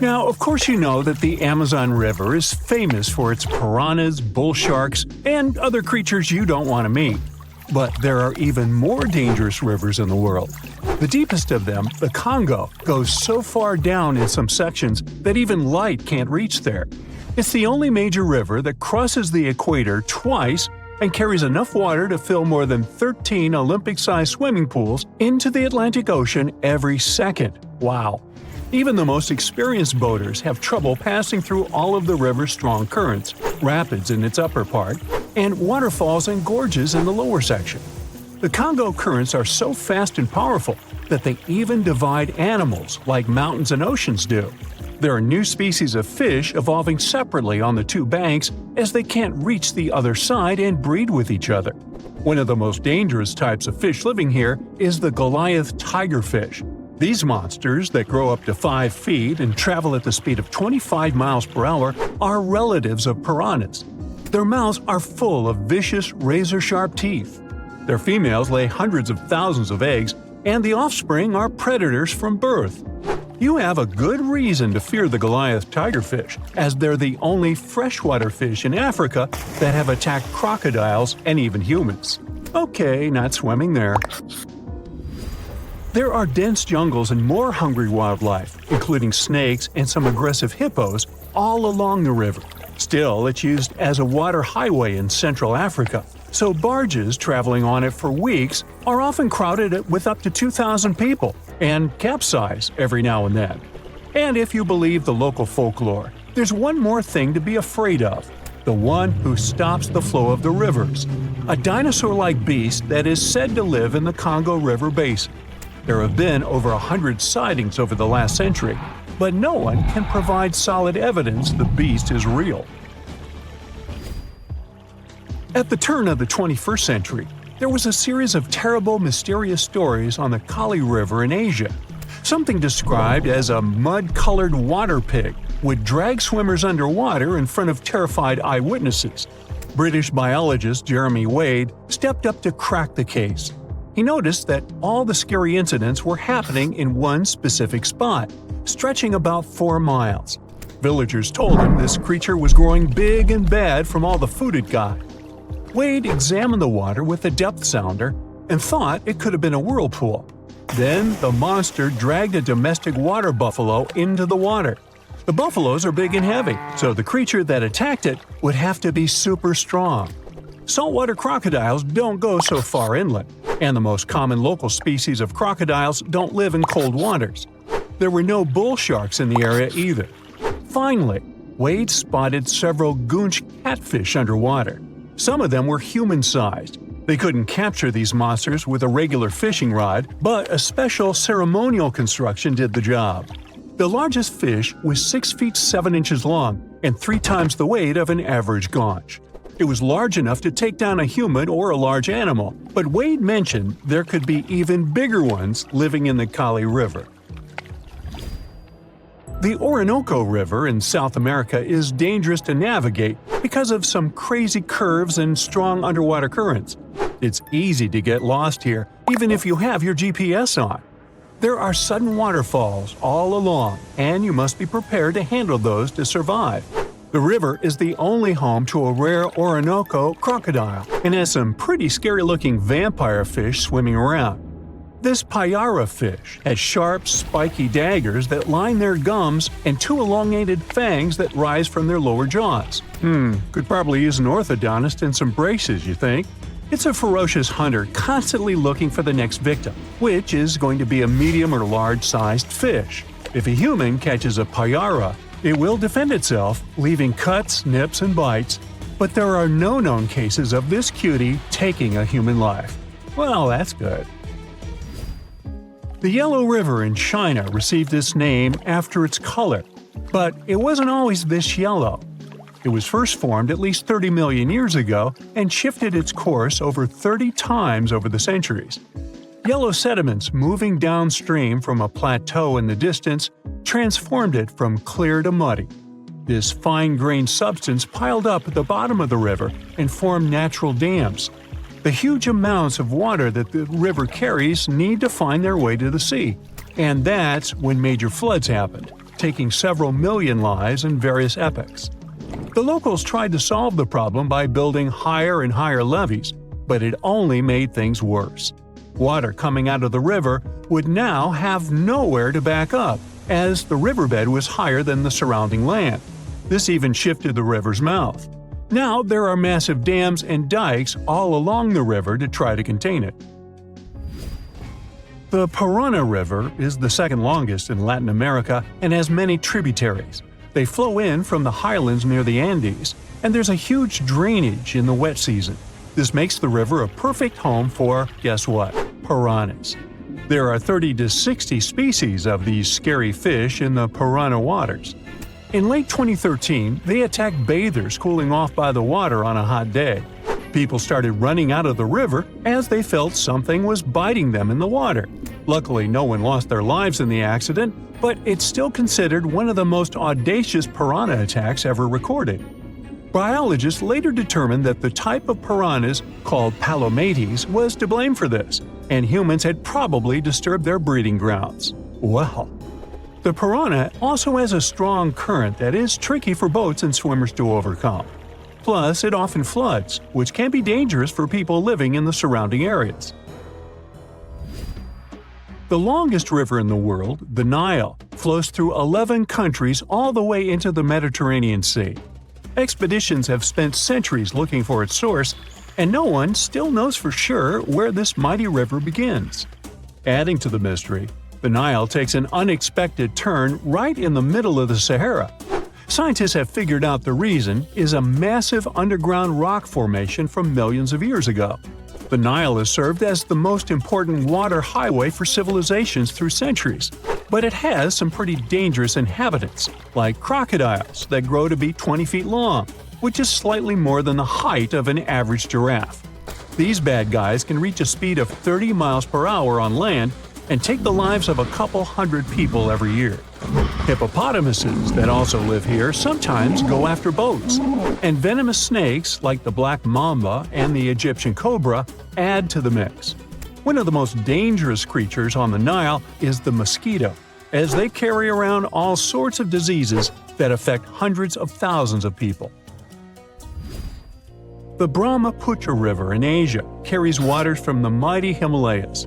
Now, of course you know that the Amazon River is famous for its piranhas, bull sharks, and other creatures you don't want to meet. But there are even more dangerous rivers in the world. The deepest of them, the Congo, goes so far down in some sections that even light can't reach there. It's the only major river that crosses the equator twice and carries enough water to fill more than 13 Olympic-sized swimming pools into the Atlantic Ocean every second. Wow! Even the most experienced boaters have trouble passing through all of the river's strong currents, rapids in its upper part, and waterfalls and gorges in the lower section. The Congo currents are so fast and powerful that they even divide animals like mountains and oceans do. There are new species of fish evolving separately on the two banks as they can't reach the other side and breed with each other. One of the most dangerous types of fish living here is the Goliath tigerfish. These monsters, that grow up to 5 feet and travel at the speed of 25 miles per hour, are relatives of piranhas. Their mouths are full of vicious, razor-sharp teeth. Their females lay hundreds of thousands of eggs, and the offspring are predators from birth. You have a good reason to fear the Goliath tigerfish, as they're the only freshwater fish in Africa that have attacked crocodiles and even humans. Okay, not swimming there. There are dense jungles and more hungry wildlife, including snakes and some aggressive hippos, all along the river. Still, it's used as a water highway in Central Africa, so barges traveling on it for weeks are often crowded with up to 2,000 people and capsize every now and then. And if you believe the local folklore, there's one more thing to be afraid of: the one who stops the flow of the rivers, a dinosaur-like beast that is said to live in the Congo River basin. There have been over 100 sightings over the last century, but no one can provide solid evidence the beast is real. At the turn of the 21st century, there was a series of terrible, mysterious stories on the Tully River in Asia. Something described as a mud-colored water pig would drag swimmers underwater in front of terrified eyewitnesses. British biologist Jeremy Wade stepped up to crack the case. He noticed that all the scary incidents were happening in one specific spot, stretching about 4 miles. Villagers told him this creature was growing big and bad from all the food it got. Wade examined the water with a depth sounder and thought it could have been a whirlpool. Then the monster dragged a domestic water buffalo into the water. The buffaloes are big and heavy, so the creature that attacked it would have to be super strong. Saltwater crocodiles don't go so far inland, and the most common local species of crocodiles don't live in cold waters. There were no bull sharks in the area either. Finally, Wade spotted several goonch catfish underwater. Some of them were human-sized. They couldn't capture these monsters with a regular fishing rod, but a special ceremonial construction did the job. The largest fish was 6 feet 7 inches long and 3 times the weight of an average gaunch. It was large enough to take down a human or a large animal, but Wade mentioned there could be even bigger ones living in the Tully River. The Orinoco River in South America is dangerous to navigate because of some crazy curves and strong underwater currents. It's easy to get lost here, even if you have your GPS on. There are sudden waterfalls all along, and you must be prepared to handle those to survive. The river is the only home to a rare Orinoco crocodile and has some pretty scary-looking vampire fish swimming around. This Piranha fish has sharp, spiky daggers that line their gums and 2 elongated fangs that rise from their lower jaws. Could probably use an orthodontist and some braces, you think? It's a ferocious hunter constantly looking for the next victim, which is going to be a medium or large-sized fish. If a human catches a piranha, it will defend itself, leaving cuts, nips, and bites, but there are no known cases of this cutie taking a human life. Well, that's good. The Yellow River in China received its name after its color, but it wasn't always this yellow. It was first formed at least 30 million years ago and shifted its course over 30 times over the centuries. Yellow sediments moving downstream from a plateau in the distance transformed it from clear to muddy. This fine-grained substance piled up at the bottom of the river and formed natural dams. The huge amounts of water that the river carries need to find their way to the sea, and that's when major floods happened. taking several million lives in various epochs. The locals tried to solve the problem by building higher and higher levees, but it only made things worse. Water coming out of the river would now have nowhere to back up, as the riverbed was higher than the surrounding land. This even shifted the river's mouth. Now there are massive dams and dikes all along the river to try to contain it. The Piranha River is the second longest in Latin America and has many tributaries. They flow in from the highlands near the Andes, and there's a huge drainage in the wet season. This makes the river a perfect home for, guess what, piranhas. There are 30 to 60 species of these scary fish in the piranha waters. In late 2013, they attacked bathers cooling off by the water on a hot day. People started running out of the river as they felt something was biting them in the water. Luckily, no one lost their lives in the accident, but it's still considered one of the most audacious piranha attacks ever recorded. Biologists later determined that the type of piranhas, called palomates, was to blame for this, and humans had probably disturbed their breeding grounds. Well, the piranha also has a strong current that is tricky for boats and swimmers to overcome. Plus, it often floods, which can be dangerous for people living in the surrounding areas. The longest river in the world, the Nile, flows through 11 countries all the way into the Mediterranean Sea. Expeditions have spent centuries looking for its source, and no one still knows for sure where this mighty river begins. Adding to the mystery, the Nile takes an unexpected turn right in the middle of the Sahara. Scientists have figured out the reason is a massive underground rock formation from millions of years ago. The Nile has served as the most important water highway for civilizations through centuries, but it has some pretty dangerous inhabitants, like crocodiles that grow to be 20 feet long, which is slightly more than the height of an average giraffe. These bad guys can reach a speed of 30 miles per hour on land and take the lives of a couple hundred people every year. Hippopotamuses that also live here sometimes go after boats, and venomous snakes like the black mamba and the Egyptian cobra add to the mix. One of the most dangerous creatures on the Nile is the mosquito, as they carry around all sorts of diseases that affect hundreds of thousands of people. The Brahmaputra River in Asia carries waters from the mighty Himalayas.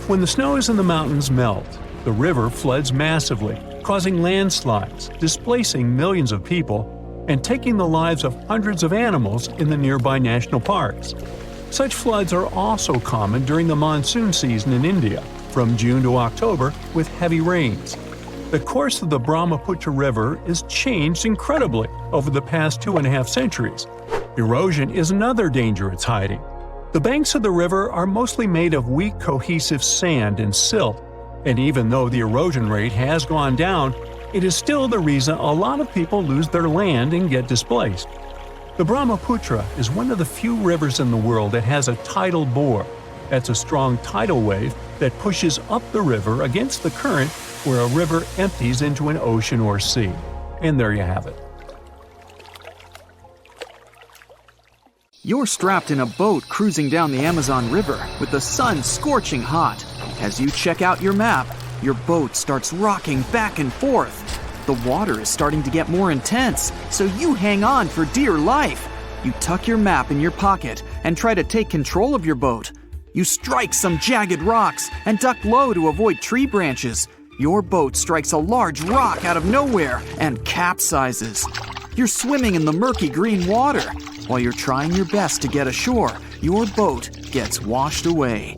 When the snows in the mountains melt, the river floods massively, causing landslides, displacing millions of people, and taking the lives of hundreds of animals in the nearby national parks. Such floods are also common during the monsoon season in India, from June to October, with heavy rains. The course of the Brahmaputra River is changed incredibly over the past 2.5 centuries. Erosion is another danger it's hiding. The banks of the river are mostly made of weak cohesive sand and silt, and even though the erosion rate has gone down, it is still the reason a lot of people lose their land and get displaced. The Brahmaputra is one of the few rivers in the world that has a tidal bore. That's a strong tidal wave that pushes up the river against the current where a river empties into an ocean or sea. And there you have it. You're strapped in a boat cruising down the Amazon River with the sun scorching hot. As you check out your map, your boat starts rocking back and forth. The water is starting to get more intense, so you hang on for dear life. You tuck your map in your pocket and try to take control of your boat. You strike some jagged rocks and duck low to avoid tree branches. Your boat strikes a large rock out of nowhere and capsizes. You're swimming in the murky green water. While you're trying your best to get ashore, your boat gets washed away.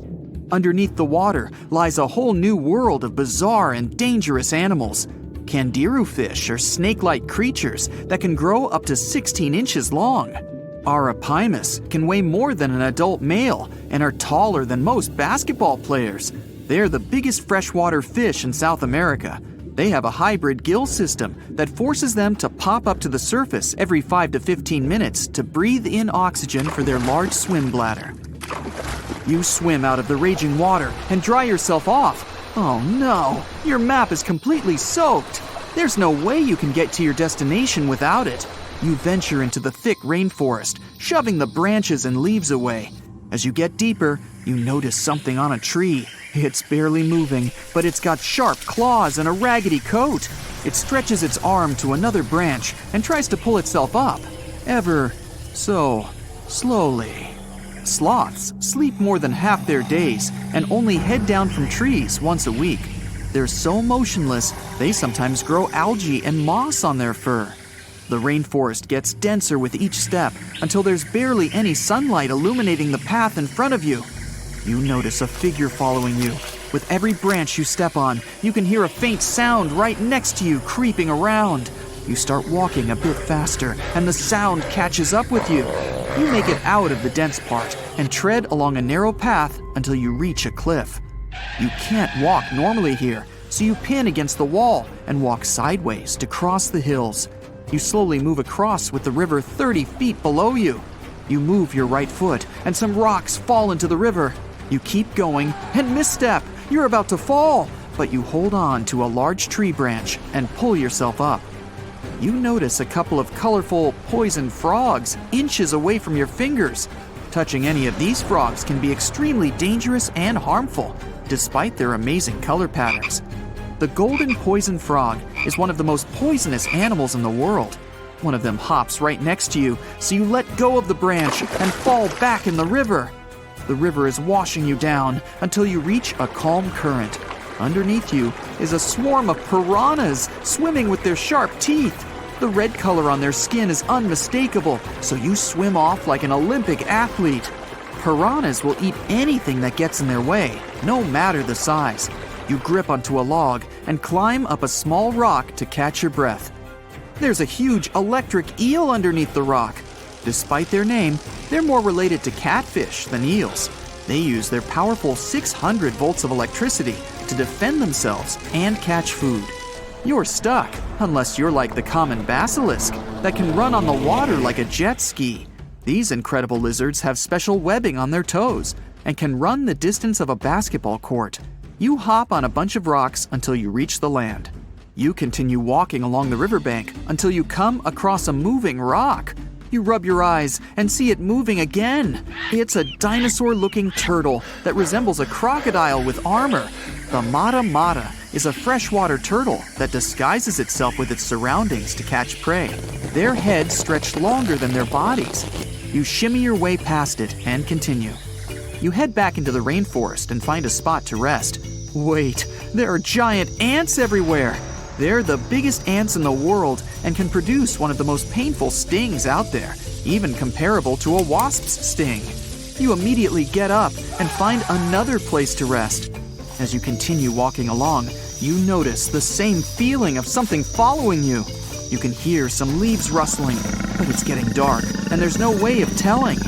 Underneath the water lies a whole new world of bizarre and dangerous animals. Candiru fish are snake-like creatures that can grow up to 16 inches long. Arapimus can weigh more than an adult male and are taller than most basketball players. They're the biggest freshwater fish in South America. They have a hybrid gill system that forces them to pop up to the surface every 5 to 15 minutes to breathe in oxygen for their large swim bladder. You swim out of the raging water and dry yourself off. Oh no, your map is completely soaked. There's no way you can get to your destination without it. You venture into the thick rainforest, shoving the branches and leaves away. As you get deeper, you notice something on a tree. It's barely moving, but it's got sharp claws and a raggedy coat. it stretches its arm to another branch and tries to pull itself up, ever so slowly. Sloths sleep more than half their days and only head down from trees once a week. They're so motionless, they sometimes grow algae and moss on their fur. The rainforest gets denser with each step until there's barely any sunlight illuminating the path in front of you. You notice a figure following you. With every branch you step on, you can hear a faint sound right next to you creeping around. You start walking a bit faster, and the sound catches up with you. You make it out of the dense part and tread along a narrow path until you reach a cliff. You can't walk normally here, so you pin against the wall and walk sideways to cross the hills. You slowly move across with the river 30 feet below you. You move your right foot, and some rocks fall into the river. You keep going and misstep. You're about to fall, but you hold on to a large tree branch and pull yourself up. You notice a couple of colorful poison frogs inches away from your fingers. Touching any of these frogs can be extremely dangerous and harmful, despite their amazing color patterns. The golden poison frog is one of the most poisonous animals in the world. One of them hops right next to you, so you let go of the branch and fall back in the river. The river is washing you down until you reach a calm current. Underneath you is a swarm of piranhas swimming with their sharp teeth. The red color on their skin is unmistakable, so you swim off like an Olympic athlete. Piranhas will eat anything that gets in their way, no matter the size. You grip onto a log and climb up a small rock to catch your breath. There's a huge electric eel underneath the rock. Despite their name, they're more related to catfish than eels. They use their powerful 600 volts of electricity to defend themselves and catch food. You're stuck, unless you're like the common basilisk that can run on the water like a jet ski. These incredible lizards have special webbing on their toes and can run the distance of a basketball court. You hop on a bunch of rocks until you reach the land. You continue walking along the riverbank until you come across a moving rock. You rub your eyes and see it moving again. It's a dinosaur-looking turtle that resembles a crocodile with armor. The mata is a freshwater turtle that disguises itself with its surroundings to catch prey. Their heads stretch longer than their bodies. You shimmy your way past it and continue. You head back into the rainforest and find a spot to rest. Wait, there are giant ants everywhere. They're the biggest ants in the world and can produce one of the most painful stings out there, even comparable to a wasp's sting. You immediately get up and find another place to rest. As you continue walking along, you notice the same feeling of something following you. You can hear some leaves rustling, but it's getting dark and there's no way of telling.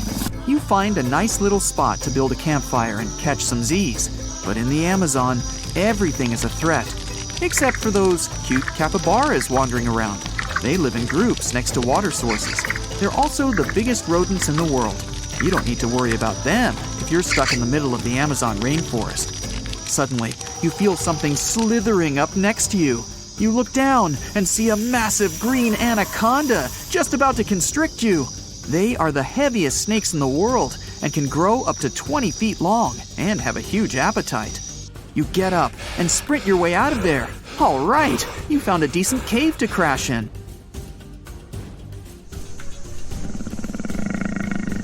You find a nice little spot to build a campfire and catch some Z's. But in the Amazon, everything is a threat. Except for those cute capybaras wandering around. They live in groups next to water sources. They're also the biggest rodents in the world. You don't need to worry about them if you're stuck in the middle of the Amazon rainforest. Suddenly, you feel something slithering up next to you. You look down and see a massive green anaconda just about to constrict you. They are the heaviest snakes in the world and can grow up to 20 feet long and have a huge appetite. You get up and sprint your way out of there. All right, you found a decent cave to crash in.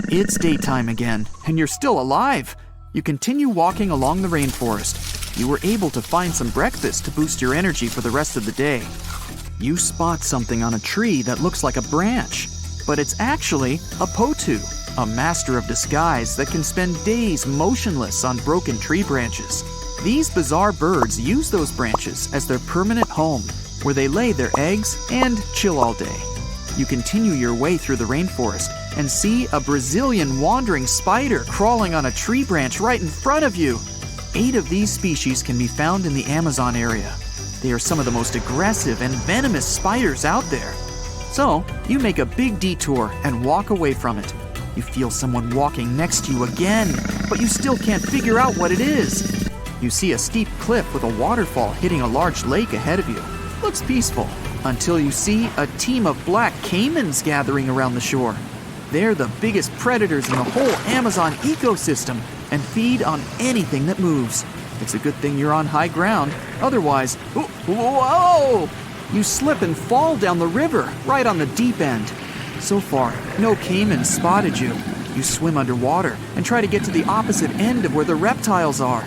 It's daytime again, and you're still alive. You continue walking along the rainforest. You were able to find some breakfast to boost your energy for the rest of the day. You spot something on a tree that looks like a branch, but it's actually a potu, a master of disguise that can spend days motionless on broken tree branches. These bizarre birds use those branches as their permanent home, where they lay their eggs and chill all day. You continue your way through the rainforest and see a Brazilian wandering spider crawling on a tree branch right in front of you. 8 of these species can be found in the Amazon area. They are some of the most aggressive and venomous spiders out there. So, you make a big detour and walk away from it. You feel someone walking next to you again, but you still can't figure out what it is. You see a steep cliff with a waterfall hitting a large lake ahead of you. Looks peaceful, until you see a team of black caimans gathering around the shore. They're the biggest predators in the whole Amazon ecosystem and feed on anything that moves. It's a good thing you're on high ground, otherwise, whoa! You slip and fall down the river, right on the deep end. So far, no caiman spotted you. You swim underwater and try to get to the opposite end of where the reptiles are.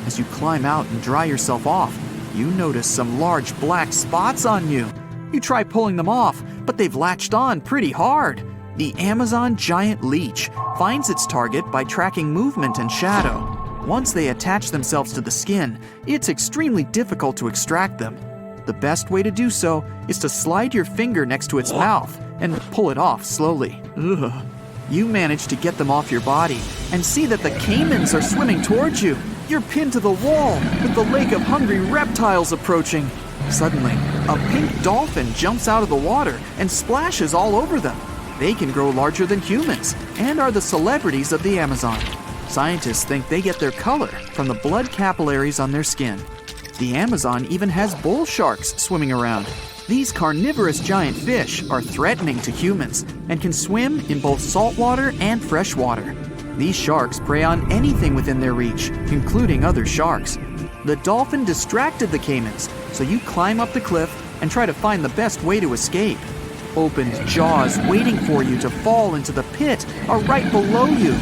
As you climb out and dry yourself off, you notice some large black spots on you. You try pulling them off, but they've latched on pretty hard. The Amazon giant leech finds its target by tracking movement and shadow. Once they attach themselves to the skin, it's extremely difficult to extract them. The best way to do so is to slide your finger next to its mouth and pull it off slowly. Ugh. You manage to get them off your body and see that the caimans are swimming towards you. You're pinned to the wall with the lake of hungry reptiles approaching. Suddenly, a pink dolphin jumps out of the water and splashes all over them. They can grow larger than humans and are the celebrities of the Amazon. Scientists think they get their color from the blood capillaries on their skin. The Amazon even has bull sharks swimming around. These carnivorous giant fish are threatening to humans and can swim in both saltwater and freshwater. These sharks prey on anything within their reach, including other sharks. The dolphin distracted the caimans, so you climb up the cliff and try to find the best way to escape. Opened jaws waiting for you to fall into the pit are right below you.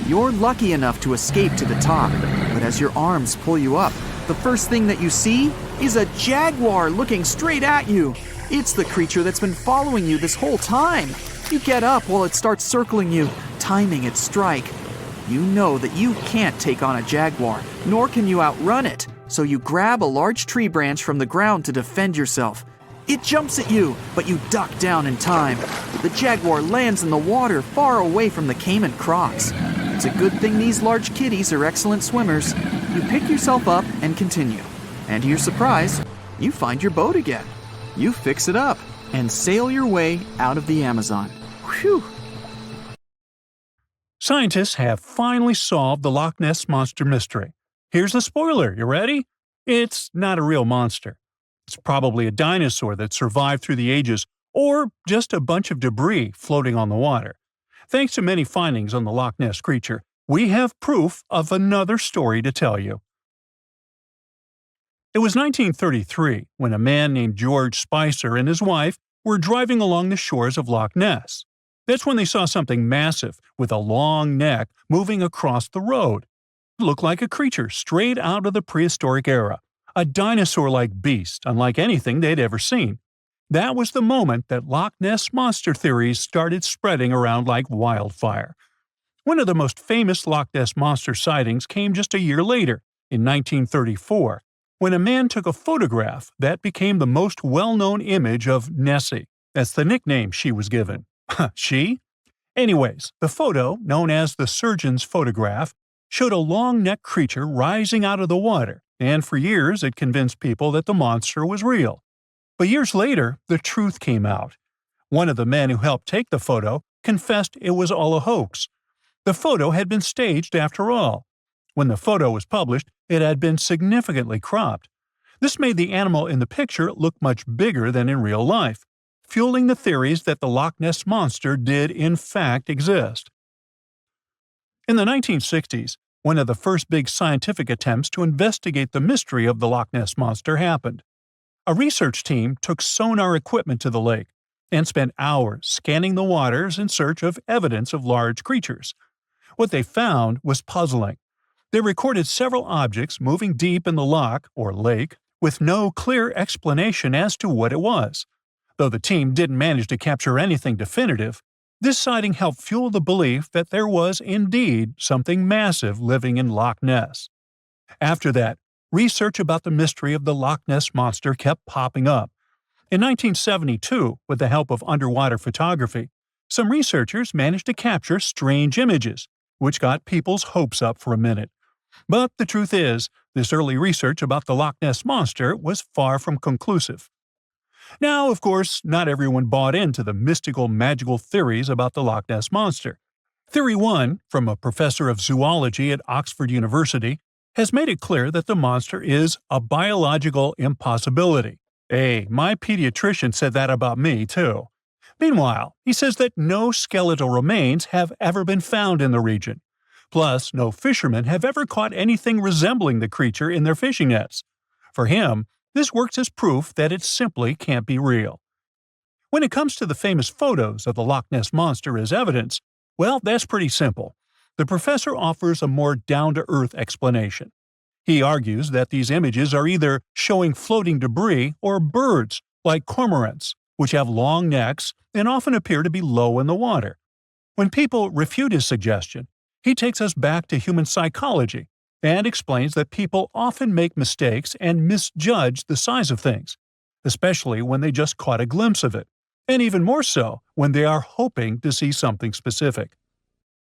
You're lucky enough to escape to the top, but as your arms pull you up, the first thing that you see is a jaguar looking straight at you. It's the creature that's been following you this whole time. You get up while it starts circling you, timing its strike. You know that you can't take on a jaguar, nor can you outrun it, so you grab a large tree branch from the ground to defend yourself. It jumps at you, but you duck down in time. The jaguar lands in the water far away from the caiman crocs. It's a good thing these large kitties are excellent swimmers. You pick yourself up and continue. And to your surprise, you find your boat again. You fix it up and sail your way out of the Amazon. Whew! Scientists have finally solved the Loch Ness Monster mystery. Here's the spoiler, you ready? It's not a real monster. It's probably a dinosaur that survived through the ages, or just a bunch of debris floating on the water. Thanks to many findings on the Loch Ness creature, we have proof of another story to tell you. It was 1933 when a man named George Spicer and his wife were driving along the shores of Loch Ness. That's when they saw something massive with a long neck moving across the road. It looked like a creature straight out of the prehistoric era, a dinosaur-like beast unlike anything they'd ever seen. That was the moment that Loch Ness Monster theories started spreading around like wildfire. One of the most famous Loch Ness Monster sightings came just a year later, in 1934, when a man took a photograph that became the most well-known image of Nessie. That's the nickname she was given. She? Anyways, the photo, known as the surgeon's photograph, showed a long-necked creature rising out of the water, and for years it convinced people that the monster was real. But years later, the truth came out. One of the men who helped take the photo confessed it was all a hoax. The photo had been staged after all. When the photo was published, it had been significantly cropped. This made the animal in the picture look much bigger than in real life, fueling the theories that the Loch Ness Monster did in fact exist. In the 1960s, one of the first big scientific attempts to investigate the mystery of the Loch Ness Monster happened. A research team took sonar equipment to the lake and spent hours scanning the waters in search of evidence of large creatures. What they found was puzzling. They recorded several objects moving deep in the loch, or lake, with no clear explanation as to what it was. Though the team didn't manage to capture anything definitive, this sighting helped fuel the belief that there was indeed something massive living in Loch Ness. After that, research about the mystery of the Loch Ness Monster kept popping up. In 1972, with the help of underwater photography, some researchers managed to capture strange images, which got people's hopes up for a minute. But the truth is, this early research about the Loch Ness Monster was far from conclusive. Now, of course, not everyone bought into the mystical, magical theories about the Loch Ness Monster. Theory 1, from a professor of zoology at Oxford University, has made it clear that the monster is a biological impossibility. Hey, my pediatrician said that about me, too. Meanwhile, he says that no skeletal remains have ever been found in the region. Plus, no fishermen have ever caught anything resembling the creature in their fishing nets. For him, This works as proof that it simply can't be real. When it comes to the famous photos of the Loch Ness Monster as evidence, well, that's pretty simple. The professor offers a more down-to-earth explanation. He argues that these images are either showing floating debris or birds, like cormorants, which have long necks and often appear to be low in the water. When people refute his suggestion, he takes us back to human psychology and explains that people often make mistakes and misjudge the size of things, especially when they just caught a glimpse of it, and even more so when they are hoping to see something specific.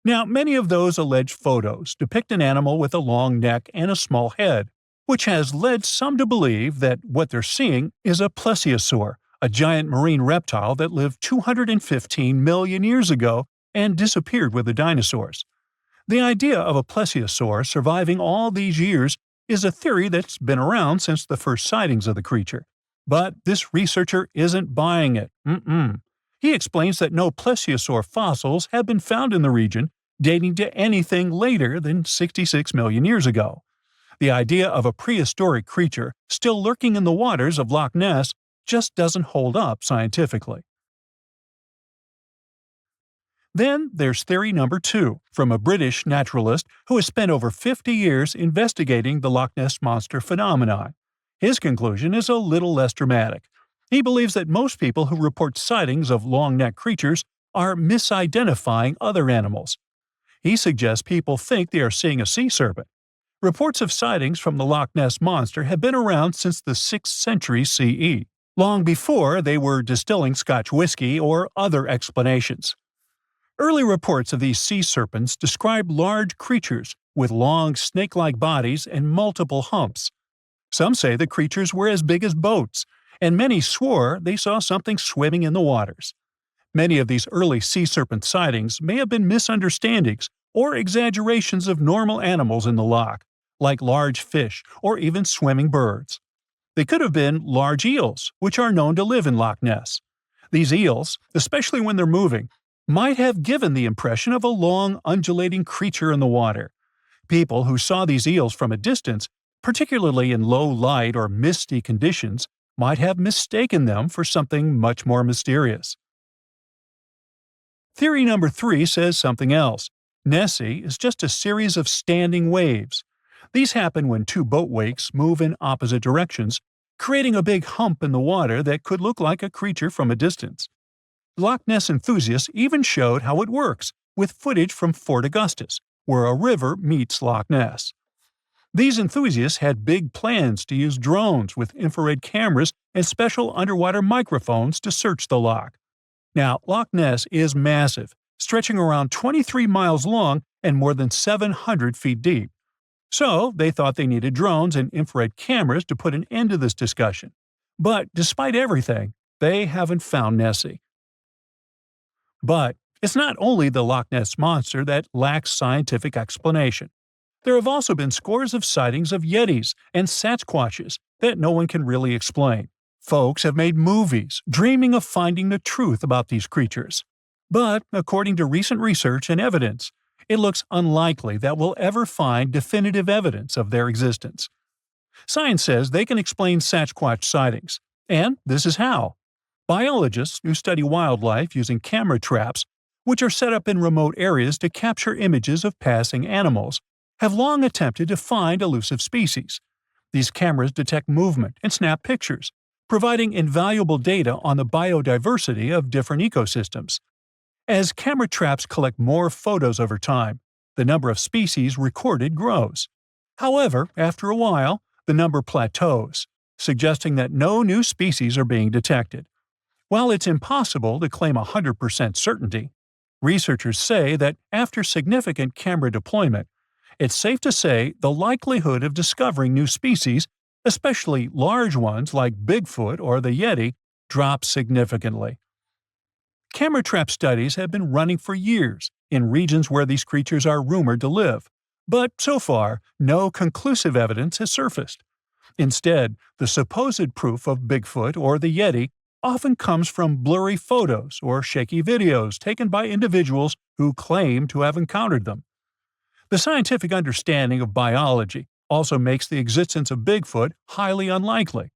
Now, many of those alleged photos depict an animal with a long neck and a small head, which has led some to believe that what they're seeing is a plesiosaur, a giant marine reptile that lived 215 million years ago and disappeared with the dinosaurs. The idea of a plesiosaur surviving all these years is a theory that's been around since the first sightings of the creature. But this researcher isn't buying it. He explains that no plesiosaur fossils have been found in the region dating to anything later than 66 million years ago. The idea of a prehistoric creature still lurking in the waters of Loch Ness just doesn't hold up scientifically. Then there's theory number 2, from a British naturalist who has spent over 50 years investigating the Loch Ness Monster phenomenon. His conclusion is a little less dramatic. He believes that most people who report sightings of long-necked creatures are misidentifying other animals. He suggests people think they are seeing a sea serpent. Reports of sightings from the Loch Ness Monster have been around since the 6th century CE, long before they were distilling Scotch whiskey or other explanations. Early reports of these sea serpents describe large creatures with long snake-like bodies and multiple humps. Some say the creatures were as big as boats, and many swore they saw something swimming in the waters. Many of these early sea serpent sightings may have been misunderstandings or exaggerations of normal animals in the loch, like large fish or even swimming birds. They could have been large eels, which are known to live in Loch Ness. These eels, especially when they're moving, might have given the impression of a long, undulating creature in the water. People who saw these eels from a distance, particularly in low light or misty conditions, might have mistaken them for something much more mysterious. Theory number 3 says something else. Nessie is just a series of standing waves. These happen when two boat wakes move in opposite directions, creating a big hump in the water that could look like a creature from a distance. Loch Ness enthusiasts even showed how it works, with footage from Fort Augustus, where a river meets Loch Ness. These enthusiasts had big plans to use drones with infrared cameras and special underwater microphones to search the loch. Now, Loch Ness is massive, stretching around 23 miles long and more than 700 feet deep. So, they thought they needed drones and infrared cameras to put an end to this discussion. But despite everything, they haven't found Nessie. But it's not only the Loch Ness Monster that lacks scientific explanation. There have also been scores of sightings of Yetis and Sasquatches that no one can really explain. Folks have made movies dreaming of finding the truth about these creatures. But, according to recent research and evidence, it looks unlikely that we'll ever find definitive evidence of their existence. Science says they can explain Sasquatch sightings, and this is how. Biologists who study wildlife using camera traps, which are set up in remote areas to capture images of passing animals, have long attempted to find elusive species. These cameras detect movement and snap pictures, providing invaluable data on the biodiversity of different ecosystems. As camera traps collect more photos over time, the number of species recorded grows. However, after a while, the number plateaus, suggesting that no new species are being detected. While it's impossible to claim 100% certainty, researchers say that after significant camera deployment, it's safe to say the likelihood of discovering new species, especially large ones like Bigfoot or the Yeti, drops significantly. Camera trap studies have been running for years in regions where these creatures are rumored to live, but so far, no conclusive evidence has surfaced. Instead, the supposed proof of Bigfoot or the Yeti often comes from blurry photos or shaky videos taken by individuals who claim to have encountered them. The scientific understanding of biology also makes the existence of Bigfoot highly unlikely.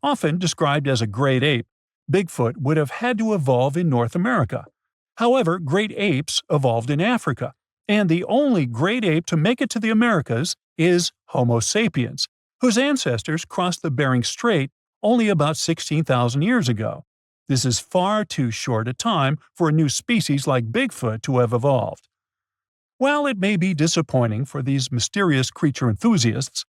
Often described as a great ape, Bigfoot would have had to evolve in North America. However, great apes evolved in Africa, and the only great ape to make it to the Americas is Homo sapiens, whose ancestors crossed the Bering Strait only about 16,000 years ago. This is far too short a time for a new species like Bigfoot to have evolved. While it may be disappointing for these mysterious creature enthusiasts,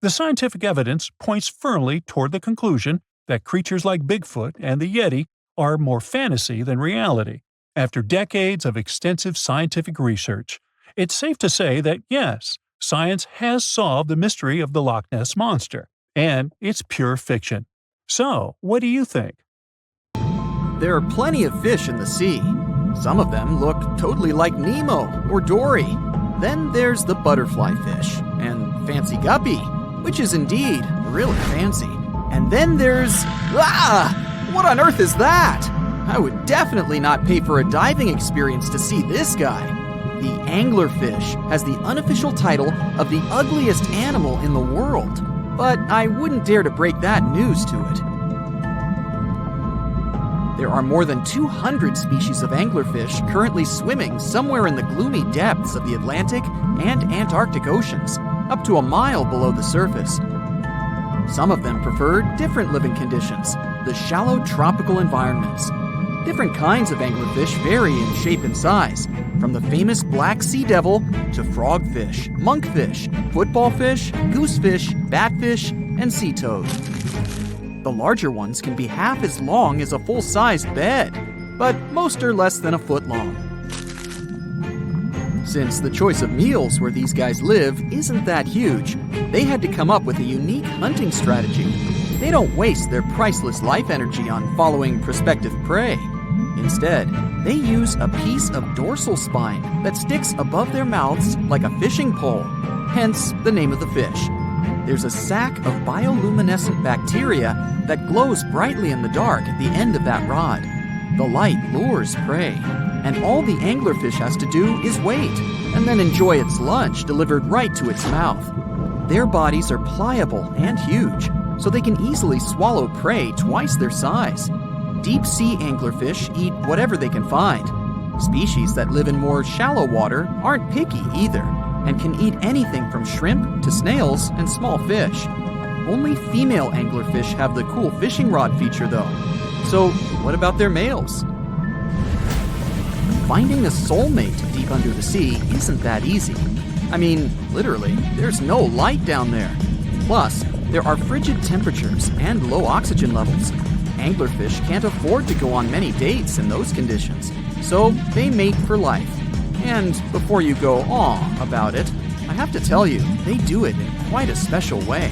the scientific evidence points firmly toward the conclusion that creatures like Bigfoot and the Yeti are more fantasy than reality. After decades of extensive scientific research, it's safe to say that yes, science has solved the mystery of the Loch Ness Monster, and it's pure fiction. So, what do you think? There are plenty of fish in the sea. Some of them look totally like Nemo or Dory. Then there's the butterfly fish and fancy guppy, which is indeed really fancy. And then there's... what on earth is that? I would definitely not pay for a diving experience to see this guy. The anglerfish has the unofficial title of the ugliest animal in the world, but I wouldn't dare to break that news to it. There are more than 200 species of anglerfish currently swimming somewhere in the gloomy depths of the Atlantic and Antarctic Oceans, up to a mile below the surface. Some of them prefer different living conditions, the shallow tropical environments. Different kinds of anglerfish vary in shape and size, from the famous black sea devil to frogfish, monkfish, footballfish, goosefish, batfish, and sea toad. The larger ones can be half as long as a full-sized bed, but most are less than a foot long. Since the choice of meals where these guys live isn't that huge, they had to come up with a unique hunting strategy. They don't waste their priceless life energy on following prospective prey. Instead, they use a piece of dorsal spine that sticks above their mouths like a fishing pole, hence the name of the fish. There's a sac of bioluminescent bacteria that glows brightly in the dark at the end of that rod. The light lures prey, and all the anglerfish has to do is wait, and then enjoy its lunch delivered right to its mouth. Their bodies are pliable and huge, so they can easily swallow prey twice their size. Deep-sea anglerfish eat whatever they can find. Species that live in more shallow water aren't picky either, and can eat anything from shrimp to snails and small fish. Only female anglerfish have the cool fishing rod feature though. So what about their males? Finding a soulmate deep under the sea isn't that easy. I mean, literally, there's no light down there. Plus, there are frigid temperatures and low oxygen levels. Anglerfish can't afford to go on many dates in those conditions, so they mate for life. And before you go aw about it, I have to tell you, they do it in quite a special way.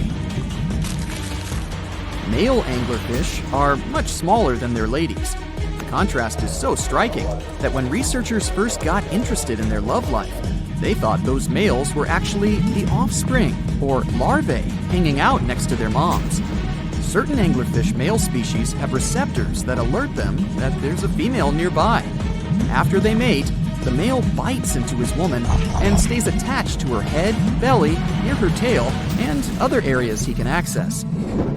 Male anglerfish are much smaller than their ladies. The contrast is so striking that when researchers first got interested in their love life, they thought those males were actually the offspring, or larvae, hanging out next to their moms. Certain anglerfish male species have receptors that alert them that there's a female nearby. After they mate, the male bites into his woman and stays attached to her head, belly, near her tail, and other areas he can access.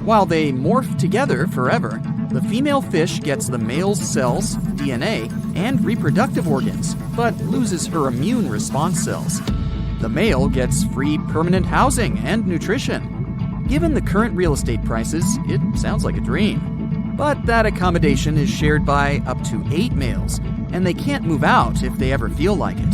While they morph together forever, the female fish gets the male's cells, DNA, and reproductive organs, but loses her immune response cells. The male gets free permanent housing and nutrition. Given the current real estate prices, it sounds like a dream. But that accommodation is shared by up to 8 males, and they can't move out if they ever feel like it.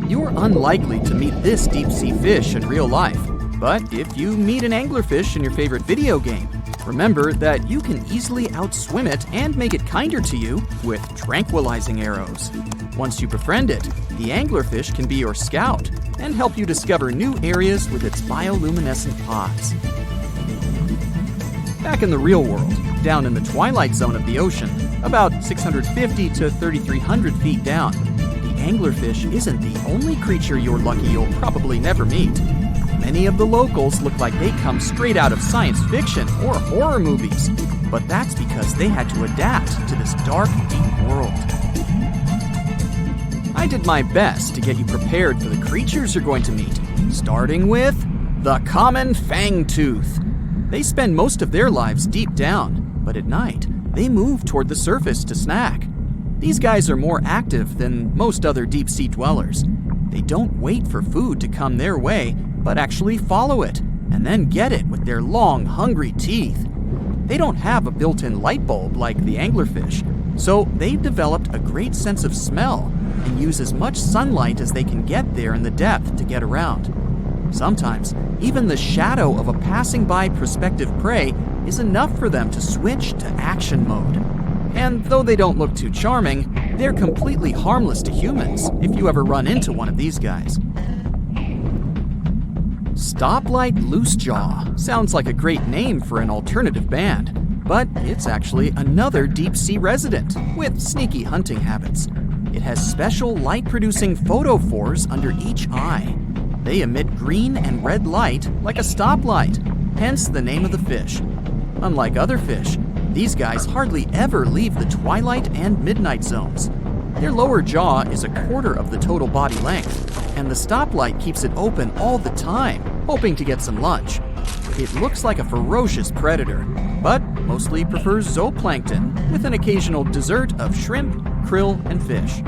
You're unlikely to meet this deep-sea fish in real life, but if you meet an anglerfish in your favorite video game, remember that you can easily outswim it and make it kinder to you with tranquilizing arrows. Once you befriend it, the anglerfish can be your scout and help you discover new areas with its bioluminescent pods. Back in the real world, down in the twilight zone of the ocean, about 650 to 3,300 feet down, the anglerfish isn't the only creature you're lucky you'll probably never meet. Many of the locals look like they come straight out of science fiction or horror movies, but that's because they had to adapt to this dark, deep world. I did my best to get you prepared for the creatures you're going to meet, starting with the common fangtooth. They spend most of their lives deep down, but at night, they move toward the surface to snack. These guys are more active than most other deep-sea dwellers. They don't wait for food to come their way, but actually follow it, and then get it with their long, hungry teeth. They don't have a built-in light bulb like the anglerfish, so they've developed a great sense of smell and use as much sunlight as they can get there in the depth to get around. Sometimes, even the shadow of a passing by prospective prey is enough for them to switch to action mode. And though they don't look too charming, they're completely harmless to humans if you ever run into one of these guys. Stoplight Loosejaw sounds like a great name for an alternative band, but it's actually another deep-sea resident with sneaky hunting habits. It has special light-producing photophores under each eye. They emit green and red light like a stoplight, hence the name of the fish. Unlike other fish, these guys hardly ever leave the twilight and midnight zones. Their lower jaw is a quarter of the total body length, and the stoplight keeps it open all the time, hoping to get some lunch. It looks like a ferocious predator, but mostly prefers zooplankton, with an occasional dessert of shrimp, krill, and fish.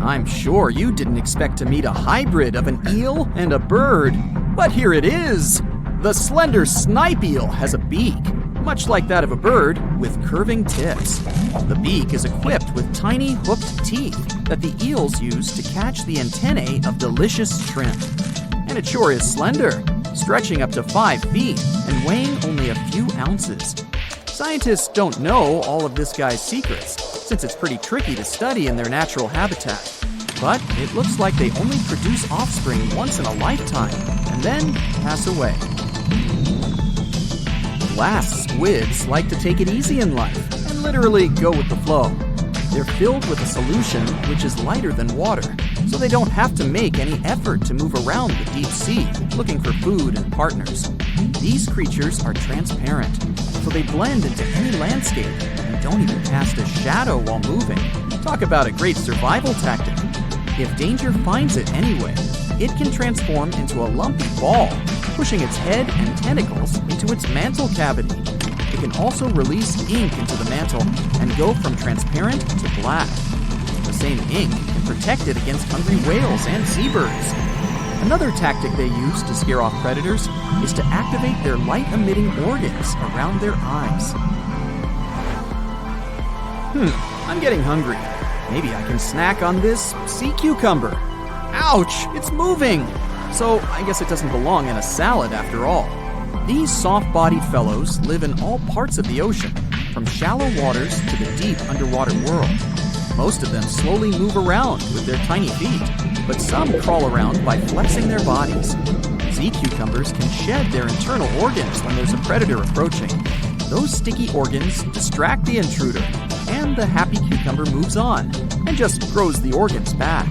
I'm sure you didn't expect to meet a hybrid of an eel and a bird, but here it is! The slender snipe eel has a beak, much like that of a bird, with curving tips. The beak is equipped with tiny hooked teeth that the eels use to catch the antennae of delicious shrimp. And it sure is slender, stretching up to 5 feet and weighing only a few ounces. Scientists don't know all of this guy's secrets, since it's pretty tricky to study in their natural habitat. But it looks like they only produce offspring once in a lifetime, and then pass away. Glass squids like to take it easy in life, and literally go with the flow. They're filled with a solution which is lighter than water, so they don't have to make any effort to move around the deep sea, looking for food and partners. These creatures are transparent, so they blend into any landscape and don't even cast a shadow while moving. Talk about a great survival tactic. If danger finds it anyway, it can transform into a lumpy ball, pushing its head and tentacles into its mantle cavity. It can also release ink into the mantle and go from transparent to black. The same ink can protect it against hungry whales and seabirds. Another tactic they use to scare off predators is to activate their light-emitting organs around their eyes. I'm getting hungry. Maybe I can snack on this sea cucumber. Ouch, it's moving! So I guess it doesn't belong in a salad after all. These soft-bodied fellows live in all parts of the ocean, from shallow waters to the deep underwater world. Most of them slowly move around with their tiny feet, but some crawl around by flexing their bodies. Sea cucumbers can shed their internal organs when there's a predator approaching. Those sticky organs distract the intruder, and the happy cucumber moves on and just grows the organs back.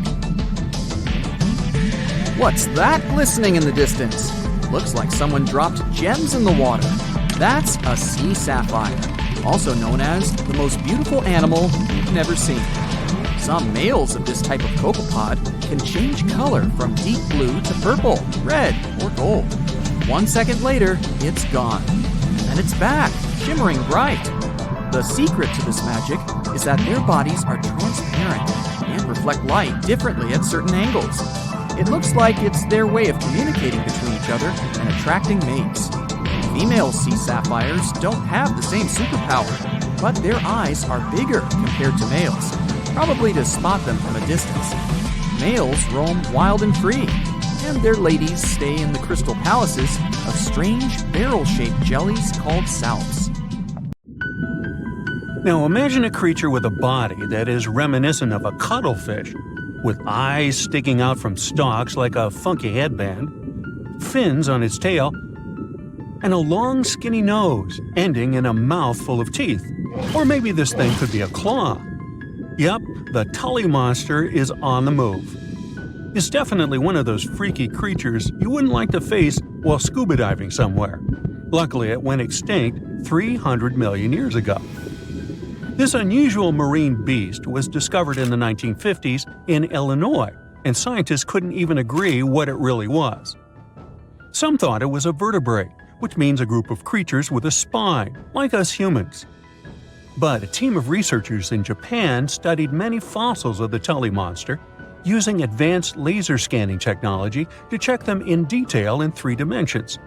What's that glistening in the distance? Looks like someone dropped gems in the water. That's a sea sapphire, also known as the most beautiful animal you've never seen. Some males of this type of copepod can change color from deep blue to purple, red, or gold. 1 second later, it's gone. And it's back, shimmering bright. The secret to this magic is that their bodies are transparent and reflect light differently at certain angles. It looks like it's their way of communicating between each other and attracting mates. Female sea sapphires don't have the same superpower, but their eyes are bigger compared to males, probably to spot them from a distance. Males roam wild and free, and their ladies stay in the crystal palaces of strange barrel-shaped jellies called salps. Now imagine a creature with a body that is reminiscent of a cuttlefish, with eyes sticking out from stalks like a funky headband, fins on its tail, and a long skinny nose ending in a mouth full of teeth. Or maybe this thing could be a claw. Yep, the Tully Monster is on the move. It's definitely one of those freaky creatures you wouldn't like to face while scuba diving somewhere. Luckily, it went extinct 300 million years ago. This unusual marine beast was discovered in the 1950s in Illinois, and scientists couldn't even agree what it really was. Some thought it was a vertebrate, which means a group of creatures with a spine, like us humans. But a team of researchers in Japan studied many fossils of the Tully Monster, using advanced laser scanning technology to check them in detail in 3 dimensions.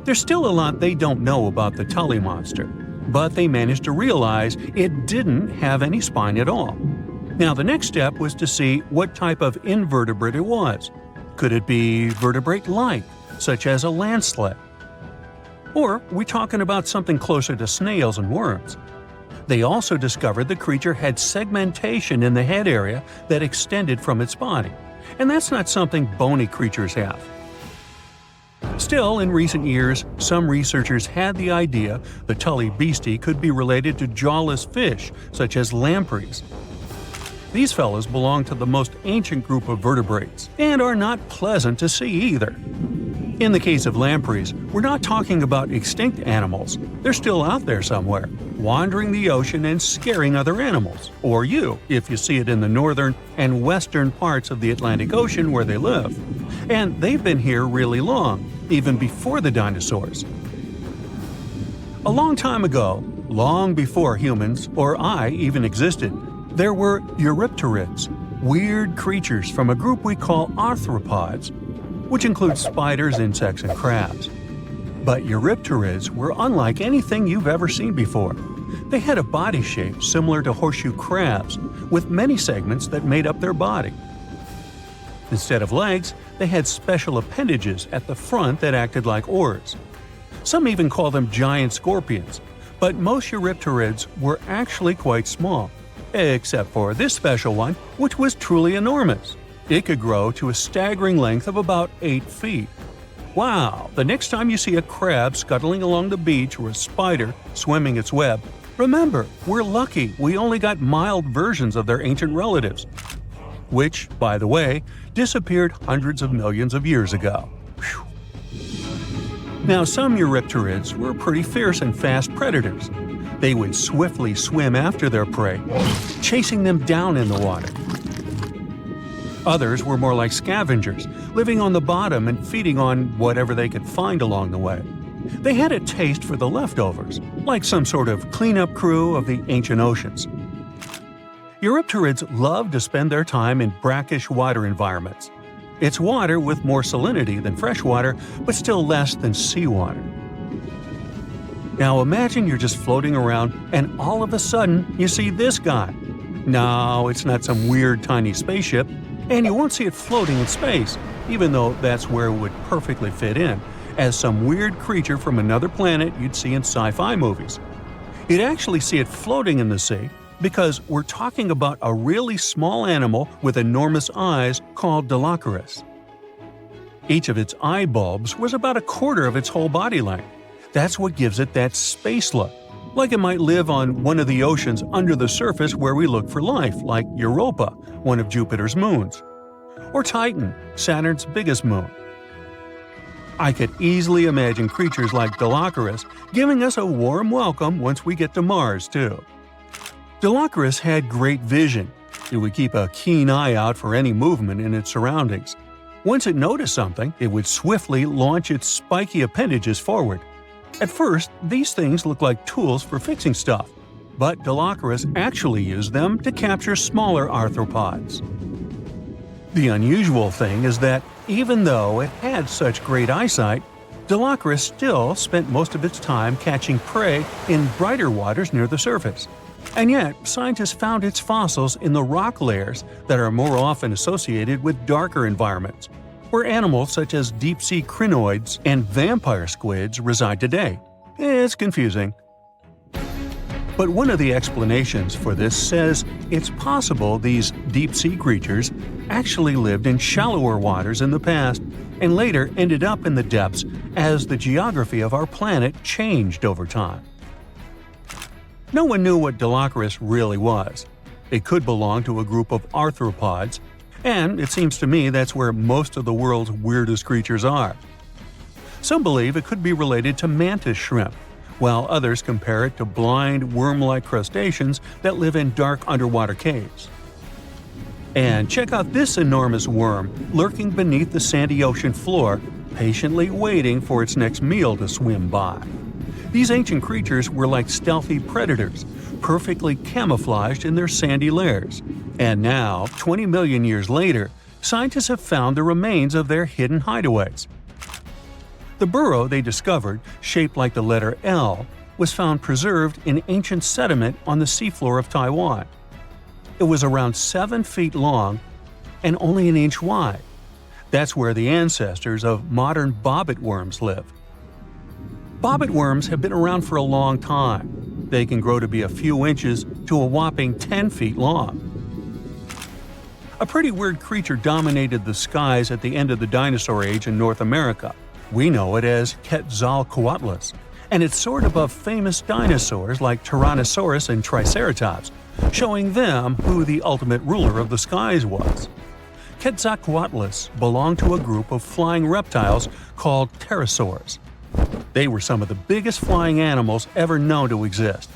There's still a lot they don't know about the Tully Monster, but they managed to realize it didn't have any spine at all. Now the next step was to see what type of invertebrate it was. Could it be vertebrate-like, such as a land sled? Or are we talking about something closer to snails and worms? They also discovered the creature had segmentation in the head area that extended from its body, and that's not something bony creatures have. Still, in recent years, some researchers had the idea the Tully beastie could be related to jawless fish, such as lampreys. These fellows belong to the most ancient group of vertebrates, and are not pleasant to see either. In the case of lampreys, we're not talking about extinct animals. They're still out there somewhere, wandering the ocean and scaring other animals, or you, if you see it in the northern and western parts of the Atlantic Ocean where they live. And they've been here really long, even before the dinosaurs. A long time ago, long before humans or I even existed, there were eurypterids, weird creatures from a group we call arthropods, which includes spiders, insects, and crabs. But eurypterids were unlike anything you've ever seen before. They had a body shape similar to horseshoe crabs, with many segments that made up their body. Instead of legs, they had special appendages at the front that acted like oars. Some even call them giant scorpions, but most eurypterids were actually quite small, except for this special one, which was truly enormous. It could grow to a staggering length of about 8 feet. Wow! The next time you see a crab scuttling along the beach or a spider swimming its web, remember, we're lucky we only got mild versions of their ancient relatives, which, by the way, disappeared hundreds of millions of years ago. Whew. Now, some eurypterids were pretty fierce and fast predators. They would swiftly swim after their prey, chasing them down in the water. Others were more like scavengers, living on the bottom and feeding on whatever they could find along the way. They had a taste for the leftovers, like some sort of cleanup crew of the ancient oceans. Eurypterids love to spend their time in brackish water environments. It's water with more salinity than fresh water, but still less than seawater. Now imagine you're just floating around and all of a sudden you see this guy. No, it's not some weird tiny spaceship, and you won't see it floating in space, even though that's where it would perfectly fit in, as some weird creature from another planet you'd see in sci-fi movies. You'd actually see it floating in the sea because we're talking about a really small animal with enormous eyes called Dilophosaurus. Each of its eye bulbs was about a quarter of its whole body length. That's what gives it that space look, like it might live on one of the oceans under the surface where we look for life, like Europa, one of Jupiter's moons, or Titan, Saturn's biggest moon. I could easily imagine creatures like Dilophosaurus giving us a warm welcome once we get to Mars, too. Dilophosaurus had great vision. It would keep a keen eye out for any movement in its surroundings. Once it noticed something, it would swiftly launch its spiky appendages forward. At first, these things looked like tools for fixing stuff, but Dilophosaurus actually used them to capture smaller arthropods. The unusual thing is that even though it had such great eyesight, Dilophosaurus still spent most of its time catching prey in brighter waters near the surface. And yet, scientists found its fossils in the rock layers that are more often associated with darker environments, where animals such as deep-sea crinoids and vampire squids reside today. It's confusing. But one of the explanations for this says it's possible these deep-sea creatures actually lived in shallower waters in the past and later ended up in the depths as the geography of our planet changed over time. No one knew what Dilophosaurus really was. It could belong to a group of arthropods, and it seems to me that's where most of the world's weirdest creatures are. Some believe it could be related to mantis shrimp, while others compare it to blind, worm-like crustaceans that live in dark underwater caves. And check out this enormous worm lurking beneath the sandy ocean floor patiently waiting for its next meal to swim by. These ancient creatures were like stealthy predators, perfectly camouflaged in their sandy lairs. And now, 20 million years later, scientists have found the remains of their hidden hideaways. The burrow they discovered, shaped like the letter L, was found preserved in ancient sediment on the seafloor of Taiwan. It was around 7 feet long and only an inch wide. That's where the ancestors of modern bobbit worms lived. Bobbit worms have been around for a long time. They can grow to be a few inches to a whopping 10 feet long. A pretty weird creature dominated the skies at the end of the dinosaur age in North America. We know it as Quetzalcoatlus, and it soared above famous dinosaurs like Tyrannosaurus and Triceratops, showing them who the ultimate ruler of the skies was. Quetzalcoatlus belonged to a group of flying reptiles called pterosaurs. They were some of the biggest flying animals ever known to exist.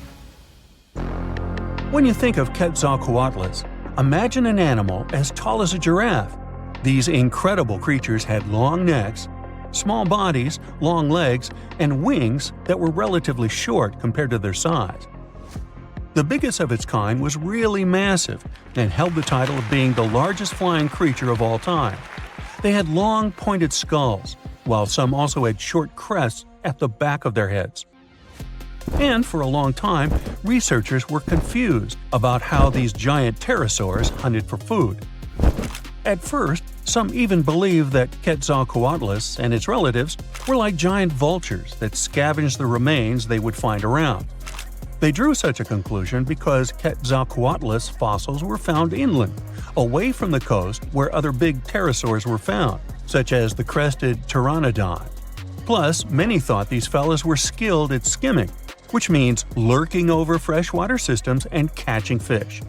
When you think of Quetzalcoatlus, imagine an animal as tall as a giraffe. These incredible creatures had long necks, small bodies, long legs, and wings that were relatively short compared to their size. The biggest of its kind was really massive and held the title of being the largest flying creature of all time. They had long, pointed skulls, while some also had short crests at the back of their heads. And for a long time, researchers were confused about how these giant pterosaurs hunted for food. At first, some even believed that Quetzalcoatlus and its relatives were like giant vultures that scavenged the remains they would find around. They drew such a conclusion because Quetzalcoatlus fossils were found inland, away from the coast where other big pterosaurs were found, such as the crested pteranodon. Plus, many thought these fellas were skilled at skimming, which means lurking over freshwater systems and catching fish.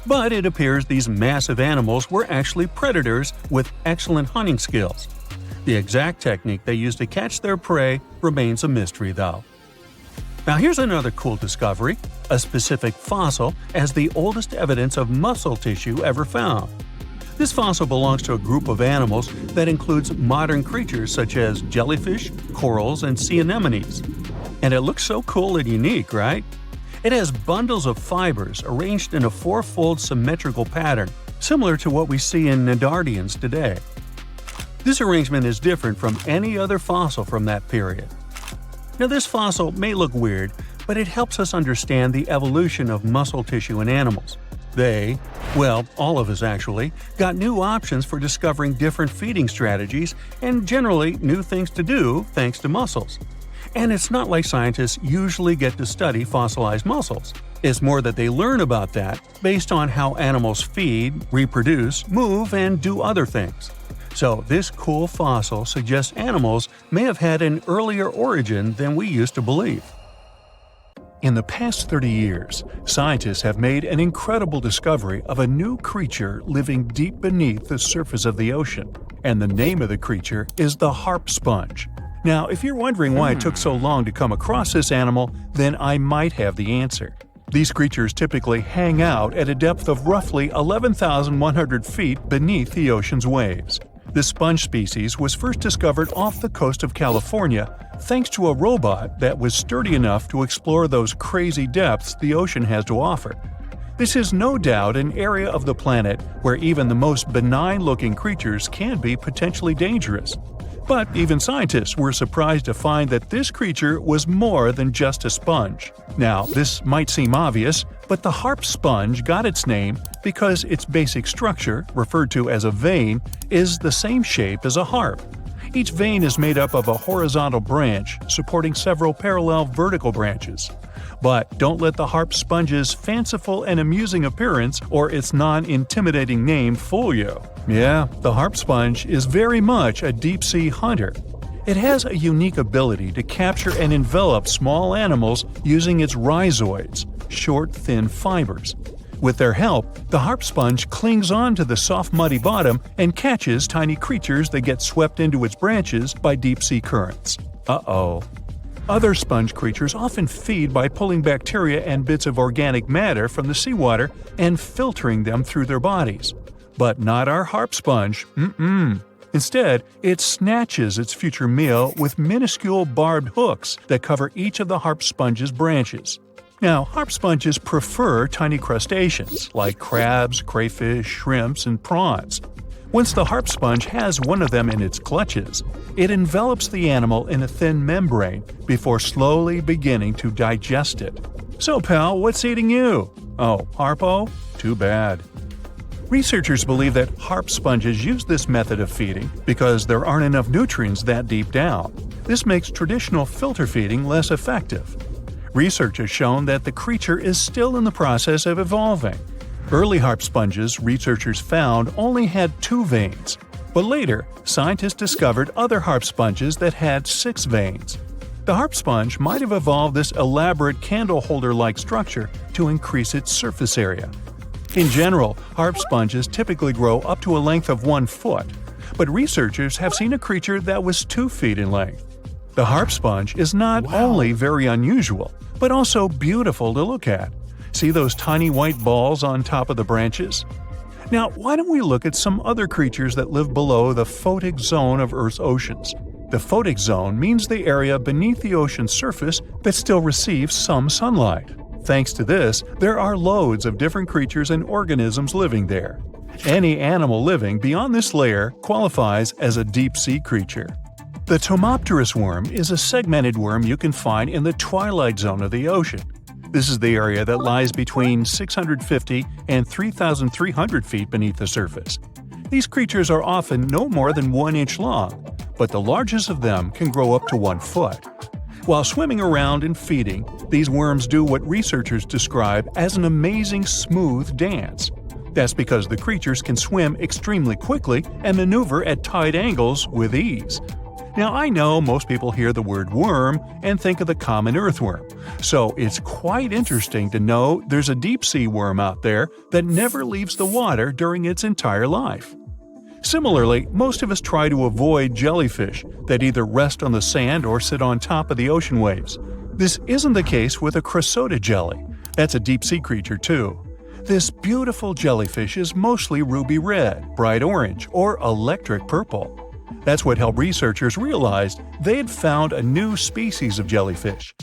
But it appears these massive animals were actually predators with excellent hunting skills. The exact technique they used to catch their prey remains a mystery, though. Now here's another cool discovery, a specific fossil as the oldest evidence of muscle tissue ever found. This fossil belongs to a group of animals that includes modern creatures such as jellyfish, corals, and sea anemones. And it looks so cool and unique, right? It has bundles of fibers arranged in a four-fold symmetrical pattern, similar to what we see in cnidarians today. This arrangement is different from any other fossil from that period. Now, this fossil may look weird, but it helps us understand the evolution of muscle tissue in animals. All of us actually, got new options for discovering different feeding strategies and generally new things to do thanks to mussels. And it's not like scientists usually get to study fossilized mussels. It's more that they learn about that based on how animals feed, reproduce, move, and do other things. So this cool fossil suggests animals may have had an earlier origin than we used to believe. In the past 30 years, scientists have made an incredible discovery of a new creature living deep beneath the surface of the ocean. And the name of the creature is the harp sponge. Now, if you're wondering why it took so long to come across this animal, then I might have the answer. These creatures typically hang out at a depth of roughly 11,100 feet beneath the ocean's waves. The sponge species was first discovered off the coast of California thanks to a robot that was sturdy enough to explore those crazy depths the ocean has to offer. This is no doubt an area of the planet where even the most benign-looking creatures can be potentially dangerous. But even scientists were surprised to find that this creature was more than just a sponge. Now, this might seem obvious, but the harp sponge got its name because its basic structure, referred to as a vein, is the same shape as a harp. Each vein is made up of a horizontal branch supporting several parallel vertical branches. But don't let the harp sponge's fanciful and amusing appearance or its non-intimidating name fool you. Yeah, the harp sponge is very much a deep-sea hunter. It has a unique ability to capture and envelop small animals using its rhizoids, short, thin fibers. With their help, the harp sponge clings on to the soft, muddy bottom and catches tiny creatures that get swept into its branches by deep-sea currents. Uh-oh. Other sponge creatures often feed by pulling bacteria and bits of organic matter from the seawater and filtering them through their bodies. But not our harp sponge. Instead, it snatches its future meal with minuscule barbed hooks that cover each of the harp sponge's branches. Now, harp sponges prefer tiny crustaceans like crabs, crayfish, shrimps, and prawns. Once the harp sponge has one of them in its clutches, it envelops the animal in a thin membrane before slowly beginning to digest it. So, pal, what's eating you? Oh, harpo? Too bad. Researchers believe that harp sponges use this method of feeding because there aren't enough nutrients that deep down. This makes traditional filter feeding less effective. Research has shown that the creature is still in the process of evolving. Early harp sponges researchers found only had 2 veins, but later scientists discovered other harp sponges that had 6 veins. The harp sponge might have evolved this elaborate candle holder-like structure to increase its surface area. In general, harp sponges typically grow up to a length of 1 foot, but researchers have seen a creature that was 2 feet in length. The harp sponge is not only very unusual, but also beautiful to look at. See those tiny white balls on top of the branches? Now, why don't we look at some other creatures that live below the photic zone of Earth's oceans? The photic zone means the area beneath the ocean's surface that still receives some sunlight. Thanks to this, there are loads of different creatures and organisms living there. Any animal living beyond this layer qualifies as a deep-sea creature. The Tomopterus worm is a segmented worm you can find in the twilight zone of the ocean. This is the area that lies between 650 and 3,300 feet beneath the surface. These creatures are often no more than 1 inch long, but the largest of them can grow up to 1 foot. While swimming around and feeding, these worms do what researchers describe as an amazing smooth dance. That's because the creatures can swim extremely quickly and maneuver at tight angles with ease. Now, I know most people hear the word worm and think of the common earthworm, so it's quite interesting to know there's a deep-sea worm out there that never leaves the water during its entire life. Similarly, most of us try to avoid jellyfish that either rest on the sand or sit on top of the ocean waves. This isn't the case with a chrysota jelly. That's a deep-sea creature too. This beautiful jellyfish is mostly ruby red, bright orange, or electric purple. That's what helped researchers realize they had found a new species of jellyfish.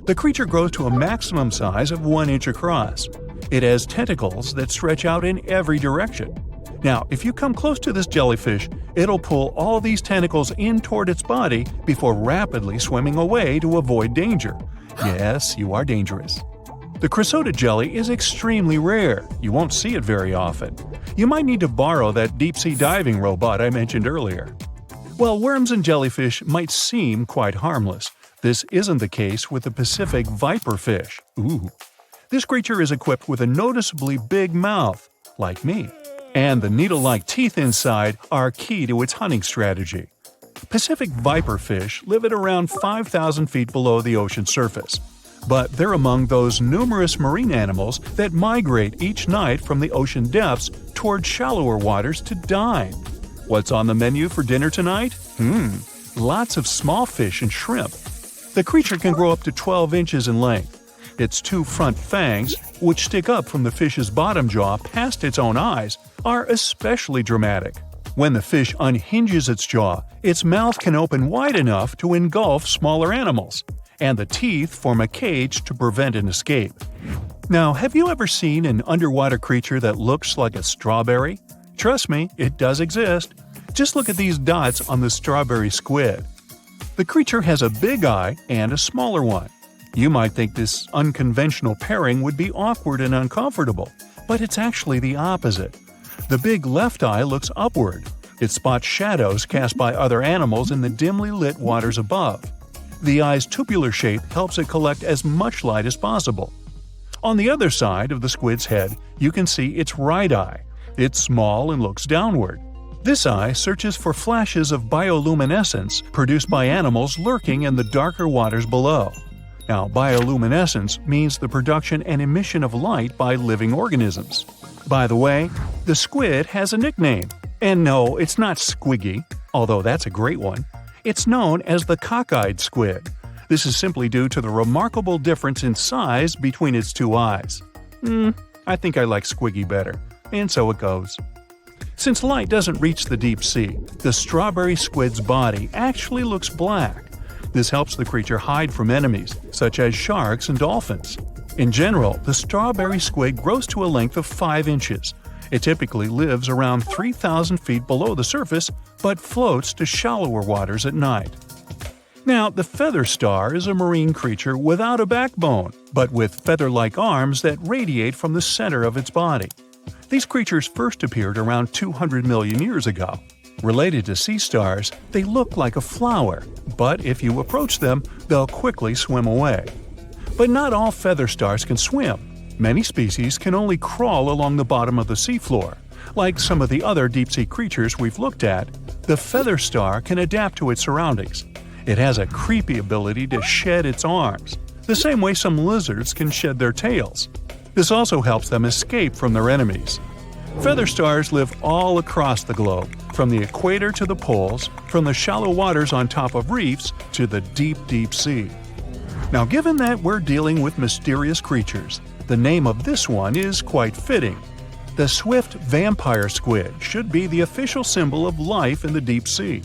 The creature grows to a maximum size of 1 inch across. It has tentacles that stretch out in every direction. Now, if you come close to this jellyfish, it'll pull all these tentacles in toward its body before rapidly swimming away to avoid danger. Yes, you are dangerous. The chrysota jelly is extremely rare. You won't see it very often. You might need to borrow that deep-sea diving robot I mentioned earlier. While worms and jellyfish might seem quite harmless, this isn't the case with the Pacific viperfish. Ooh. This creature is equipped with a noticeably big mouth, like me, and the needle-like teeth inside are key to its hunting strategy. Pacific viperfish live at around 5,000 feet below the ocean surface, but they're among those numerous marine animals that migrate each night from the ocean depths toward shallower waters to dine. What's on the menu for dinner tonight? Lots of small fish and shrimp. The creature can grow up to 12 inches in length. Its 2 front fangs, which stick up from the fish's bottom jaw past its own eyes, are especially dramatic. When the fish unhinges its jaw, its mouth can open wide enough to engulf smaller animals, and the teeth form a cage to prevent an escape. Now, have you ever seen an underwater creature that looks like a strawberry? Trust me, it does exist. Just look at these dots on the strawberry squid. The creature has a big eye and a smaller one. You might think this unconventional pairing would be awkward and uncomfortable, but it's actually the opposite. The big left eye looks upward. It spots shadows cast by other animals in the dimly lit waters above. The eye's tubular shape helps it collect as much light as possible. On the other side of the squid's head, you can see its right eye. It's small and looks downward. This eye searches for flashes of bioluminescence produced by animals lurking in the darker waters below. Now, bioluminescence means the production and emission of light by living organisms. By the way, the squid has a nickname. And no, it's not Squiggy, although that's a great one. It's known as the cockeyed squid. This is simply due to the remarkable difference in size between its 2 eyes. I think I like Squiggy better, and so it goes. Since light doesn't reach the deep sea, the strawberry squid's body actually looks black. This helps the creature hide from enemies, such as sharks and dolphins. In general, the strawberry squid grows to a length of 5 inches. It typically lives around 3,000 feet below the surface, but floats to shallower waters at night. Now, the feather star is a marine creature without a backbone, but with feather-like arms that radiate from the center of its body. These creatures first appeared around 200 million years ago. Related to sea stars, they look like a flower, but if you approach them, they'll quickly swim away. But not all feather stars can swim. Many species can only crawl along the bottom of the seafloor. Like some of the other deep-sea creatures we've looked at, the feather star can adapt to its surroundings. It has a creepy ability to shed its arms, the same way some lizards can shed their tails. This also helps them escape from their enemies. Feather stars live all across the globe, from the equator to the poles, from the shallow waters on top of reefs to the deep, deep sea. Now, given that we're dealing with mysterious creatures, the name of this one is quite fitting. The swift vampire squid should be the official symbol of life in the deep sea.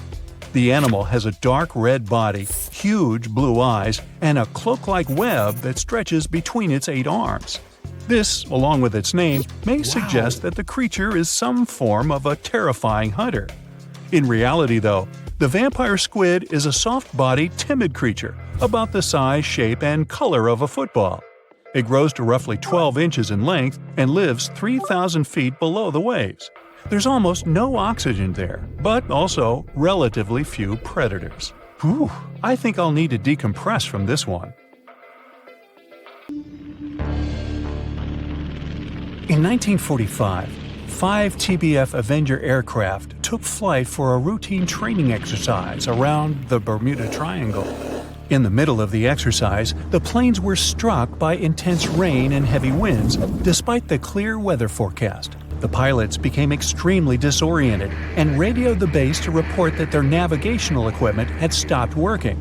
The animal has a dark red body, huge blue eyes, and a cloak-like web that stretches between its 8 arms. This, along with its name, may suggest that the creature is some form of a terrifying hunter. In reality, though, the vampire squid is a soft-bodied, timid creature, about the size, shape, and color of a football. It grows to roughly 12 inches in length and lives 3,000 feet below the waves. There's almost no oxygen there, but also relatively few predators. Whew, I think I'll need to decompress from this one. In 1945, 5 TBF Avenger aircraft took flight for a routine training exercise around the Bermuda Triangle. In the middle of the exercise, the planes were struck by intense rain and heavy winds, despite the clear weather forecast. The pilots became extremely disoriented and radioed the base to report that their navigational equipment had stopped working.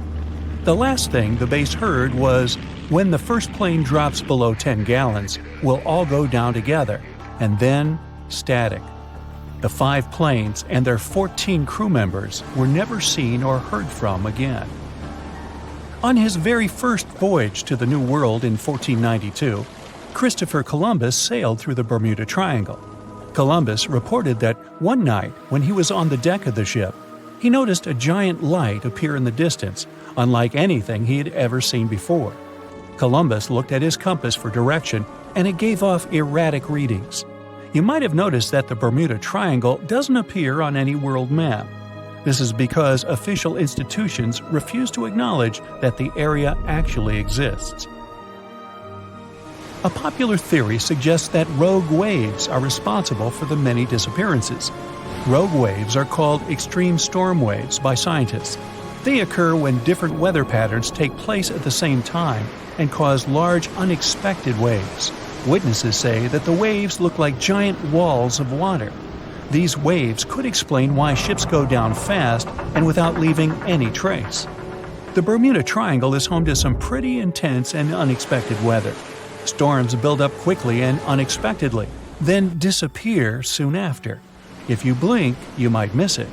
The last thing the base heard was, "When the first plane drops below 10 gallons, we'll all go down together," and then static. The 5 planes and their 14 crew members were never seen or heard from again. On his very first voyage to the New World in 1492, Christopher Columbus sailed through the Bermuda Triangle. Columbus reported that one night, when he was on the deck of the ship, he noticed a giant light appear in the distance, unlike anything he had ever seen before. Columbus looked at his compass for direction, and it gave off erratic readings. You might have noticed that the Bermuda Triangle doesn't appear on any world map. This is because official institutions refuse to acknowledge that the area actually exists. A popular theory suggests that rogue waves are responsible for the many disappearances. Rogue waves are called extreme storm waves by scientists. They occur when different weather patterns take place at the same time and cause large, unexpected waves. Witnesses say that the waves look like giant walls of water. These waves could explain why ships go down fast and without leaving any trace. The Bermuda Triangle is home to some pretty intense and unexpected weather. Storms build up quickly and unexpectedly, then disappear soon after. If you blink, you might miss it.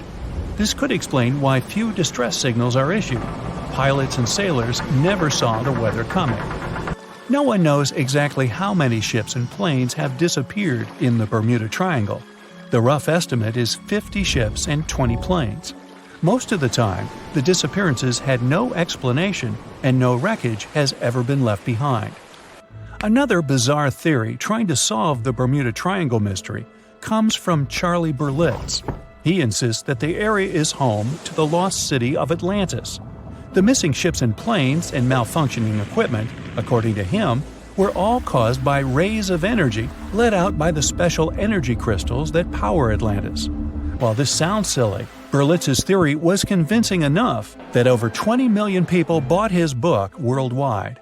This could explain why few distress signals are issued. Pilots and sailors never saw the weather coming. No one knows exactly how many ships and planes have disappeared in the Bermuda Triangle. The rough estimate is 50 ships and 20 planes. Most of the time, the disappearances had no explanation and no wreckage has ever been left behind. Another bizarre theory trying to solve the Bermuda Triangle mystery comes from Charlie Berlitz. He insists that the area is home to the lost city of Atlantis. The missing ships and planes and malfunctioning equipment, according to him, were all caused by rays of energy let out by the special energy crystals that power Atlantis. While this sounds silly, Berlitz's theory was convincing enough that over 20 million people bought his book worldwide.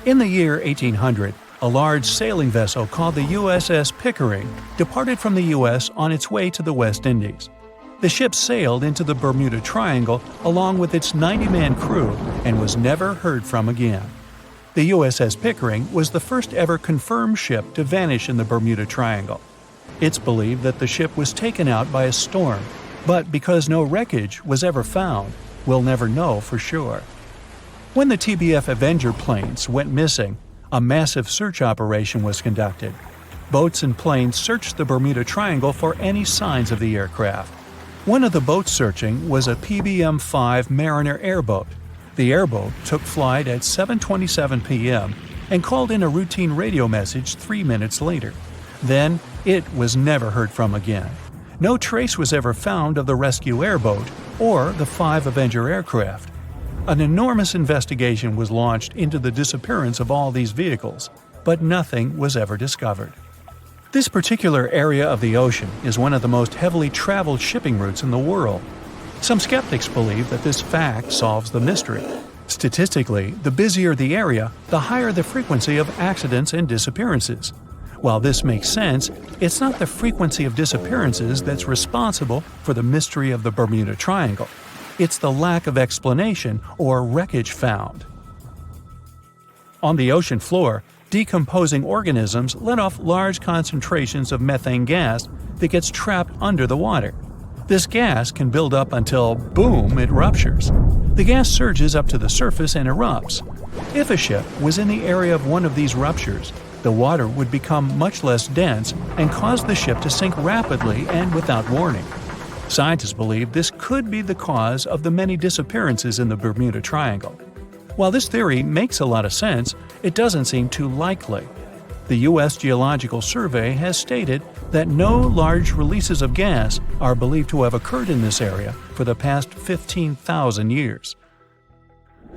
In the year 1800, a large sailing vessel called the USS Pickering departed from the U.S. on its way to the West Indies. The ship sailed into the Bermuda Triangle along with its 90-man crew and was never heard from again. The USS Pickering was the first ever confirmed ship to vanish in the Bermuda Triangle. It's believed that the ship was taken out by a storm, but because no wreckage was ever found, we'll never know for sure. When the TBF Avenger planes went missing, a massive search operation was conducted. Boats and planes searched the Bermuda Triangle for any signs of the aircraft. One of the boats searching was a PBM-5 Mariner airboat. The airboat took flight at 7:27 p.m. and called in a routine radio message 3 minutes later. Then, it was never heard from again. No trace was ever found of the rescue airboat or the 5 Avenger aircraft. An enormous investigation was launched into the disappearance of all these vehicles, but nothing was ever discovered. This particular area of the ocean is one of the most heavily traveled shipping routes in the world. Some skeptics believe that this fact solves the mystery. Statistically, the busier the area, the higher the frequency of accidents and disappearances. While this makes sense, it's not the frequency of disappearances that's responsible for the mystery of the Bermuda Triangle. It's the lack of explanation or wreckage found. On the ocean floor, decomposing organisms let off large concentrations of methane gas that gets trapped under the water. This gas can build up until, boom, it ruptures. The gas surges up to the surface and erupts. If a ship was in the area of one of these ruptures, the water would become much less dense and cause the ship to sink rapidly and without warning. Scientists believe this could be the cause of the many disappearances in the Bermuda Triangle. While this theory makes a lot of sense, it doesn't seem too likely. The U.S. Geological Survey has stated that no large releases of gas are believed to have occurred in this area for the past 15,000 years.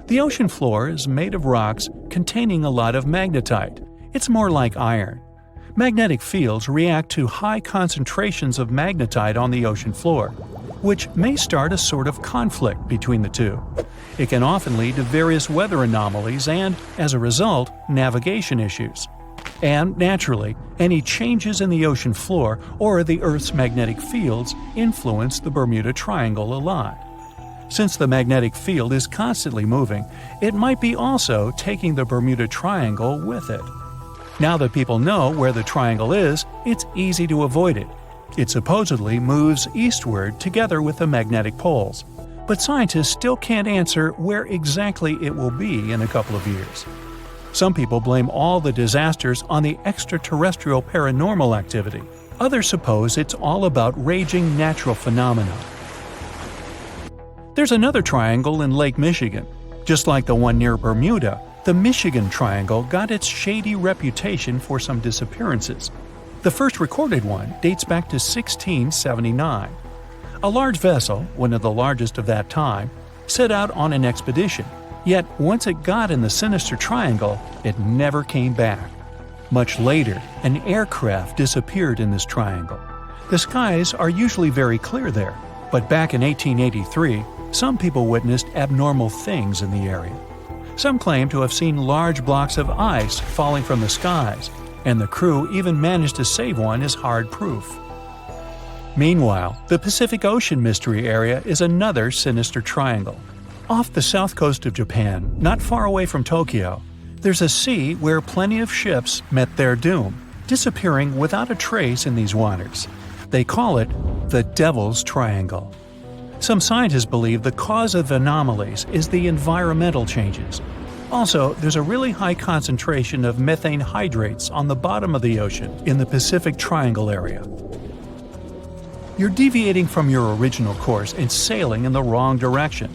The ocean floor is made of rocks containing a lot of magnetite. It's more like iron. Magnetic fields react to high concentrations of magnetite on the ocean floor, which may start a sort of conflict between the two. It can often lead to various weather anomalies and, as a result, navigation issues. And, naturally, any changes in the ocean floor or the Earth's magnetic fields influence the Bermuda Triangle a lot. Since the magnetic field is constantly moving, it might be also taking the Bermuda Triangle with it. Now that people know where the triangle is, it's easy to avoid it. It supposedly moves eastward together with the magnetic poles, but scientists still can't answer where exactly it will be in a couple of years. Some people blame all the disasters on the extraterrestrial paranormal activity. Others suppose it's all about raging natural phenomena. There's another triangle in Lake Michigan. Just like the one near Bermuda, the Michigan Triangle got its shady reputation for some disappearances. The first recorded one dates back to 1679. A large vessel, one of the largest of that time, set out on an expedition, yet once it got in the sinister triangle, it never came back. Much later, an aircraft disappeared in this triangle. The skies are usually very clear there, but back in 1883, some people witnessed abnormal things in the area. Some claim to have seen large blocks of ice falling from the skies, and the crew even managed to save one as hard proof. Meanwhile, the Pacific Ocean Mystery Area is another sinister triangle. Off the south coast of Japan, not far away from Tokyo, there's a sea where plenty of ships met their doom, disappearing without a trace in these waters. They call it the Devil's Triangle. Some scientists believe the cause of anomalies is the environmental changes. Also, there's a really high concentration of methane hydrates on the bottom of the ocean in the Pacific Triangle area. You're deviating from your original course and sailing in the wrong direction.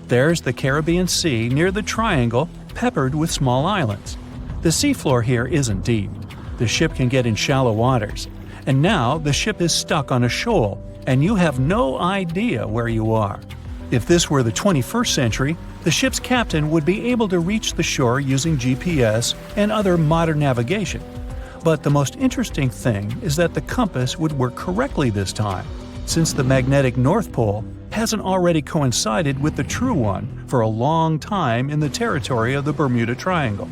There's the Caribbean Sea near the triangle, peppered with small islands. The seafloor here isn't deep. The ship can get in shallow waters. And now the ship is stuck on a shoal, and you have no idea where you are. If this were the 21st century, the ship's captain would be able to reach the shore using GPS and other modern navigation. But the most interesting thing is that the compass would work correctly this time, since the magnetic North Pole hasn't already coincided with the true one for a long time in the territory of the Bermuda Triangle.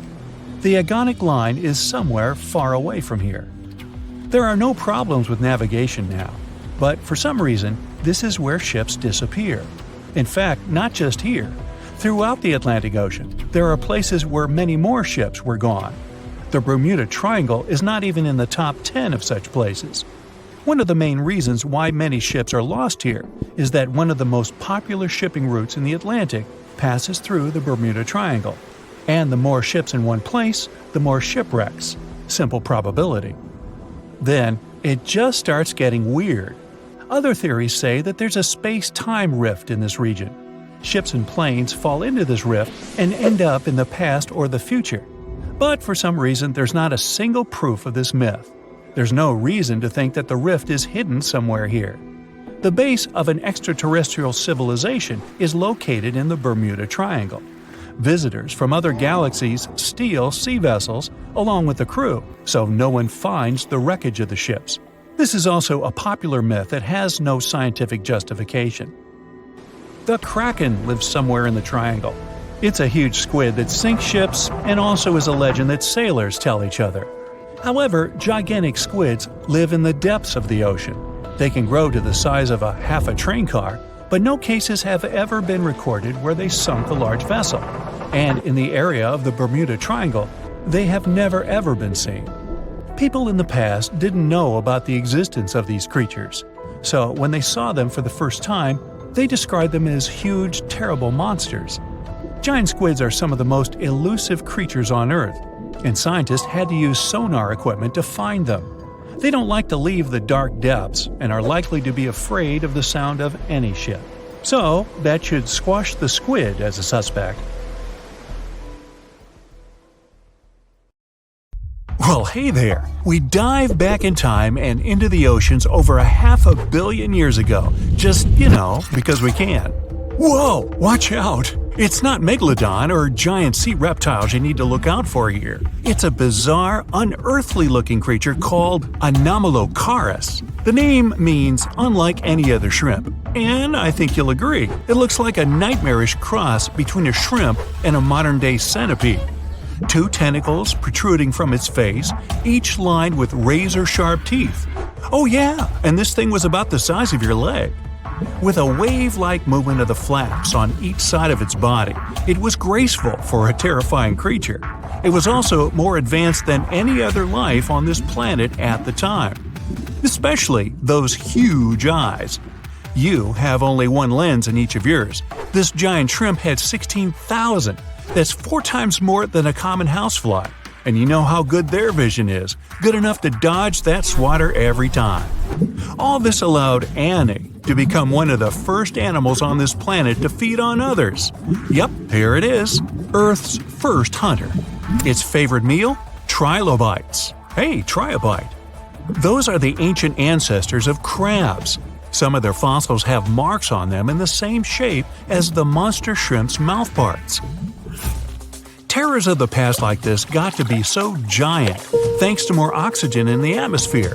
The agonic line is somewhere far away from here. There are no problems with navigation now, but for some reason, this is where ships disappear. In fact, not just here. Throughout the Atlantic Ocean, there are places where many more ships were gone. The Bermuda Triangle is not even in the top 10 of such places. One of the main reasons why many ships are lost here is that one of the most popular shipping routes in the Atlantic passes through the Bermuda Triangle. And the more ships in one place, the more shipwrecks. Simple probability. Then, it just starts getting weird. Other theories say that there's a space-time rift in this region. Ships and planes fall into this rift and end up in the past or the future. But for some reason, there's not a single proof of this myth. There's no reason to think that the rift is hidden somewhere here. The base of an extraterrestrial civilization is located in the Bermuda Triangle. Visitors from other galaxies steal sea vessels along with the crew, so no one finds the wreckage of the ships. This is also a popular myth that has no scientific justification. The Kraken lives somewhere in the triangle. It's a huge squid that sinks ships and also is a legend that sailors tell each other. However, gigantic squids live in the depths of the ocean. They can grow to the size of half a train car, but no cases have ever been recorded where they sunk a large vessel. And in the area of the Bermuda Triangle, they have never ever been seen. People in the past didn't know about the existence of these creatures, so when they saw them for the first time, they described them as huge, terrible monsters. Giant squids are some of the most elusive creatures on Earth, and scientists had to use sonar equipment to find them. They don't like to leave the dark depths and are likely to be afraid of the sound of any ship. So, that should squash the squid as a suspect. Well, hey there! We dive back in time and into the oceans over 500 million years ago, just, because we can. Whoa! Watch out! It's not megalodon or giant sea reptiles you need to look out for here. It's a bizarre, unearthly-looking creature called Anomalocaris. The name means unlike any other shrimp, and I think you'll agree, it looks like a nightmarish cross between a shrimp and a modern-day centipede. 2 tentacles protruding from its face, each lined with razor-sharp teeth. Oh yeah, and this thing was about the size of your leg. With a wave-like movement of the flaps on each side of its body, it was graceful for a terrifying creature. It was also more advanced than any other life on this planet at the time. Especially those huge eyes. You have only one lens in each of yours. This giant shrimp had 16,000. That's 4 times more than a common housefly. And you know how good their vision is. Good enough to dodge that swatter every time. All this allowed Annie to become one of the first animals on this planet to feed on others. Yep, here it is. Earth's first hunter. Its favorite meal? Trilobites. Hey, try a bite. Those are the ancient ancestors of crabs. Some of their fossils have marks on them in the same shape as the monster shrimp's mouthparts. Terrors of the past like this got to be so giant thanks to more oxygen in the atmosphere.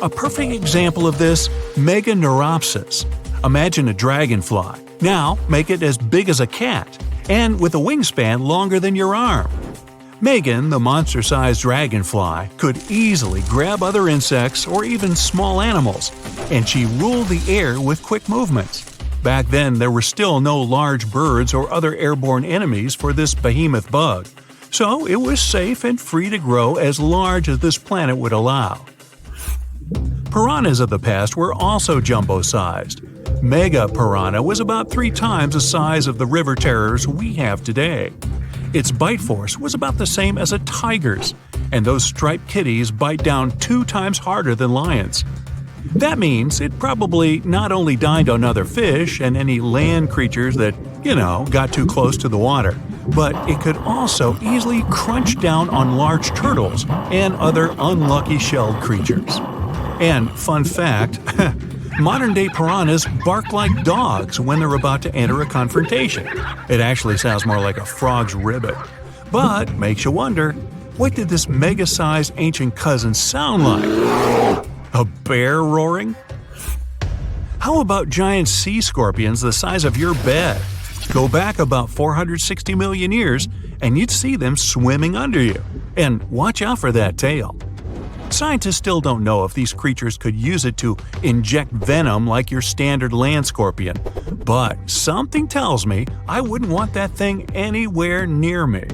A perfect example of this, Meganeuropsis. Imagine a dragonfly. Now make it as big as a cat, and with a wingspan longer than your arm. Megan, the monster-sized dragonfly, could easily grab other insects or even small animals, and she ruled the air with quick movements. Back then, there were still no large birds or other airborne enemies for this behemoth bug, so it was safe and free to grow as large as this planet would allow. Piranhas of the past were also jumbo-sized. Mega piranha was about 3 times the size of the river terrors we have today. Its bite force was about the same as a tiger's, and those striped kitties bite down 2 times harder than lions. That means it probably not only dined on other fish and any land creatures that, got too close to the water, but it could also easily crunch down on large turtles and other unlucky shelled creatures. And fun fact, modern-day piranhas bark like dogs when they're about to enter a confrontation. It actually sounds more like a frog's ribbit. But makes you wonder, what did this mega-sized ancient cousin sound like? A bear roaring? How about giant sea scorpions the size of your bed? Go back about 460 million years and you'd see them swimming under you. And watch out for that tail. Scientists still don't know if these creatures could use it to inject venom like your standard land scorpion, but something tells me I wouldn't want that thing anywhere near me.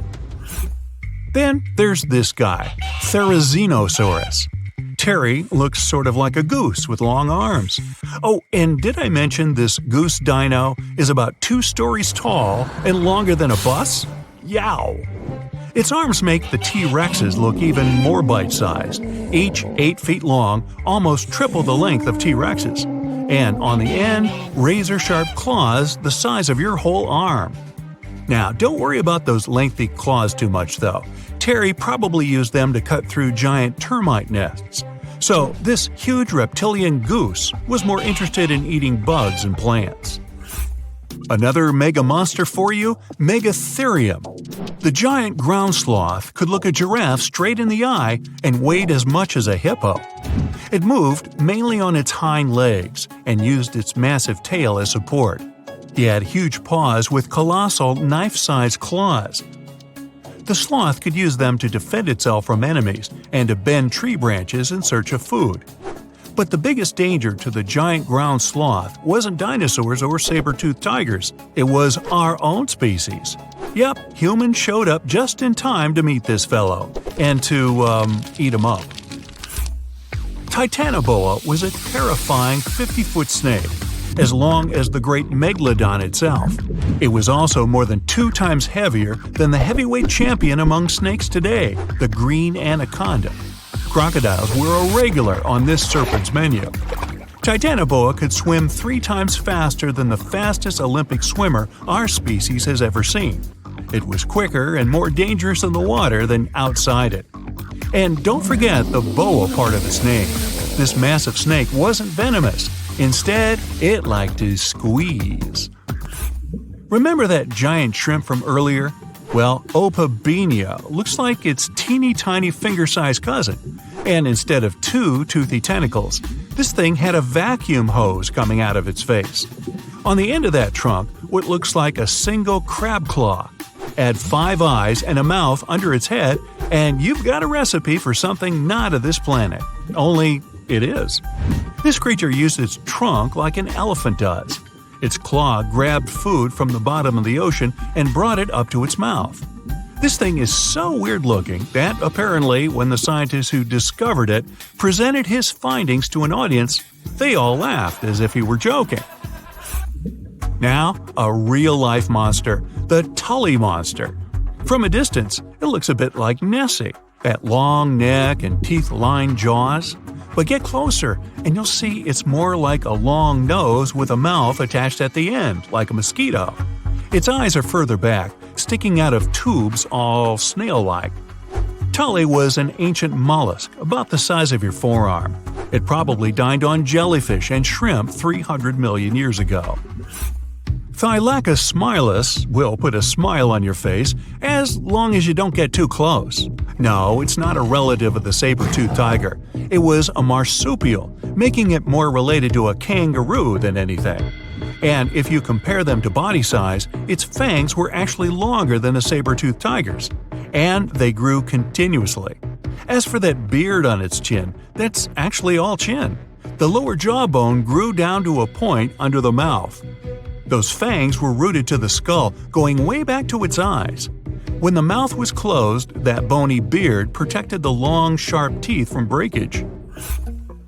Then there's this guy, Therizinosaurus. Terry looks sort of like a goose with long arms. Oh, and did I mention this goose dino is about 2 stories tall and longer than a bus? Yow! Its arms make the T-Rexes look even more bite-sized, each 8 feet long, almost triple the length of T-Rexes. And on the end, razor-sharp claws the size of your whole arm. Now, don't worry about those lengthy claws too much, though. Terry probably used them to cut through giant termite nests. So, this huge reptilian goose was more interested in eating bugs and plants. Another mega monster for you, Megatherium. The giant ground sloth could look a giraffe straight in the eye and weighed as much as a hippo. It moved mainly on its hind legs and used its massive tail as support. He had huge paws with colossal knife-sized claws. The sloth could use them to defend itself from enemies and to bend tree branches in search of food. But the biggest danger to the giant ground sloth wasn't dinosaurs or saber-toothed tigers. It was our own species. Yep, humans showed up just in time to meet this fellow and to, eat him up. Titanoboa was a terrifying 50-foot snake, as long as the great megalodon itself. It was also more than 2 times heavier than the heavyweight champion among snakes today, the green anaconda. Crocodiles were a regular on this serpent's menu. Titanoboa could swim 3 times faster than the fastest Olympic swimmer our species has ever seen. It was quicker and more dangerous in the water than outside it. And don't forget the boa part of its name. This massive snake wasn't venomous. Instead, it liked to squeeze. Remember that giant shrimp from earlier? Well, Opabenia looks like its teeny-tiny finger-sized cousin. And instead of 2 toothy tentacles, this thing had a vacuum hose coming out of its face. On the end of that trunk, what looks like a single crab claw. Add 5 eyes and a mouth under its head, and you've got a recipe for something not of this planet. Only it is. This creature used its trunk like an elephant does. Its claw grabbed food from the bottom of the ocean and brought it up to its mouth. This thing is so weird-looking that, apparently, when the scientist who discovered it presented his findings to an audience, they all laughed as if he were joking. Now, a real-life monster, the Tully Monster. From a distance, it looks a bit like Nessie, that long neck and teeth-lined jaws. But get closer, and you'll see it's more like a long nose with a mouth attached at the end, like a mosquito. Its eyes are further back, sticking out of tubes all snail-like. Tully was an ancient mollusk, about the size of your forearm. It probably dined on jellyfish and shrimp 300 million years ago. Thylacus smilus will put a smile on your face as long as you don't get too close. No, it's not a relative of the saber-toothed tiger. It was a marsupial, making it more related to a kangaroo than anything. And if you compare them to body size, its fangs were actually longer than a saber-toothed tiger's. And they grew continuously. As for that beard on its chin, that's actually all chin. The lower jawbone grew down to a point under the mouth. Those fangs were rooted to the skull, going way back to its eyes. When the mouth was closed, that bony beard protected the long, sharp teeth from breakage.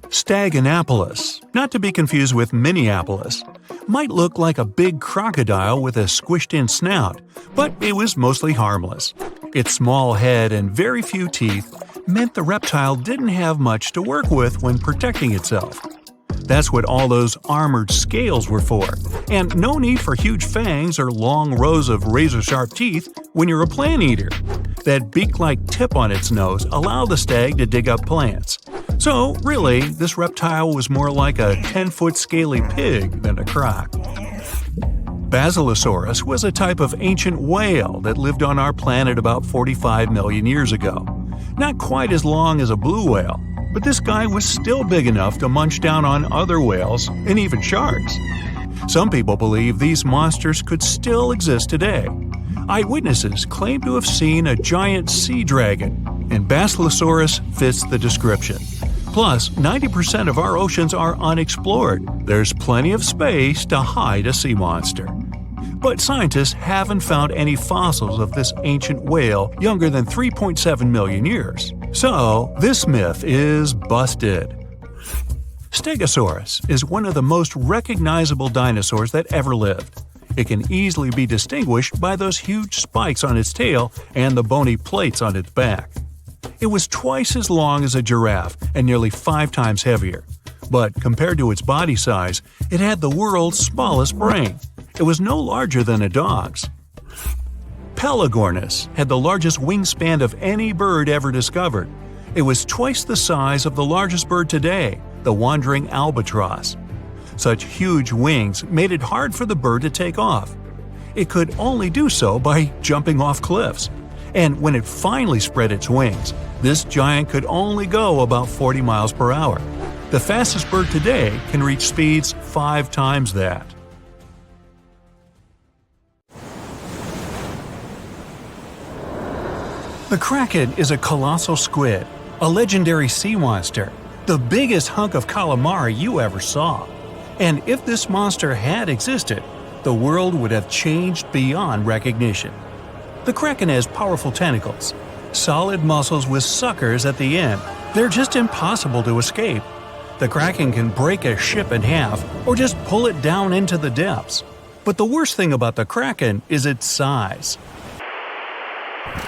Staganapolis, not to be confused with Minneapolis, might look like a big crocodile with a squished-in snout, but it was mostly harmless. Its small head and very few teeth meant the reptile didn't have much to work with when protecting itself. That's what all those armored scales were for, and no need for huge fangs or long rows of razor-sharp teeth when you're a plant eater. That beak-like tip on its nose allowed the stag to dig up plants. So, really, this reptile was more like a 10-foot scaly pig than a croc. Basilosaurus was a type of ancient whale that lived on our planet about 45 million years ago. Not quite as long as a blue whale, but this guy was still big enough to munch down on other whales and even sharks. Some people believe these monsters could still exist today. Eyewitnesses claim to have seen a giant sea dragon, and Basilosaurus fits the description. Plus, 90% of our oceans are unexplored. There's plenty of space to hide a sea monster. But scientists haven't found any fossils of this ancient whale younger than 3.7 million years. So, this myth is busted. Stegosaurus is one of the most recognizable dinosaurs that ever lived. It can easily be distinguished by those huge spikes on its tail and the bony plates on its back. It was twice as long as a giraffe and nearly 5 times heavier. But compared to its body size, it had the world's smallest brain. It was no larger than a dog's. Pelagornis had the largest wingspan of any bird ever discovered. It was twice the size of the largest bird today, the wandering albatross. Such huge wings made it hard for the bird to take off. It could only do so by jumping off cliffs. And when it finally spread its wings, this giant could only go about 40 miles per hour. The fastest bird today can reach speeds 5 times that. The Kraken is a colossal squid, a legendary sea monster, the biggest hunk of calamari you ever saw. And if this monster had existed, the world would have changed beyond recognition. The Kraken has powerful tentacles, solid muscles with suckers at the end. They're just impossible to escape. The Kraken can break a ship in half or just pull it down into the depths. But the worst thing about the Kraken is its size.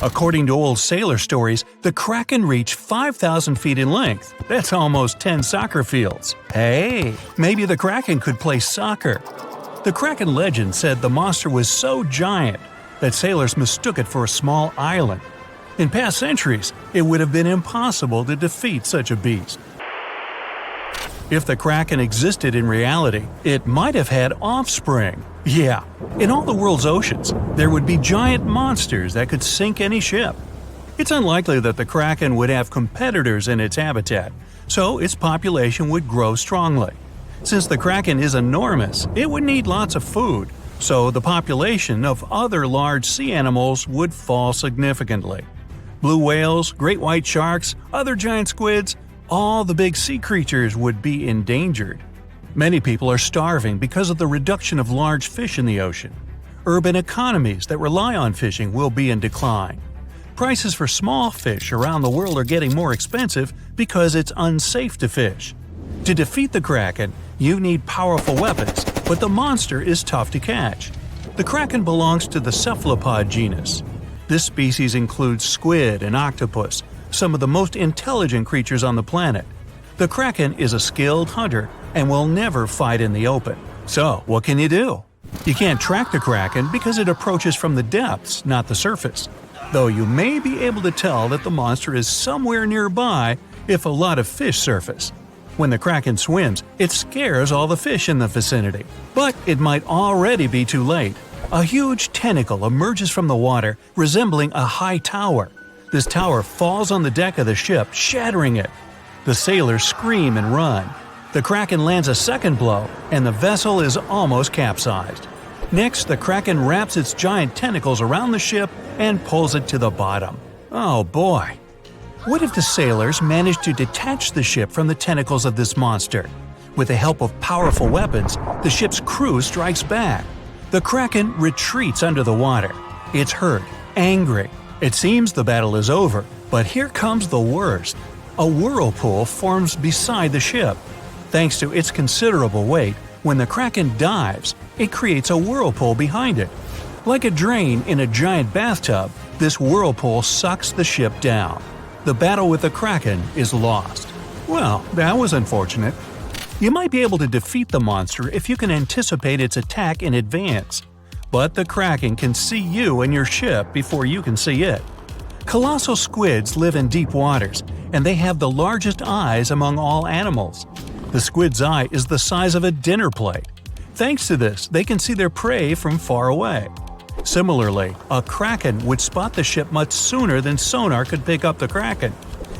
According to old sailor stories, the Kraken reached 5,000 feet in length. That's almost 10 soccer fields. Hey, maybe the Kraken could play soccer. The Kraken legend said the monster was so giant that sailors mistook it for a small island. In past centuries, it would have been impossible to defeat such a beast. If the Kraken existed in reality, it might have had offspring. Yeah, in all the world's oceans, there would be giant monsters that could sink any ship. It's unlikely that the Kraken would have competitors in its habitat, so its population would grow strongly. Since the Kraken is enormous, it would need lots of food, so the population of other large sea animals would fall significantly. Blue whales, great white sharks, other giant squids, all the big sea creatures would be endangered. Many people are starving because of the reduction of large fish in the ocean. Urban economies that rely on fishing will be in decline. Prices for small fish around the world are getting more expensive because it's unsafe to fish. To defeat the Kraken, you need powerful weapons, but the monster is tough to catch. The Kraken belongs to the cephalopod genus. This species includes squid and octopus, some of the most intelligent creatures on the planet. The Kraken is a skilled hunter and will never fight in the open. So, what can you do? You can't track the Kraken because it approaches from the depths, not the surface. Though you may be able to tell that the monster is somewhere nearby if a lot of fish surface. When the Kraken swims, it scares all the fish in the vicinity. But it might already be too late. A huge tentacle emerges from the water, resembling a high tower. This tower falls on the deck of the ship, shattering it. The sailors scream and run. The Kraken lands a second blow, and the vessel is almost capsized. Next, the Kraken wraps its giant tentacles around the ship and pulls it to the bottom. Oh boy! What if the sailors managed to detach the ship from the tentacles of this monster? With the help of powerful weapons, the ship's crew strikes back. The Kraken retreats under the water. It's hurt, angry. It seems the battle is over, but here comes the worst. A whirlpool forms beside the ship. Thanks to its considerable weight, when the Kraken dives, it creates a whirlpool behind it. Like a drain in a giant bathtub, this whirlpool sucks the ship down. The battle with the Kraken is lost. Well, that was unfortunate. You might be able to defeat the monster if you can anticipate its attack in advance. But the Kraken can see you and your ship before you can see it. Colossal squids live in deep waters, and they have the largest eyes among all animals. The squid's eye is the size of a dinner plate. Thanks to this, they can see their prey from far away. Similarly, a Kraken would spot the ship much sooner than sonar could pick up the Kraken.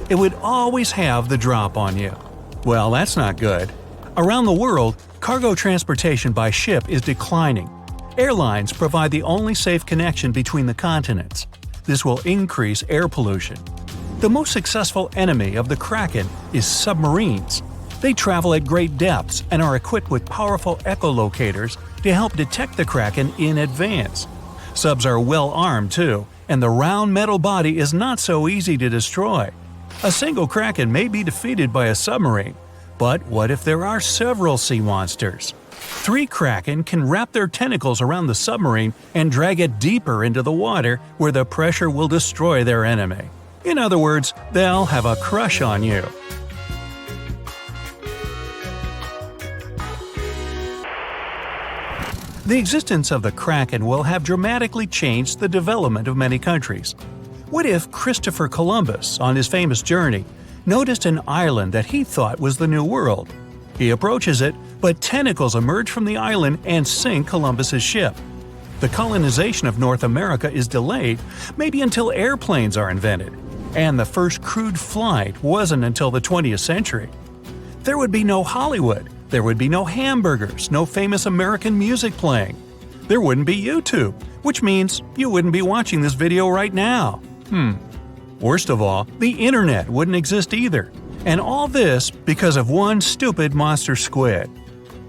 It would always have the drop on you. Well, that's not good. Around the world, cargo transportation by ship is declining. Airlines provide the only safe connection between the continents. This will increase air pollution. The most successful enemy of the Kraken is submarines. They travel at great depths and are equipped with powerful echolocators to help detect the Kraken in advance. Subs are well armed too, and the round metal body is not so easy to destroy. A single kraken may be defeated by a submarine, but what if there are several sea monsters? 3 kraken can wrap their tentacles around the submarine and drag it deeper into the water where the pressure will destroy their enemy. In other words, they'll have a crush on you. The existence of the Kraken will have dramatically changed the development of many countries. What if Christopher Columbus, on his famous journey, noticed an island that he thought was the New World? He approaches it, but tentacles emerge from the island and sink Columbus's ship. The colonization of North America is delayed, maybe until airplanes are invented, and the first crewed flight wasn't until the 20th century. There would be no Hollywood. There would be no hamburgers, no famous American music playing. There wouldn't be YouTube, which means you wouldn't be watching this video right now. Worst of all, the internet wouldn't exist either. And all this because of one stupid monster squid.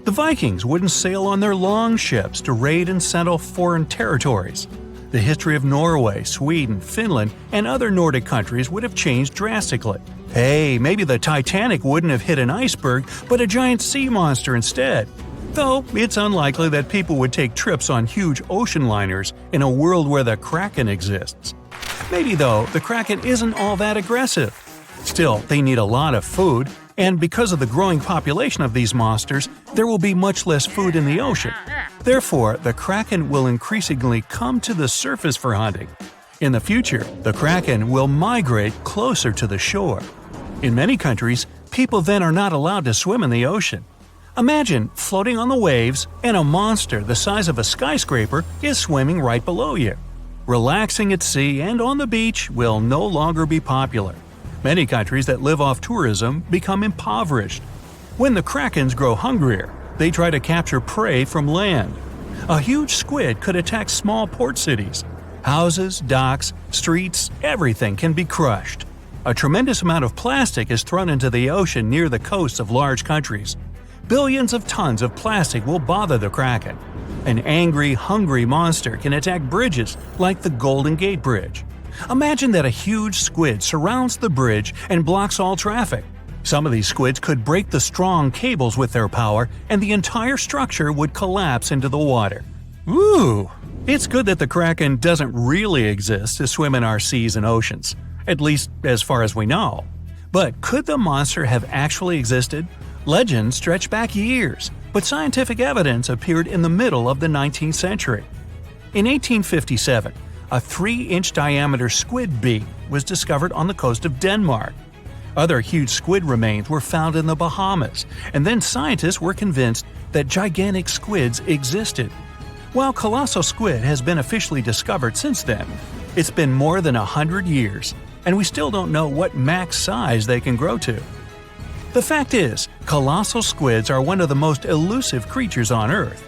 The Vikings wouldn't sail on their long ships to raid and settle foreign territories. The history of Norway, Sweden, Finland, and other Nordic countries would have changed drastically. Hey, maybe the Titanic wouldn't have hit an iceberg, but a giant sea monster instead. Though, it's unlikely that people would take trips on huge ocean liners in a world where the Kraken exists. Maybe though, the Kraken isn't all that aggressive. Still, they need a lot of food, and because of the growing population of these monsters, there will be much less food in the ocean. Therefore, the Kraken will increasingly come to the surface for hunting. In the future, the Kraken will migrate closer to the shore. In many countries, people then are not allowed to swim in the ocean. Imagine floating on the waves and a monster the size of a skyscraper is swimming right below you. Relaxing at sea and on the beach will no longer be popular. Many countries that live off tourism become impoverished. When the Krakens grow hungrier, they try to capture prey from land. A huge squid could attack small port cities. Houses, docks, streets, everything can be crushed. A tremendous amount of plastic is thrown into the ocean near the coasts of large countries. Billions of tons of plastic will bother the Kraken. An angry, hungry monster can attack bridges like the Golden Gate Bridge. Imagine that a huge squid surrounds the bridge and blocks all traffic. Some of these squids could break the strong cables with their power, and the entire structure would collapse into the water. Ooh! It's good that the Kraken doesn't really exist to swim in our seas and oceans, at least as far as we know. But could the monster have actually existed? Legends stretch back years, but scientific evidence appeared in the middle of the 19th century. In 1857, a 3-inch diameter squid beak was discovered on the coast of Denmark. Other huge squid remains were found in the Bahamas, and then scientists were convinced that gigantic squids existed. While colossal squid has been officially discovered since then, it's been more than 100 years, and we still don't know what max size they can grow to. The fact is, colossal squids are one of the most elusive creatures on Earth.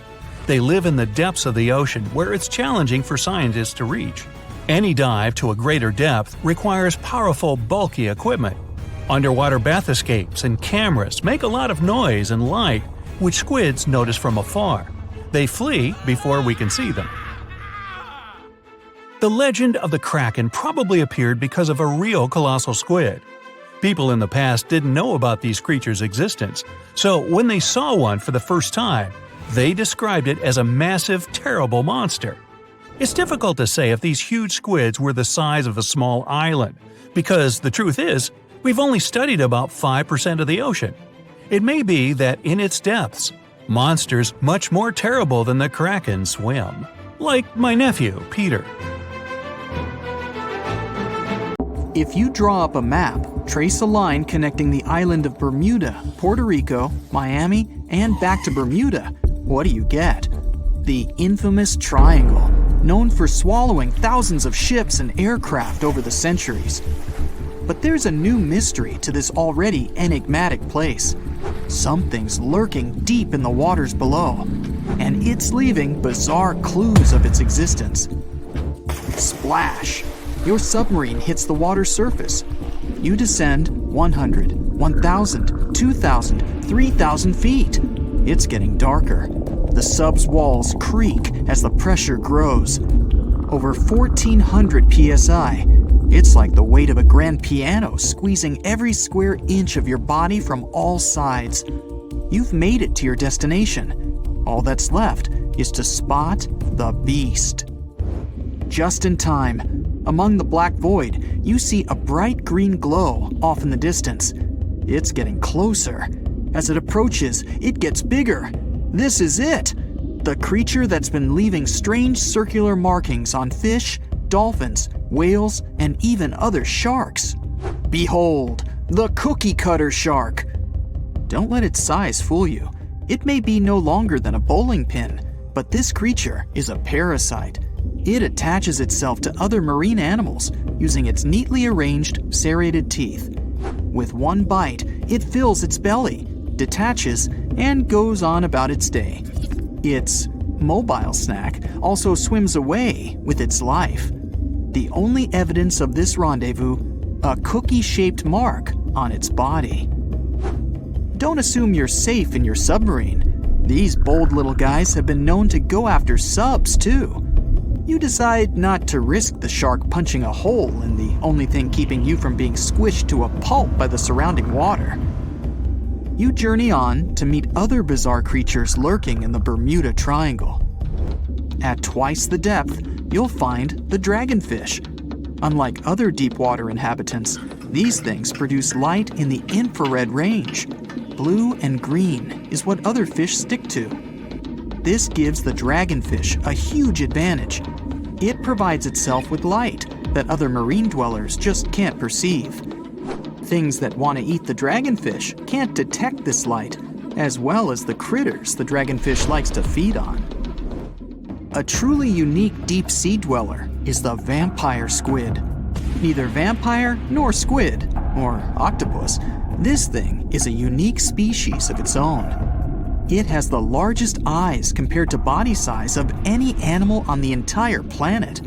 They live in the depths of the ocean where it's challenging for scientists to reach. Any dive to a greater depth requires powerful, bulky equipment. Underwater bathyscapes and cameras make a lot of noise and light, which squids notice from afar. They flee before we can see them. The legend of the Kraken probably appeared because of a real colossal squid. People in the past didn't know about these creatures' existence, so when they saw one for the first time, they described it as a massive, terrible monster. It's difficult to say if these huge squids were the size of a small island, because the truth is, we've only studied about 5% of the ocean. It may be that in its depths, monsters much more terrible than the Kraken swim. Like my nephew, Peter. If you draw up a map, trace a line connecting the island of Bermuda, Puerto Rico, Miami, and back to Bermuda, what do you get? The infamous triangle, known for swallowing thousands of ships and aircraft over the centuries. But there's a new mystery to this already enigmatic place. Something's lurking deep in the waters below, and it's leaving bizarre clues of its existence. Splash! Your submarine hits the water's surface. You descend 100, 1,000, 2,000, 3,000 feet. It's getting darker. The sub's walls creak as the pressure grows. Over 1,400 psi. It's like the weight of a grand piano squeezing every square inch of your body from all sides. You've made it to your destination. All that's left is to spot the beast. Just in time, among the black void, you see a bright green glow off in the distance. It's getting closer. As it approaches, it gets bigger. This is it! The creature that's been leaving strange circular markings on fish, dolphins, whales, and even other sharks. Behold, the cookie cutter shark! Don't let its size fool you. It may be no longer than a bowling pin, but this creature is a parasite. It attaches itself to other marine animals using its neatly arranged serrated teeth. With one bite, it fills its belly, detaches, and goes on about its day. Its mobile snack also swims away with its life. The only evidence of this rendezvous, a cookie-shaped mark on its body. Don't assume you're safe in your submarine. These bold little guys have been known to go after subs too. You decide not to risk the shark punching a hole in the only thing keeping you from being squished to a pulp by the surrounding water. You journey on to meet other bizarre creatures lurking in the Bermuda Triangle. At twice the depth, you'll find the dragonfish. Unlike other deep water inhabitants, these things produce light in the infrared range. Blue and green is what other fish stick to. This gives the dragonfish a huge advantage. It provides itself with light that other marine dwellers just can't perceive. Things that want to eat the dragonfish can't detect this light, as well as the critters the dragonfish likes to feed on. A truly unique deep-sea dweller is the vampire squid. Neither vampire nor squid, or octopus, this thing is a unique species of its own. It has the largest eyes compared to body size of any animal on the entire planet.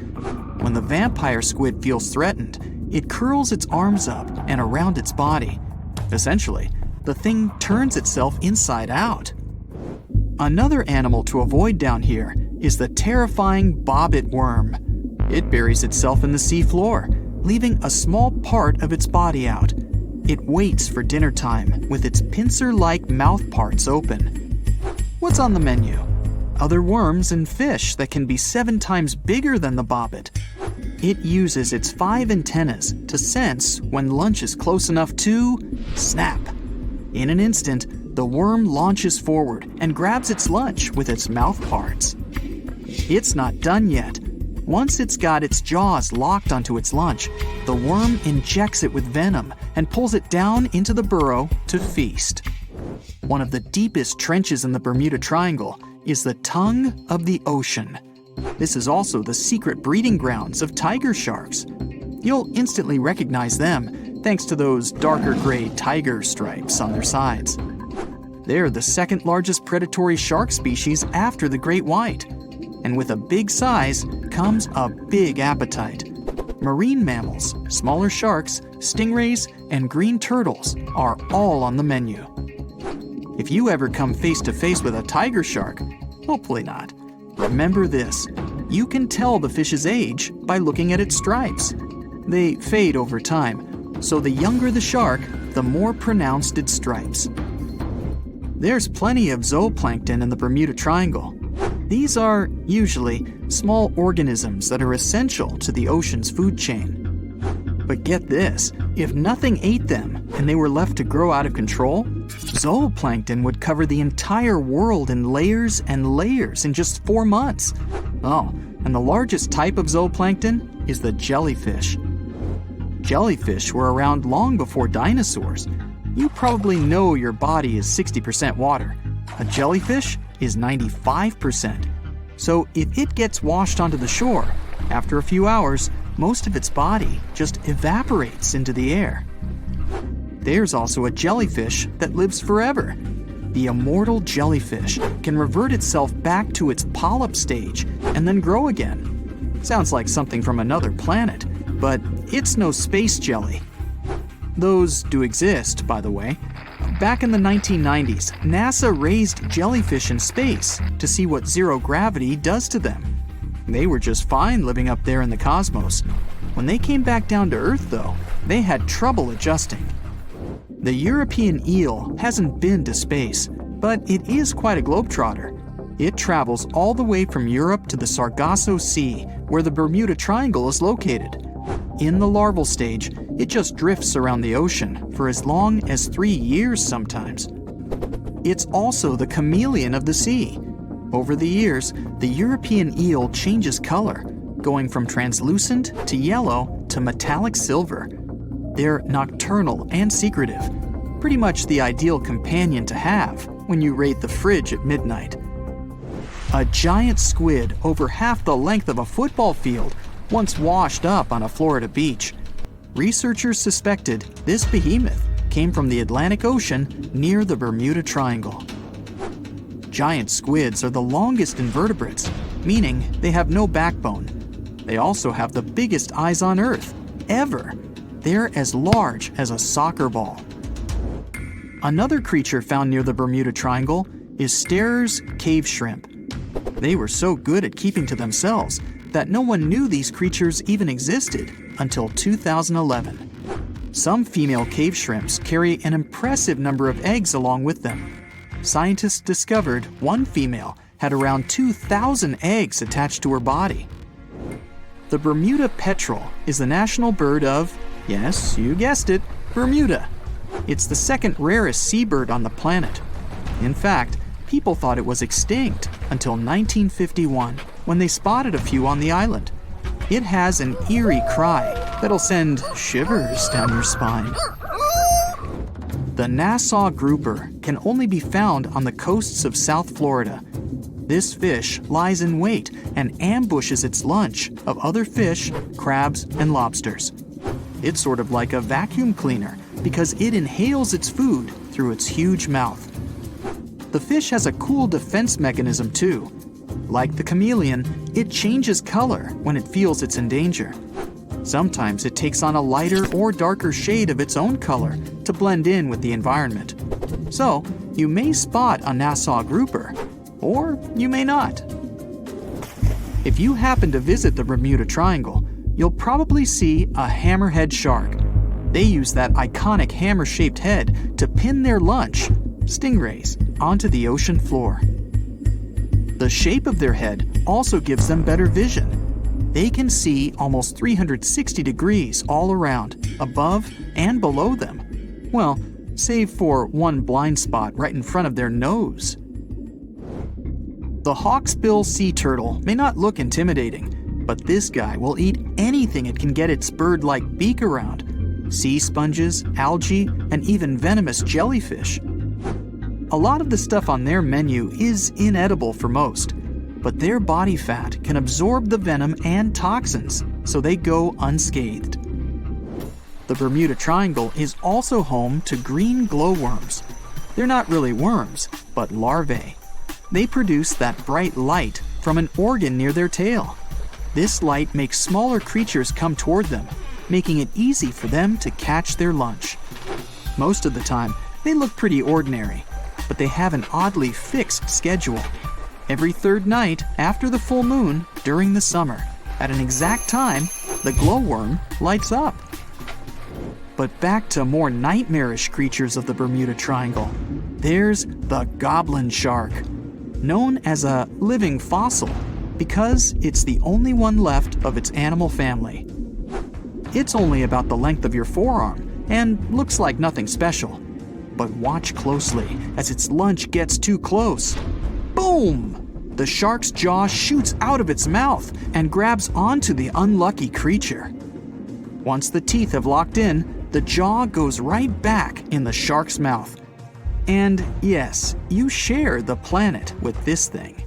When the vampire squid feels threatened, it curls its arms up and around its body. Essentially, the thing turns itself inside out. Another animal to avoid down here is the terrifying bobbit worm. It buries itself in the seafloor, leaving a small part of its body out. It waits for dinner time with its pincer-like mouth parts open. What's on the menu? Other worms and fish that can be 7 times bigger than the bobbit. It uses its 5 antennas to sense when lunch is close enough to snap. In an instant, the worm launches forward and grabs its lunch with its mouth parts. It's not done yet. Once it's got its jaws locked onto its lunch, the worm injects it with venom and pulls it down into the burrow to feast. One of the deepest trenches in the Bermuda Triangle is the tongue of the ocean. This is also the secret breeding grounds of tiger sharks. You'll instantly recognize them thanks to those darker gray tiger stripes on their sides. They're the second largest predatory shark species after the great white. And with a big size comes a big appetite. Marine mammals, smaller sharks, stingrays, and green turtles are all on the menu. If you ever come face to face with a tiger shark, hopefully not, remember this: you can tell the fish's age by looking at its stripes. They fade over time, so the younger the shark, the more pronounced its stripes. There's plenty of zooplankton in the Bermuda Triangle. These are, usually, small organisms that are essential to the ocean's food chain. But get this, if nothing ate them and they were left to grow out of control, zooplankton would cover the entire world in layers and layers in just 4 months. Oh, and the largest type of zooplankton is the jellyfish. Jellyfish were around long before dinosaurs. You probably know your body is 60% water. A jellyfish is 95%. So if it gets washed onto the shore, after a few hours, most of its body just evaporates into the air. There's also a jellyfish that lives forever. The immortal jellyfish can revert itself back to its polyp stage and then grow again. Sounds like something from another planet, but it's no space jelly. Those do exist, by the way. Back in the 1990s, NASA raised jellyfish in space to see what zero gravity does to them. They were just fine living up there in the cosmos. When they came back down to Earth, though, they had trouble adjusting. The European eel hasn't been to space, but it is quite a globetrotter. It travels all the way from Europe to the Sargasso Sea, where the Bermuda Triangle is located. In the larval stage, it just drifts around the ocean for as long as 3 years sometimes. It's also the chameleon of the sea. Over the years, the European eel changes color, going from translucent to yellow to metallic silver. They're nocturnal and secretive, pretty much the ideal companion to have when you raid the fridge at midnight. A giant squid over half the length of a football field once washed up on a Florida beach. Researchers suspected this behemoth came from the Atlantic Ocean near the Bermuda Triangle. Giant squids are the longest invertebrates, meaning they have no backbone. They also have the biggest eyes on Earth, ever. They're as large as a soccer ball. Another creature found near the Bermuda Triangle is Sterer's cave shrimp. They were so good at keeping to themselves that no one knew these creatures even existed until 2011. Some female cave shrimps carry an impressive number of eggs along with them. Scientists discovered one female had around 2,000 eggs attached to her body. The Bermuda petrel is the national bird of, yes, you guessed it, Bermuda. It's the second rarest seabird on the planet. In fact, people thought it was extinct until 1951, when they spotted a few on the island. It has an eerie cry that'll send shivers down your spine. The Nassau grouper can only be found on the coasts of South Florida. This fish lies in wait and ambushes its lunch of other fish, crabs, and lobsters. It's sort of like a vacuum cleaner because it inhales its food through its huge mouth. The fish has a cool defense mechanism too. Like the chameleon, it changes color when it feels it's in danger. Sometimes it takes on a lighter or darker shade of its own color to blend in with the environment. So, you may spot a Nassau grouper, or you may not. If you happen to visit the Bermuda Triangle, you'll probably see a hammerhead shark. They use that iconic hammer-shaped head to pin their lunch, stingrays, onto the ocean floor. The shape of their head also gives them better vision. They can see almost 360 degrees all around, above and below them. Well, save for one blind spot right in front of their nose. The hawksbill sea turtle may not look intimidating, but this guy will eat anything it can get its bird-like beak around. Sea sponges, algae, and even venomous jellyfish. A lot of the stuff on their menu is inedible for most, but their body fat can absorb the venom and toxins, so they go unscathed. The Bermuda Triangle is also home to green glowworms. They're not really worms, but larvae. They produce that bright light from an organ near their tail. This light makes smaller creatures come toward them, making it easy for them to catch their lunch. Most of the time, they look pretty ordinary, but they have an oddly fixed schedule. Every third night after the full moon during the summer, at an exact time, the glowworm lights up. But back to more nightmarish creatures of the Bermuda Triangle. There's the goblin shark, known as a living fossil because it's the only one left of its animal family. It's only about the length of your forearm and looks like nothing special. But watch closely as its lunch gets too close. Boom! The shark's jaw shoots out of its mouth and grabs onto the unlucky creature. Once the teeth have locked in, the jaw goes right back in the shark's mouth. And yes, you share the planet with this thing.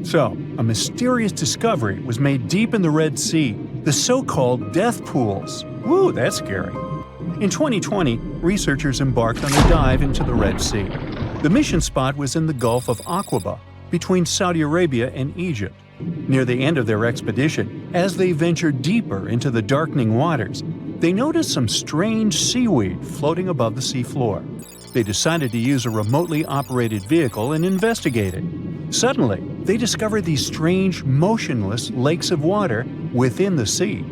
So, a mysterious discovery was made deep in the Red Sea, the so-called death pools. Woo, that's scary. In 2020, researchers embarked on a dive into the Red Sea. The mission spot was in the Gulf of Aqaba, between Saudi Arabia and Egypt. Near the end of their expedition, as they ventured deeper into the darkening waters, they noticed some strange seaweed floating above the seafloor. They decided to use a remotely operated vehicle and investigate it. Suddenly, they discovered these strange, motionless lakes of water within the sea.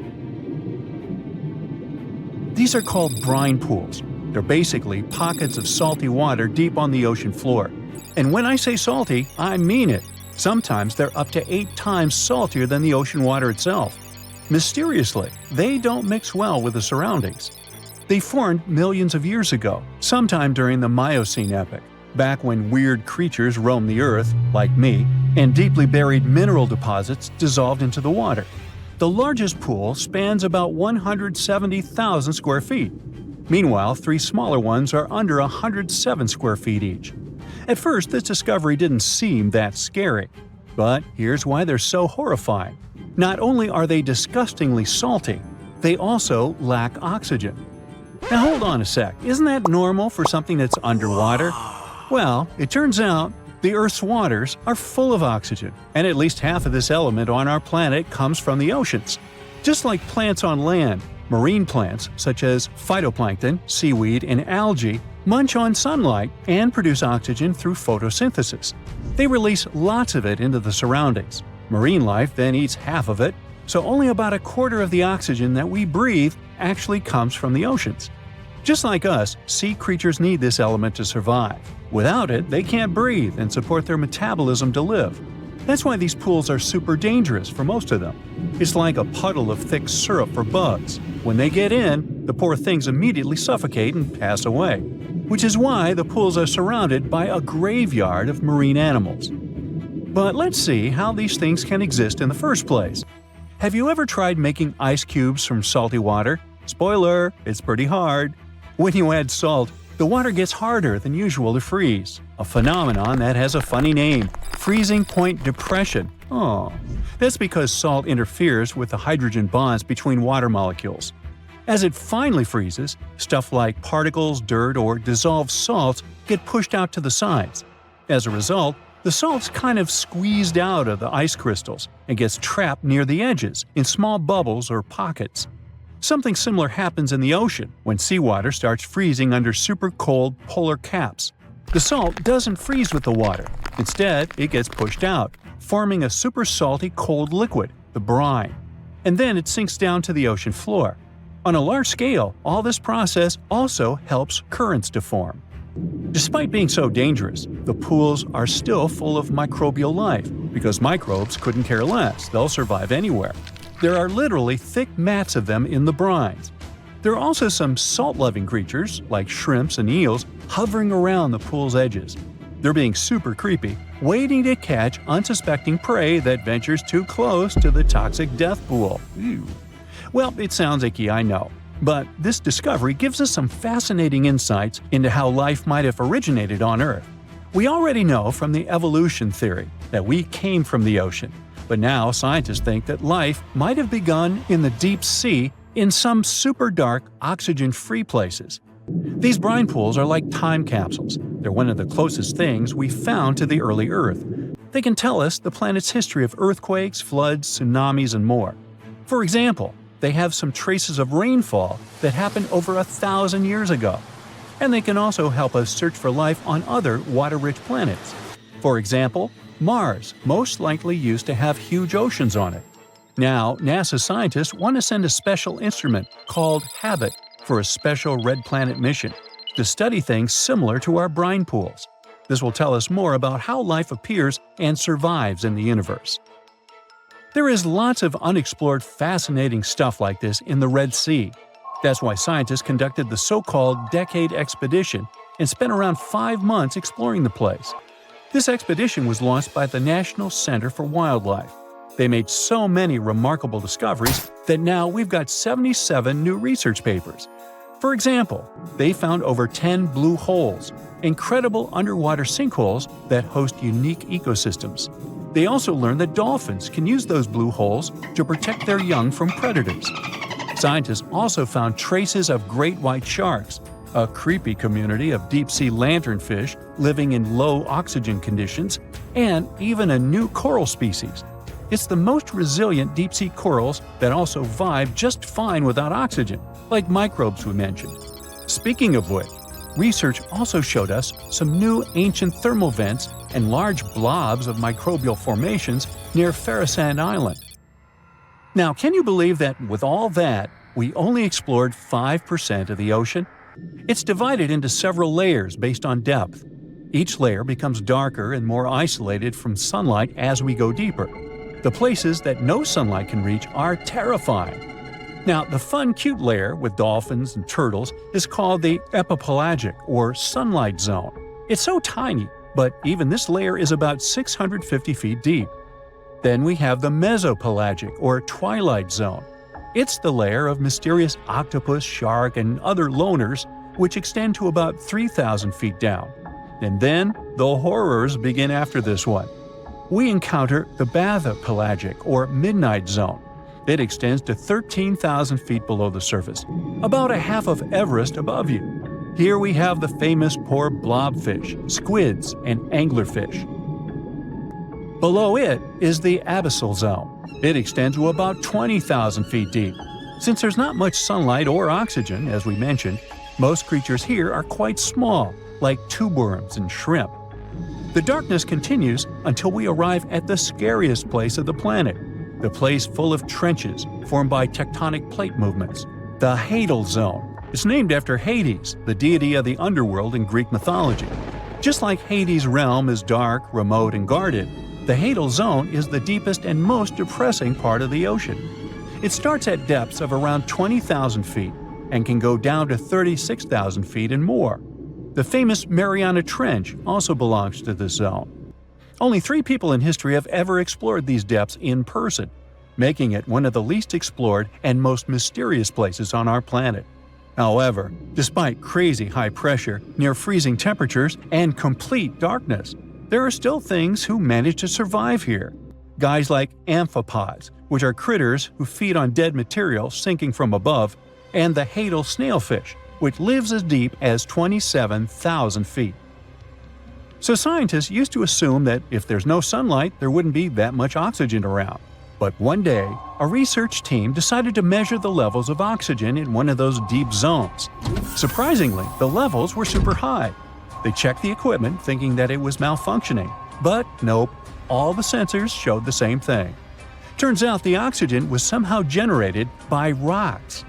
These are called brine pools. They're basically pockets of salty water deep on the ocean floor. And when I say salty, I mean it. Sometimes they're up to 8 times saltier than the ocean water itself. Mysteriously, they don't mix well with the surroundings. They formed millions of years ago, sometime during the Miocene epoch, back when weird creatures roamed the earth, like me, and deeply buried mineral deposits dissolved into the water. The largest pool spans about 170,000 square feet. Meanwhile, 3 smaller ones are under 107 square feet each. At first, this discovery didn't seem that scary. But here's why they're so horrifying. Not only are they disgustingly salty, they also lack oxygen. Now hold on a sec, isn't that normal for something that's underwater? Well, it turns out the Earth's waters are full of oxygen, and at least half of this element on our planet comes from the oceans. Just like plants on land, marine plants such as phytoplankton, seaweed, and algae munch on sunlight and produce oxygen through photosynthesis. They release lots of it into the surroundings. Marine life then eats half of it, so only about a quarter of the oxygen that we breathe actually comes from the oceans. Just like us, sea creatures need this element to survive. Without it, they can't breathe and support their metabolism to live. That's why these pools are super dangerous for most of them. It's like a puddle of thick syrup for bugs. When they get in, the poor things immediately suffocate and pass away. Which is why the pools are surrounded by a graveyard of marine animals. But let's see how these things can exist in the first place. Have you ever tried making ice cubes from salty water? Spoiler, it's pretty hard. When you add salt, the water gets harder than usual to freeze, a phenomenon that has a funny name, freezing point depression. Oh, that's because salt interferes with the hydrogen bonds between water molecules. As it finally freezes, stuff like particles, dirt, or dissolved salts get pushed out to the sides. As a result, the salt's kind of squeezed out of the ice crystals and gets trapped near the edges in small bubbles or pockets. Something similar happens in the ocean when seawater starts freezing under super cold polar caps. The salt doesn't freeze with the water. Instead, it gets pushed out, forming a super salty cold liquid, the brine. And then it sinks down to the ocean floor. On a large scale, all this process also helps currents to form. Despite being so dangerous, the pools are still full of microbial life, because microbes couldn't care less, they'll survive anywhere. There are literally thick mats of them in the brines. There are also some salt-loving creatures, like shrimps and eels, hovering around the pool's edges. They're being super creepy, waiting to catch unsuspecting prey that ventures too close to the toxic death pool. Ew. Well, it sounds icky, I know. But this discovery gives us some fascinating insights into how life might have originated on Earth. We already know from the evolution theory that we came from the ocean, but now scientists think that life might have begun in the deep sea in some super dark, oxygen-free places. These brine pools are like time capsules. They're one of the closest things we've found to the early Earth. They can tell us the planet's history of earthquakes, floods, tsunamis, and more. For example, they have some traces of rainfall that happened over 1,000 years ago. And they can also help us search for life on other water-rich planets. For example, Mars most likely used to have huge oceans on it. Now, NASA scientists want to send a special instrument called HABIT for a special red planet mission to study things similar to our brine pools. This will tell us more about how life appears and survives in the universe. There is lots of unexplored fascinating stuff like this in the Red Sea. That's why scientists conducted the so-called Decade Expedition and spent around 5 months exploring the place. This expedition was launched by the National Center for Wildlife. They made so many remarkable discoveries that now we've got 77 new research papers. For example, they found over 10 blue holes, incredible underwater sinkholes that host unique ecosystems. They also learned that dolphins can use those blue holes to protect their young from predators. Scientists also found traces of great white sharks, a creepy community of deep-sea lanternfish living in low oxygen conditions, and even a new coral species. It's the most resilient deep-sea corals that also vibe just fine without oxygen, like microbes we mentioned. Speaking of which, research also showed us some new ancient thermal vents and large blobs of microbial formations near Farasand Island. Now, can you believe that with all that, we only explored 5% of the ocean? It's divided into several layers based on depth. Each layer becomes darker and more isolated from sunlight as we go deeper. The places that no sunlight can reach are terrifying. Now, the fun, cute layer with dolphins and turtles is called the epipelagic or sunlight zone. It's so tiny, but even this layer is about 650 feet deep. Then we have the mesopelagic or twilight zone. It's the layer of mysterious octopus, shark, and other loners, which extend to about 3,000 feet down. And then the horrors begin after this one. We encounter the bathypelagic or midnight zone. It extends to 13,000 feet below the surface, about a half of Everest above you. Here we have the famous poor blobfish, squids, and anglerfish. Below it is the abyssal zone. It extends to about 20,000 feet deep. Since there's not much sunlight or oxygen, as we mentioned, most creatures here are quite small, like tube worms and shrimp. The darkness continues until we arrive at the scariest place of the planet, the place full of trenches formed by tectonic plate movements, the Hadal Zone. It's named after Hades, the deity of the underworld in Greek mythology. Just like Hades' realm is dark, remote, and guarded, the Hadal Zone is the deepest and most depressing part of the ocean. It starts at depths of around 20,000 feet and can go down to 36,000 feet and more. The famous Mariana Trench also belongs to this zone. Only 3 people in history have ever explored these depths in person, making it one of the least explored and most mysterious places on our planet. However, despite crazy high pressure, near freezing temperatures, and complete darkness, there are still things who manage to survive here. Guys like amphipods, which are critters who feed on dead material sinking from above, and the Hadal snailfish, which lives as deep as 27,000 feet. So scientists used to assume that if there's no sunlight, there wouldn't be that much oxygen around. But one day, a research team decided to measure the levels of oxygen in one of those deep zones. Surprisingly, the levels were super high. They checked the equipment thinking that it was malfunctioning, but nope, all the sensors showed the same thing. Turns out the oxygen was somehow generated by rocks.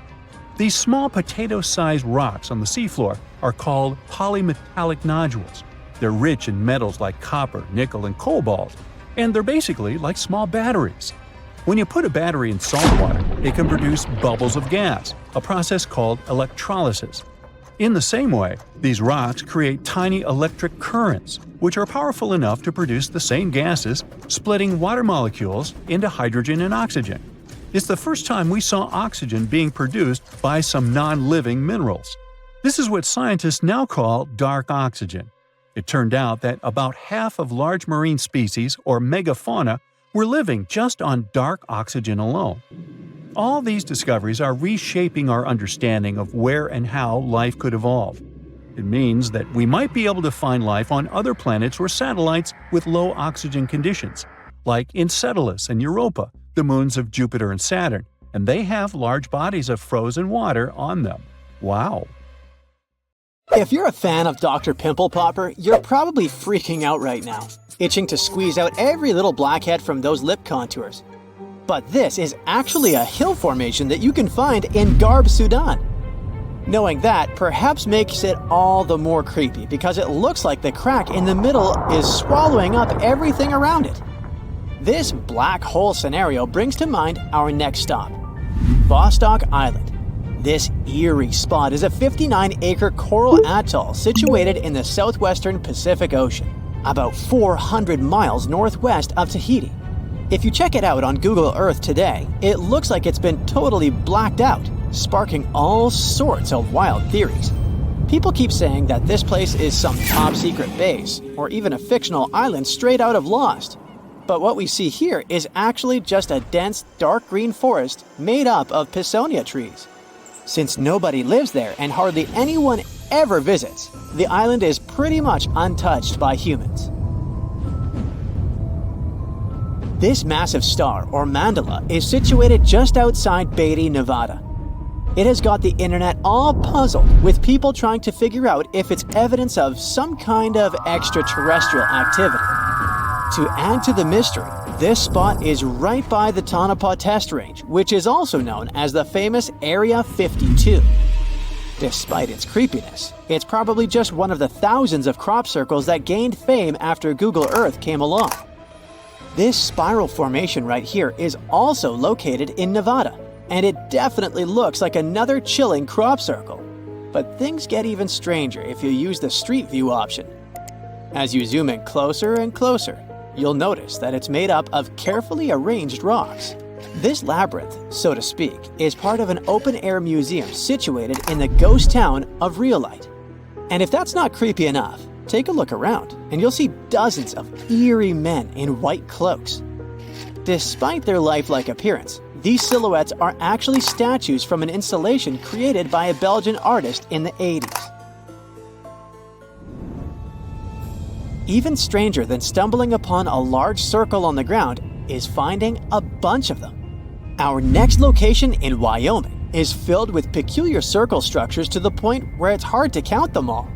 These small potato-sized rocks on the seafloor are called polymetallic nodules. They're rich in metals like copper, nickel, and cobalt, and they're basically like small batteries. When you put a battery in salt water, it can produce bubbles of gas, a process called electrolysis. In the same way, these rocks create tiny electric currents, which are powerful enough to produce the same gases, splitting water molecules into hydrogen and oxygen. It's the first time we saw oxygen being produced by some non-living minerals. This is what scientists now call dark oxygen. It turned out that about half of large marine species, or megafauna, were living just on dark oxygen alone. All these discoveries are reshaping our understanding of where and how life could evolve. It means that we might be able to find life on other planets or satellites with low oxygen conditions, like Enceladus and Europa, the moons of Jupiter and Saturn, and they have large bodies of frozen water on them. Wow! If you're a fan of Dr. Pimple Popper, you're probably freaking out right now, itching to squeeze out every little blackhead from those lip contours. But this is actually a hill formation that you can find in Garb, Sudan. Knowing that perhaps makes it all the more creepy because it looks like the crack in the middle is swallowing up everything around it. This black hole scenario brings to mind our next stop, Vostok Island. This eerie spot is a 59-acre coral atoll situated in the southwestern Pacific Ocean, about 400 miles northwest of Tahiti. If you check it out on Google Earth today, it looks like it's been totally blacked out, sparking all sorts of wild theories. People keep saying that this place is some top-secret base, or even a fictional island straight out of Lost. But what we see here is actually just a dense, dark green forest made up of Pisonia trees. Since nobody lives there and hardly anyone ever visits, the island is pretty much untouched by humans. This massive star, or mandala, is situated just outside Beatty, Nevada. It has got the internet all puzzled, with people trying to figure out if it's evidence of some kind of extraterrestrial activity. To add to the mystery, this spot is right by the Tonopah Test Range, which is also known as the famous Area 52. Despite its creepiness, it's probably just one of the thousands of crop circles that gained fame after Google Earth came along. This spiral formation right here is also located in Nevada, and it definitely looks like another chilling crop circle. But things get even stranger if you use the Street View option. As you zoom in closer and closer, you'll notice that it's made up of carefully arranged rocks. This labyrinth, so to speak, is part of an open-air museum situated in the ghost town of Rhyolite. And if that's not creepy enough, take a look around and you'll see dozens of eerie men in white cloaks. Despite their lifelike appearance, these silhouettes are actually statues from an installation created by a Belgian artist in the 80s. Even stranger than stumbling upon a large circle on the ground is finding a bunch of them. Our next location in Wyoming is filled with peculiar circle structures to the point where it's hard to count them all.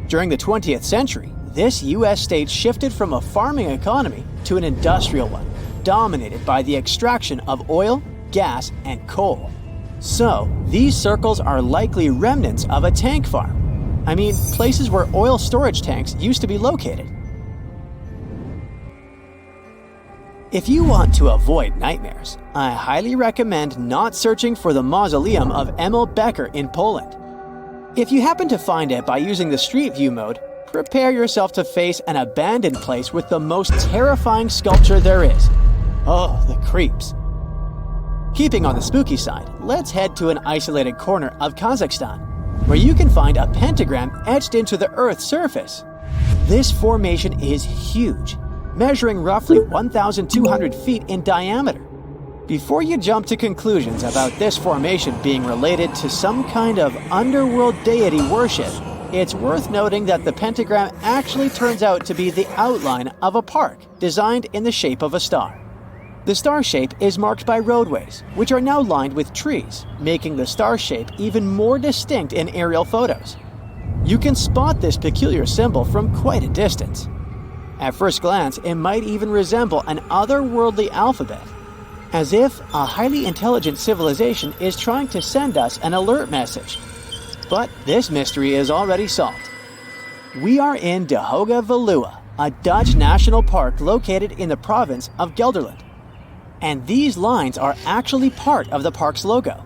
During the 20th century, this U.S. state shifted from a farming economy to an industrial one, dominated by the extraction of oil, gas, and coal. So, these circles are likely remnants of a tank farm. I mean, places where oil storage tanks used to be located. If you want to avoid nightmares, I highly recommend not searching for the mausoleum of Emil Becker in Poland. If you happen to find it by using the Street View mode, prepare yourself to face an abandoned place with the most terrifying sculpture there is. Oh, the creeps. Keeping on the spooky side, let's head to an isolated corner of Kazakhstan, where you can find a pentagram etched into the Earth's surface. This formation is huge, measuring roughly 1,200 feet in diameter. Before you jump to conclusions about this formation being related to some kind of underworld deity worship, it's worth noting that the pentagram actually turns out to be the outline of a park designed in the shape of a star. The star shape is marked by roadways, which are now lined with trees, making the star shape even more distinct in aerial photos. You can spot this peculiar symbol from quite a distance. At first glance, it might even resemble an otherworldly alphabet, as if a highly intelligent civilization is trying to send us an alert message. But this mystery is already solved. We are in De Hoge Veluwe, a Dutch national park located in the province of Gelderland. And these lines are actually part of the park's logo.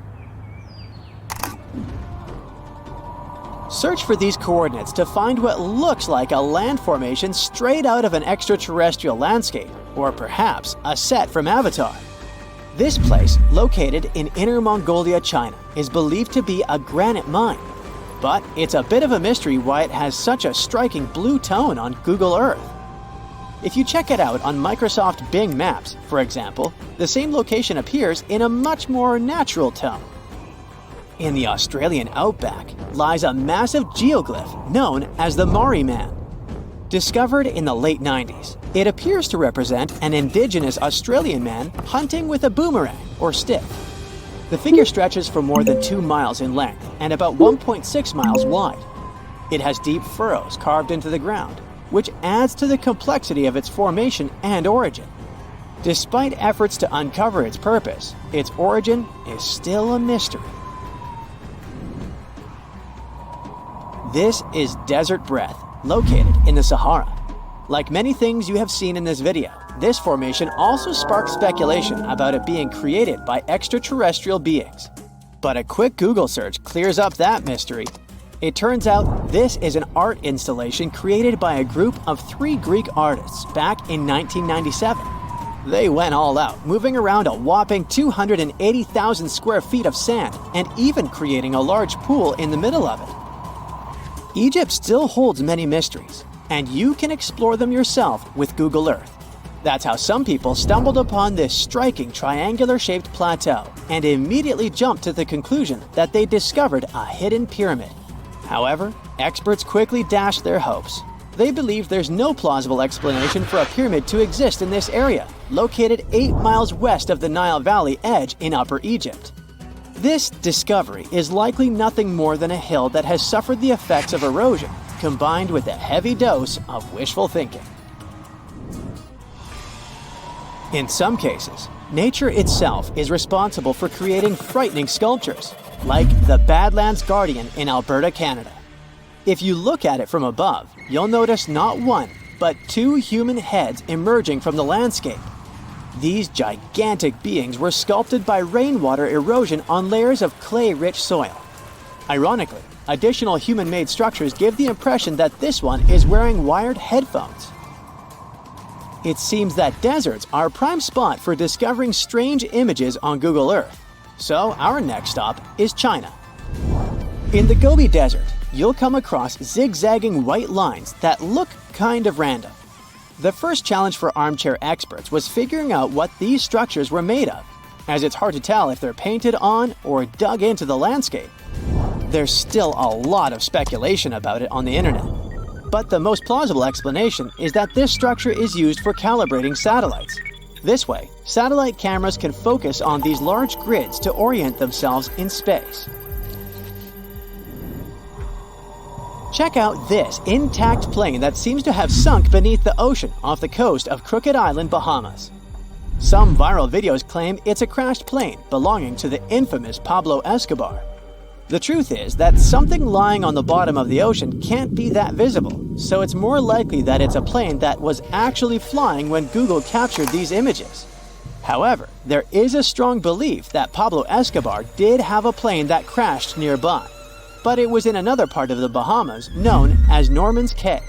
Search for these coordinates to find what looks like a land formation straight out of an extraterrestrial landscape, or perhaps a set from Avatar. This place, located in Inner Mongolia, China, is believed to be a granite mine. But it's a bit of a mystery why it has such a striking blue tone on Google Earth. If you check it out on Microsoft Bing Maps, for example, the same location appears in a much more natural tone. In the Australian outback lies a massive geoglyph known as the Maori Man. Discovered in the late 90s, it appears to represent an indigenous Australian man hunting with a boomerang or stick. The figure stretches for more than 2 miles in length and about 1.6 miles wide. It has deep furrows carved into the ground, which adds to the complexity of its formation and origin. Despite efforts to uncover its purpose, its origin is still a mystery. This is Desert Breath, located in the Sahara. Like many things you have seen in this video, this formation also sparks speculation about it being created by extraterrestrial beings. But a quick Google search clears up that mystery. It turns out this is an art installation created by a group of 3 Greek artists back in 1997. They went all out, moving around a whopping 280,000 square feet of sand and even creating a large pool in the middle of it. Egypt still holds many mysteries, and you can explore them yourself with Google Earth. That's how some people stumbled upon this striking triangular-shaped plateau and immediately jumped to the conclusion that they discovered a hidden pyramid. However, experts quickly dashed their hopes. They believe there's no plausible explanation for a pyramid to exist in this area, located 8 miles west of the Nile Valley edge in Upper Egypt. This discovery is likely nothing more than a hill that has suffered the effects of erosion, combined with a heavy dose of wishful thinking. In some cases, nature itself is responsible for creating frightening sculptures, like the Badlands Guardian in Alberta, Canada. If you look at it from above, you'll notice not one, but two human heads emerging from the landscape. These gigantic beings were sculpted by rainwater erosion on layers of clay-rich soil. Ironically, additional human-made structures give the impression that this one is wearing wired headphones. It seems that deserts are a prime spot for discovering strange images on Google Earth. So our next stop is China. In the Gobi Desert, you'll come across zigzagging white lines that look kind of random. The first challenge for armchair experts was figuring out what these structures were made of, as it's hard to tell if they're painted on or dug into the landscape. There's still a lot of speculation about it on the internet, but the most plausible explanation is that this structure is used for calibrating satellites. This way, satellite cameras can focus on these large grids to orient themselves in space. Check out this intact plane that seems to have sunk beneath the ocean off the coast of Crooked Island, Bahamas. Some viral videos claim it's a crashed plane belonging to the infamous Pablo Escobar. The truth is that something lying on the bottom of the ocean can't be that visible, so it's more likely that it's a plane that was actually flying when Google captured these images. However, there is a strong belief that Pablo Escobar did have a plane that crashed nearby, but it was in another part of the Bahamas known as Norman's Cay.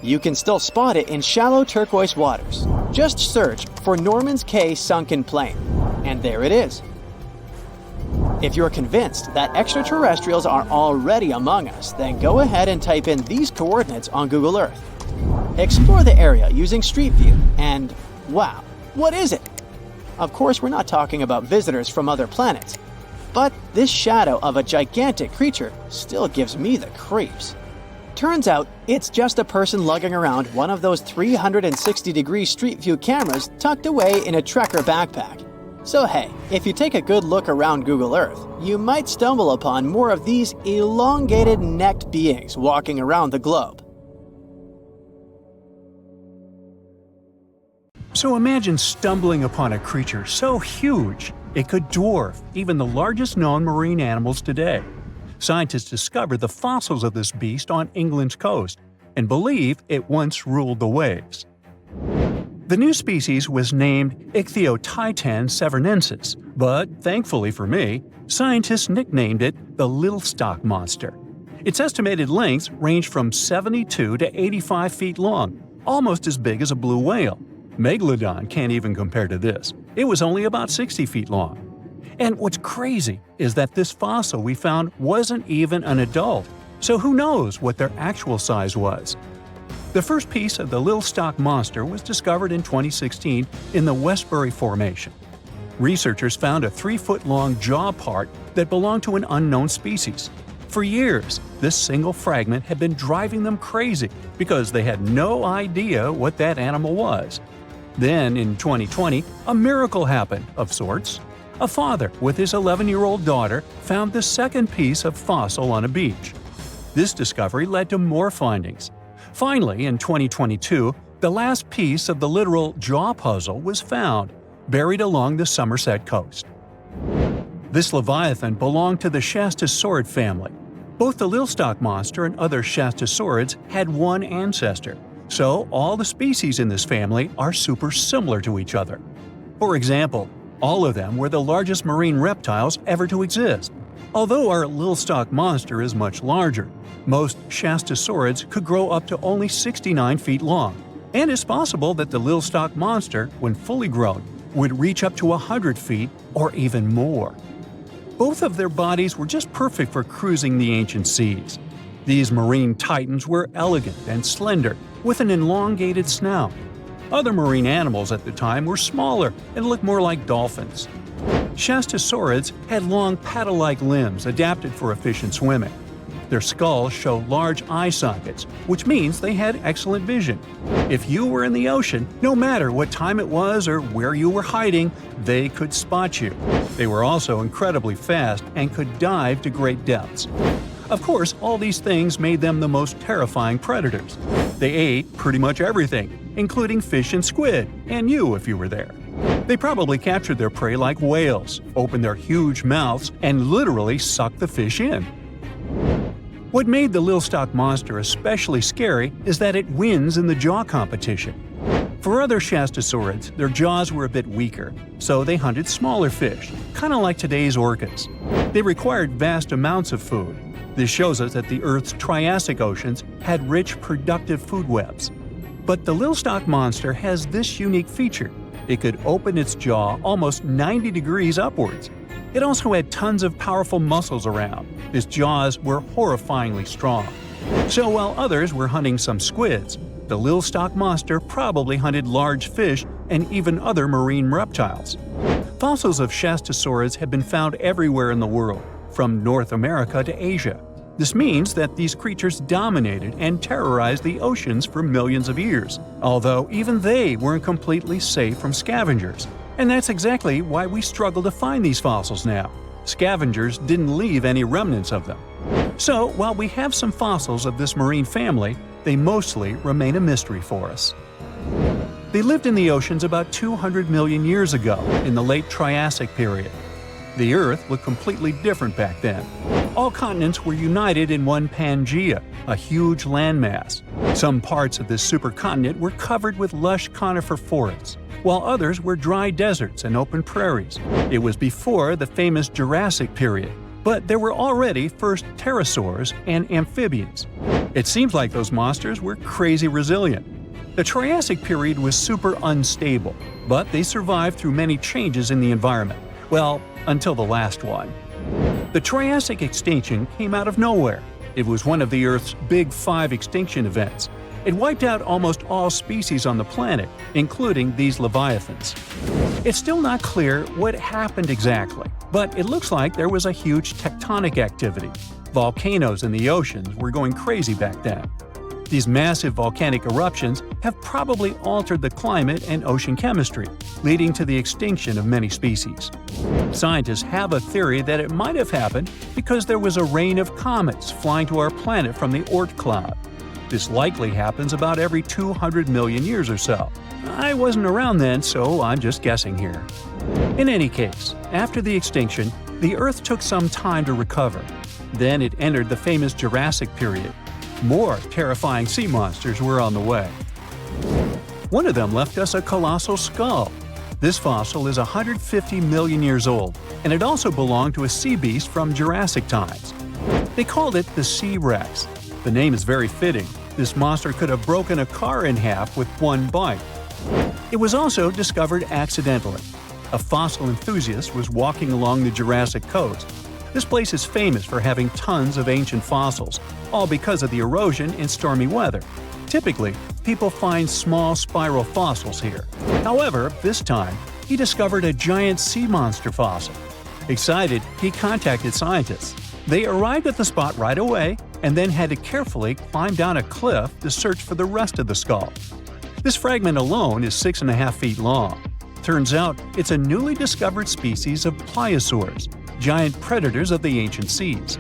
You can still spot it in shallow turquoise waters. Just search for Norman's Cay sunken plane, and there it is. If you're convinced that extraterrestrials are already among us, then go ahead and type in these coordinates on Google Earth. Explore the area using Street View, and wow, what is it? Of course, we're not talking about visitors from other planets, but this shadow of a gigantic creature still gives me the creeps. Turns out, it's just a person lugging around one of those 360-degree Street View cameras tucked away in a trekker backpack. So hey, if you take a good look around Google Earth, you might stumble upon more of these elongated necked beings walking around the globe. So imagine stumbling upon a creature so huge it could dwarf even the largest known marine animals today. Scientists discovered the fossils of this beast on England's coast and believe it once ruled the waves. The new species was named Ichthyotitan severnensis, but thankfully for me, scientists nicknamed it the Little Stock Monster. Its estimated lengths range from 72 to 85 feet long, almost as big as a blue whale. Megalodon can't even compare to this. It was only about 60 feet long. And what's crazy is that this fossil we found wasn't even an adult, so who knows what their actual size was. The first piece of the Little Stock Monster was discovered in 2016 in the Westbury Formation. Researchers found a 3-foot-long jaw part that belonged to an unknown species. For years, this single fragment had been driving them crazy because they had no idea what that animal was. Then, in 2020, a miracle happened, of sorts. A father with his 11-year-old daughter found the second piece of fossil on a beach. This discovery led to more findings. Finally, in 2022, the last piece of the literal jaw puzzle was found, buried along the Somerset coast. This leviathan belonged to the Shastasaurid family. Both the Little Stock Monster and other Shastasaurids had one ancestor, so all the species in this family are super similar to each other. For example, all of them were the largest marine reptiles ever to exist. Although our Little Stock Monster is much larger, most Shastasaurids could grow up to only 69 feet long, and it's possible that the Little Stock Monster, when fully grown, would reach up to 100 feet or even more. Both of their bodies were just perfect for cruising the ancient seas. These marine titans were elegant and slender, with an elongated snout. Other marine animals at the time were smaller and looked more like dolphins. Shastasaurids had long paddle-like limbs adapted for efficient swimming. Their skulls show large eye sockets, which means they had excellent vision. If you were in the ocean, no matter what time it was or where you were hiding, they could spot you. They were also incredibly fast and could dive to great depths. Of course, all these things made them the most terrifying predators. They ate pretty much everything, including fish and squid, and you if you were there. They probably captured their prey like whales, opened their huge mouths, and literally sucked the fish in. What made the Loch monster especially scary is that it wins in the jaw competition. For other shastosaurids, their jaws were a bit weaker, so they hunted smaller fish, kind of like today's orcas. They required vast amounts of food. This shows us that the Earth's Triassic oceans had rich, productive food webs. But the Loch monster has this unique feature. It could open its jaw almost 90 degrees upwards. It also had tons of powerful muscles around. Its jaws were horrifyingly strong. So while others were hunting some squids, the Loch monster probably hunted large fish and even other marine reptiles. Fossils of shastosaurids have been found everywhere in the world, from North America to Asia. This means that these creatures dominated and terrorized the oceans for millions of years, although even they weren't completely safe from scavengers. And that's exactly why we struggle to find these fossils now. Scavengers didn't leave any remnants of them. So, while we have some fossils of this marine family, they mostly remain a mystery for us. They lived in the oceans about 200 million years ago, in the late Triassic period. The Earth looked completely different back then. All continents were united in one Pangaea, a huge landmass. Some parts of this supercontinent were covered with lush conifer forests, while others were dry deserts and open prairies. It was before the famous Jurassic period, but there were already first pterosaurs and amphibians. It seems like those monsters were crazy resilient. The Triassic period was super unstable, but they survived through many changes in the environment. Well, until the last one. The Triassic extinction came out of nowhere. It was one of the Earth's big 5 extinction events. It wiped out almost all species on the planet, including these leviathans. It's still not clear what happened exactly, but it looks like there was a huge tectonic activity. Volcanoes in the oceans were going crazy back then. These massive volcanic eruptions have probably altered the climate and ocean chemistry, leading to the extinction of many species. Scientists have a theory that it might have happened because there was a rain of comets flying to our planet from the Oort cloud. This likely happens about every 200 million years or so. I wasn't around then, so I'm just guessing here. In any case, after the extinction, the Earth took some time to recover. Then it entered the famous Jurassic period. More terrifying sea monsters were on the way. One of them left us a colossal skull. This fossil is 150 million years old, and it also belonged to a sea beast from Jurassic times. They called it the Sea Rex. The name is very fitting. This monster could have broken a car in half with one bite. It was also discovered accidentally. A fossil enthusiast was walking along the Jurassic coast. This place is famous for having tons of ancient fossils, all because of the erosion and stormy weather. Typically, people find small spiral fossils here. However, this time, he discovered a giant sea monster fossil. Excited, he contacted scientists. They arrived at the spot right away and then had to carefully climb down a cliff to search for the rest of the skull. This fragment alone is 6.5 feet long. Turns out, it's a newly discovered species of pliosaurs, giant predators of the ancient seas.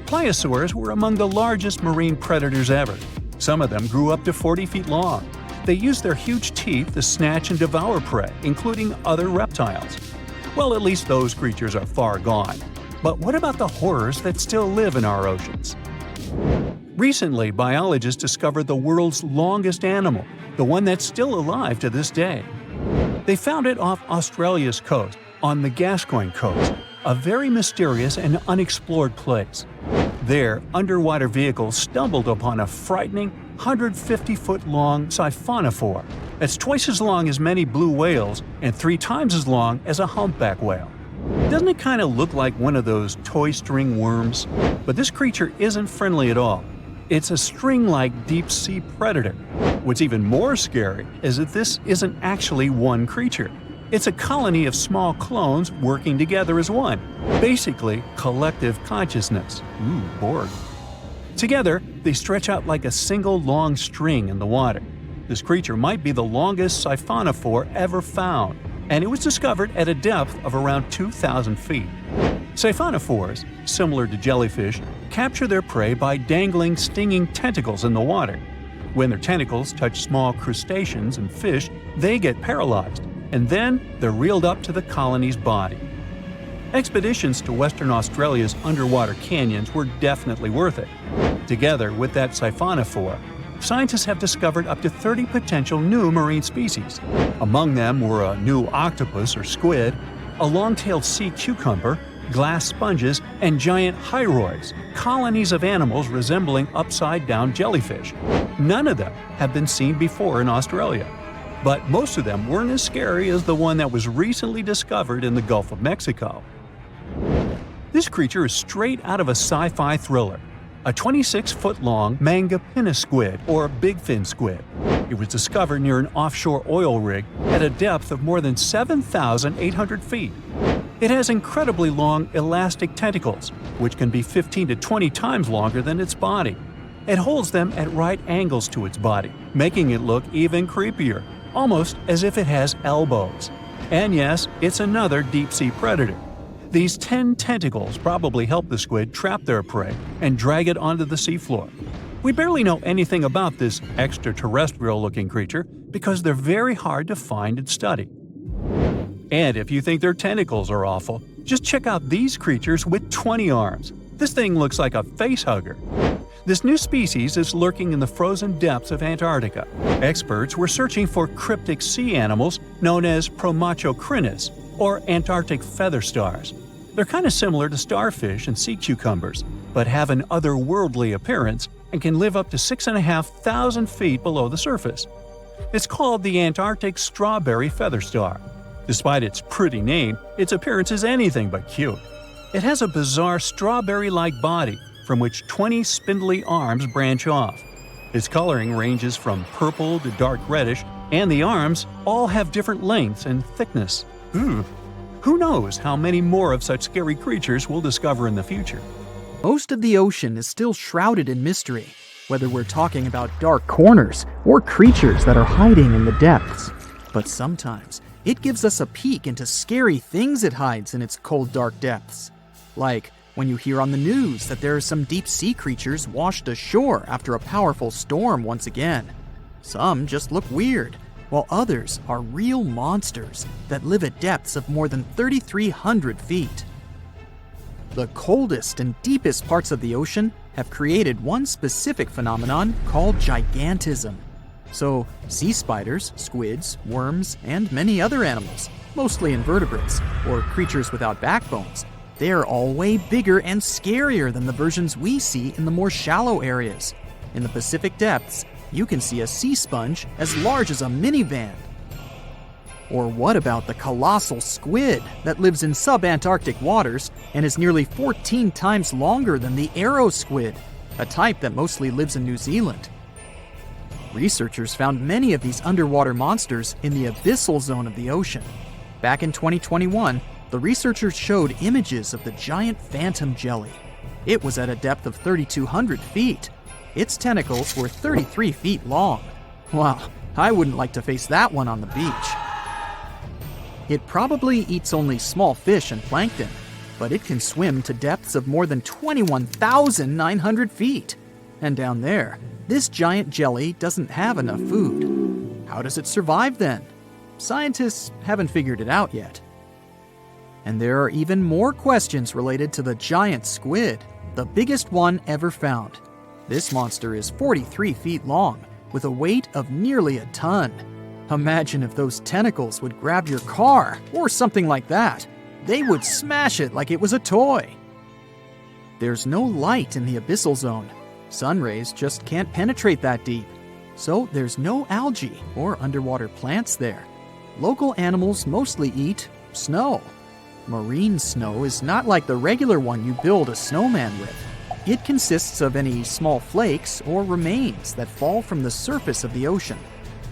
Pliosaurs were among the largest marine predators ever. Some of them grew up to 40 feet long. They used their huge teeth to snatch and devour prey, including other reptiles. Well, at least those creatures are far gone. But what about the horrors that still live in our oceans? Recently, biologists discovered the world's longest animal, the one that's still alive to this day. They found it off Australia's coast, on the Gascoyne coast, a very mysterious and unexplored place. There, underwater vehicles stumbled upon a frightening 150-foot-long siphonophore that's twice as long as many blue whales and 3 times as long as a humpback whale. Doesn't it kind of look like one of those toy string worms? But this creature isn't friendly at all. It's a string-like deep-sea predator. What's even more scary is that this isn't actually one creature. It's a colony of small clones working together as one. Basically, collective consciousness. Ooh, Borg. Together, they stretch out like a single long string in the water. This creature might be the longest siphonophore ever found, and it was discovered at a depth of around 2,000 feet. Siphonophores, similar to jellyfish, capture their prey by dangling stinging tentacles in the water. When their tentacles touch small crustaceans and fish, they get paralyzed, and then they're reeled up to the colony's body. Expeditions to Western Australia's underwater canyons were definitely worth it. Together with that siphonophore, scientists have discovered up to 30 potential new marine species. Among them were a new octopus or squid, a long-tailed sea cucumber, glass sponges, and giant hyroids, colonies of animals resembling upside-down jellyfish. None of them have been seen before in Australia, but most of them weren't as scary as the one that was recently discovered in the Gulf of Mexico. This creature is straight out of a sci-fi thriller, a 26-foot-long mangapinna squid or bigfin squid. It was discovered near an offshore oil rig at a depth of more than 7,800 feet. It has incredibly long elastic tentacles, which can be 15 to 20 times longer than its body. It holds them at right angles to its body, making it look even creepier, almost as if it has elbows. And yes, it's another deep-sea predator. These 10 tentacles probably help the squid trap their prey and drag it onto the seafloor. We barely know anything about this extraterrestrial-looking creature because they're very hard to find and study. And if you think their tentacles are awful, just check out these creatures with 20 arms. This thing looks like a facehugger. This new species is lurking in the frozen depths of Antarctica. Experts were searching for cryptic sea animals known as Promachocrinus, or Antarctic feather stars. They're kind of similar to starfish and sea cucumbers, but have an otherworldly appearance and can live up to 6,500 feet below the surface. It's called the Antarctic strawberry feather star. Despite its pretty name, its appearance is anything but cute. It has a bizarre strawberry-like body from which 20 spindly arms branch off. Its coloring ranges from purple to dark reddish, and the arms all have different lengths and thickness. Who knows how many more of such scary creatures we'll discover in the future? Most of the ocean is still shrouded in mystery, whether we're talking about dark corners or creatures that are hiding in the depths. But sometimes, it gives us a peek into scary things it hides in its cold, dark depths. Like when you hear on the news that there are some deep-sea creatures washed ashore after a powerful storm once again. Some just look weird, while others are real monsters that live at depths of more than 3,300 feet. The coldest and deepest parts of the ocean have created one specific phenomenon called gigantism. So, sea spiders, squids, worms, and many other animals, mostly invertebrates, or creatures without backbones, they're all way bigger and scarier than the versions we see in the more shallow areas. In the Pacific depths, you can see a sea sponge as large as a minivan. Or what about the colossal squid that lives in subantarctic waters and is nearly 14 times longer than the arrow squid, a type that mostly lives in New Zealand? Researchers found many of these underwater monsters in the abyssal zone of the ocean. Back in 2021, the researchers showed images of the giant phantom jelly. It was at a depth of 3,200 feet. Its tentacles were 33 feet long. Wow, I wouldn't like to face that one on the beach. It probably eats only small fish and plankton, but it can swim to depths of more than 21,900 feet. And down there, this giant jelly doesn't have enough food. How does it survive then? Scientists haven't figured it out yet. And there are even more questions related to the giant squid, the biggest one ever found. This monster is 43 feet long, with a weight of nearly a ton. Imagine if those tentacles would grab your car, or something like that. They would smash it like it was a toy. There's no light in the abyssal zone. Sun rays just can't penetrate that deep. So there's no algae or underwater plants there. Local animals mostly eat snow. Marine snow is not like the regular one you build a snowman with. It consists of any small flakes or remains that fall from the surface of the ocean.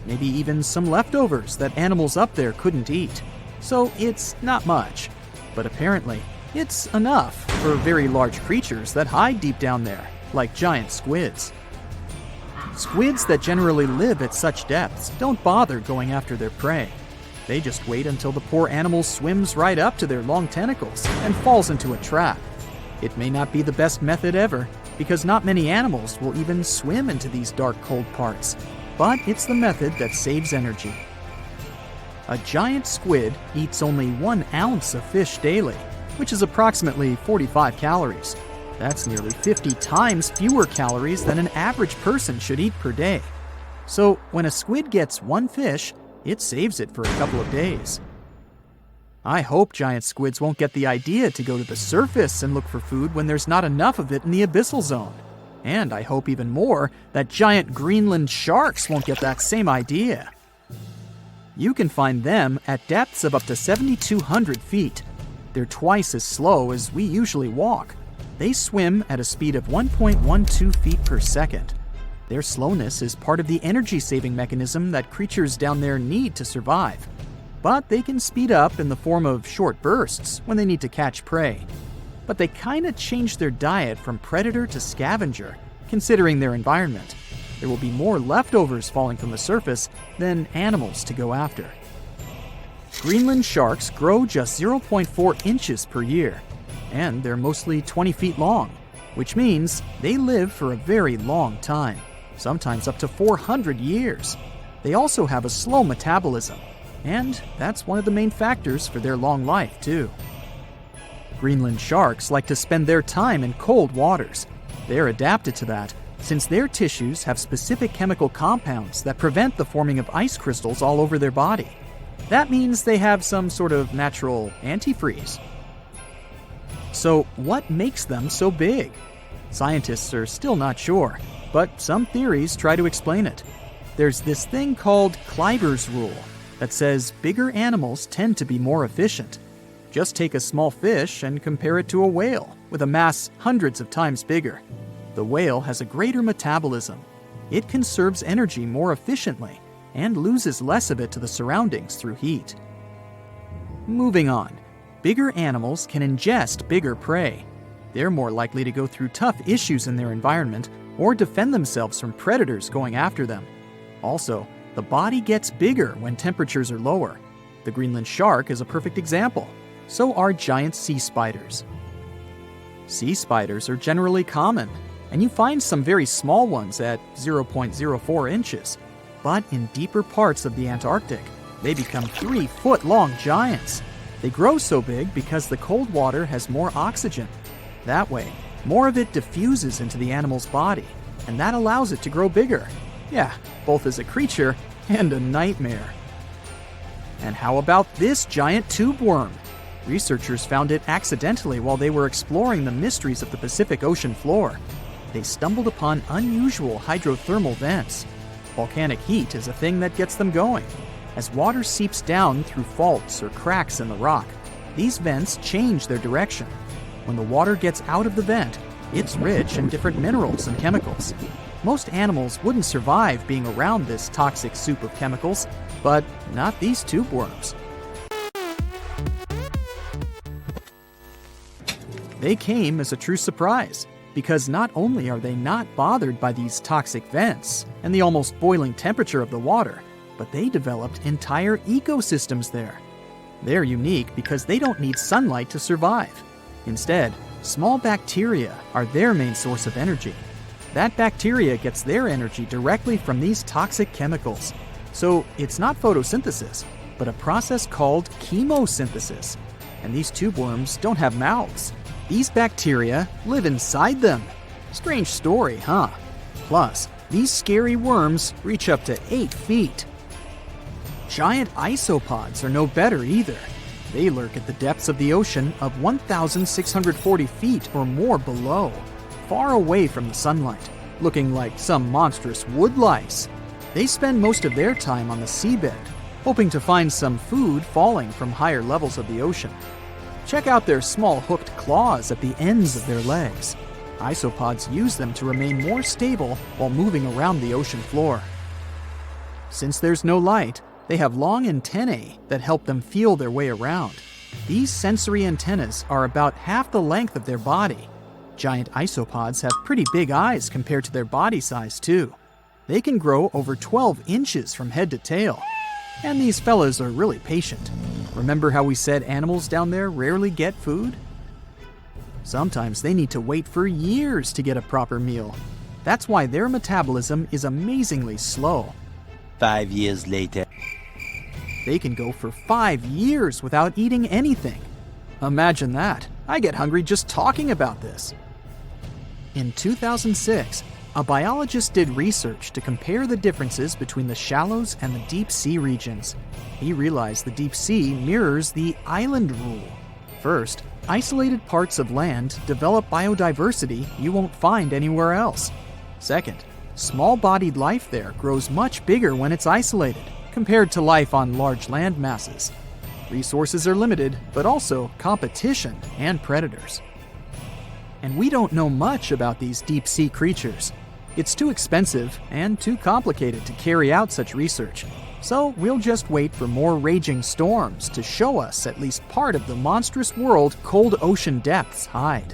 Maybe even some leftovers that animals up there couldn't eat. So it's not much. But apparently, it's enough for very large creatures that hide deep down there, like giant squids. Squids that generally live at such depths don't bother going after their prey. They just wait until the poor animal swims right up to their long tentacles and falls into a trap. It may not be the best method ever, because not many animals will even swim into these dark, cold parts, but it's the method that saves energy. A giant squid eats only 1 ounce of fish daily, which is approximately 45 calories. That's nearly 50 times fewer calories than an average person should eat per day. So when a squid gets 1 fish, it saves it for a couple of days. I hope giant squids won't get the idea to go to the surface and look for food when there's not enough of it in the abyssal zone. And I hope even more that giant Greenland sharks won't get that same idea. You can find them at depths of up to 7,200 feet. They're twice as slow as we usually walk. They swim at a speed of 1.12 feet per second. Their slowness is part of the energy-saving mechanism that creatures down there need to survive. But they can speed up in the form of short bursts when they need to catch prey. But they kinda change their diet from predator to scavenger, considering their environment. There will be more leftovers falling from the surface than animals to go after. Greenland sharks grow just 0.4 inches per year, and they're mostly 20 feet long, which means they live for a very long time, sometimes up to 400 years. They also have a slow metabolism, and that's one of the main factors for their long life, too. Greenland sharks like to spend their time in cold waters. They're adapted to that, since their tissues have specific chemical compounds that prevent the forming of ice crystals all over their body. That means they have some sort of natural antifreeze. So what makes them so big? Scientists are still not sure, but some theories try to explain it. There's this thing called Kleiber's rule that says bigger animals tend to be more efficient. Just take a small fish and compare it to a whale with a mass hundreds of times bigger. The whale has a greater metabolism. It conserves energy more efficiently and loses less of it to the surroundings through heat. Moving on, bigger animals can ingest bigger prey. They're more likely to go through tough issues in their environment or defend themselves from predators going after them. Also, the body gets bigger when temperatures are lower. The Greenland shark is a perfect example. So are giant sea spiders. Sea spiders are generally common, and you find some very small ones at 0.04 inches. But in deeper parts of the Antarctic, they become 3-foot-long giants. They grow so big because the cold water has more oxygen. That way, more of it diffuses into the animal's body, and that allows it to grow bigger. Yeah, both as a creature and a nightmare. And how about this giant tube worm? Researchers found it accidentally while they were exploring the mysteries of the Pacific Ocean floor. They stumbled upon unusual hydrothermal vents. Volcanic heat is a thing that gets them going. As water seeps down through faults or cracks in the rock, these vents change their direction. When the water gets out of the vent, it's rich in different minerals and chemicals. Most animals wouldn't survive being around this toxic soup of chemicals, but not these tube worms. They came as a true surprise, because not only are they not bothered by these toxic vents and the almost boiling temperature of the water, but they developed entire ecosystems there. They're unique because they don't need sunlight to survive. Instead, small bacteria are their main source of energy. That bacteria gets their energy directly from these toxic chemicals. So it's not photosynthesis, but a process called chemosynthesis. And these tube worms don't have mouths. These bacteria live inside them. Strange story, huh? Plus, these scary worms reach up to 8 feet. Giant isopods are no better either. They lurk at the depths of the ocean of 1,640 feet or more below, far away from the sunlight, looking like some monstrous wood lice. They spend most of their time on the seabed, hoping to find some food falling from higher levels of the ocean. Check out their small hooked claws at the ends of their legs. Isopods use them to remain more stable while moving around the ocean floor. Since there's no light, they have long antennae that help them feel their way around. These sensory antennas are about half the length of their body. Giant isopods have pretty big eyes compared to their body size, too. They can grow over 12 inches from head to tail. And these fellas are really patient. Remember how we said animals down there rarely get food? Sometimes they need to wait for years to get a proper meal. That's why their metabolism is amazingly slow. 5 years later. They can go for 5 years without eating anything. Imagine that. I get hungry just talking about this. In 2006, a biologist did research to compare the differences between the shallows and the deep sea regions. He realized the deep sea mirrors the island rule. First, isolated parts of land develop biodiversity you won't find anywhere else. Second, small-bodied life there grows much bigger when it's isolated, compared to life on large land masses. Resources are limited, but also competition and predators. And we don't know much about these deep-sea creatures. It's too expensive and too complicated to carry out such research, so we'll just wait for more raging storms to show us at least part of the monstrous world cold ocean depths hide.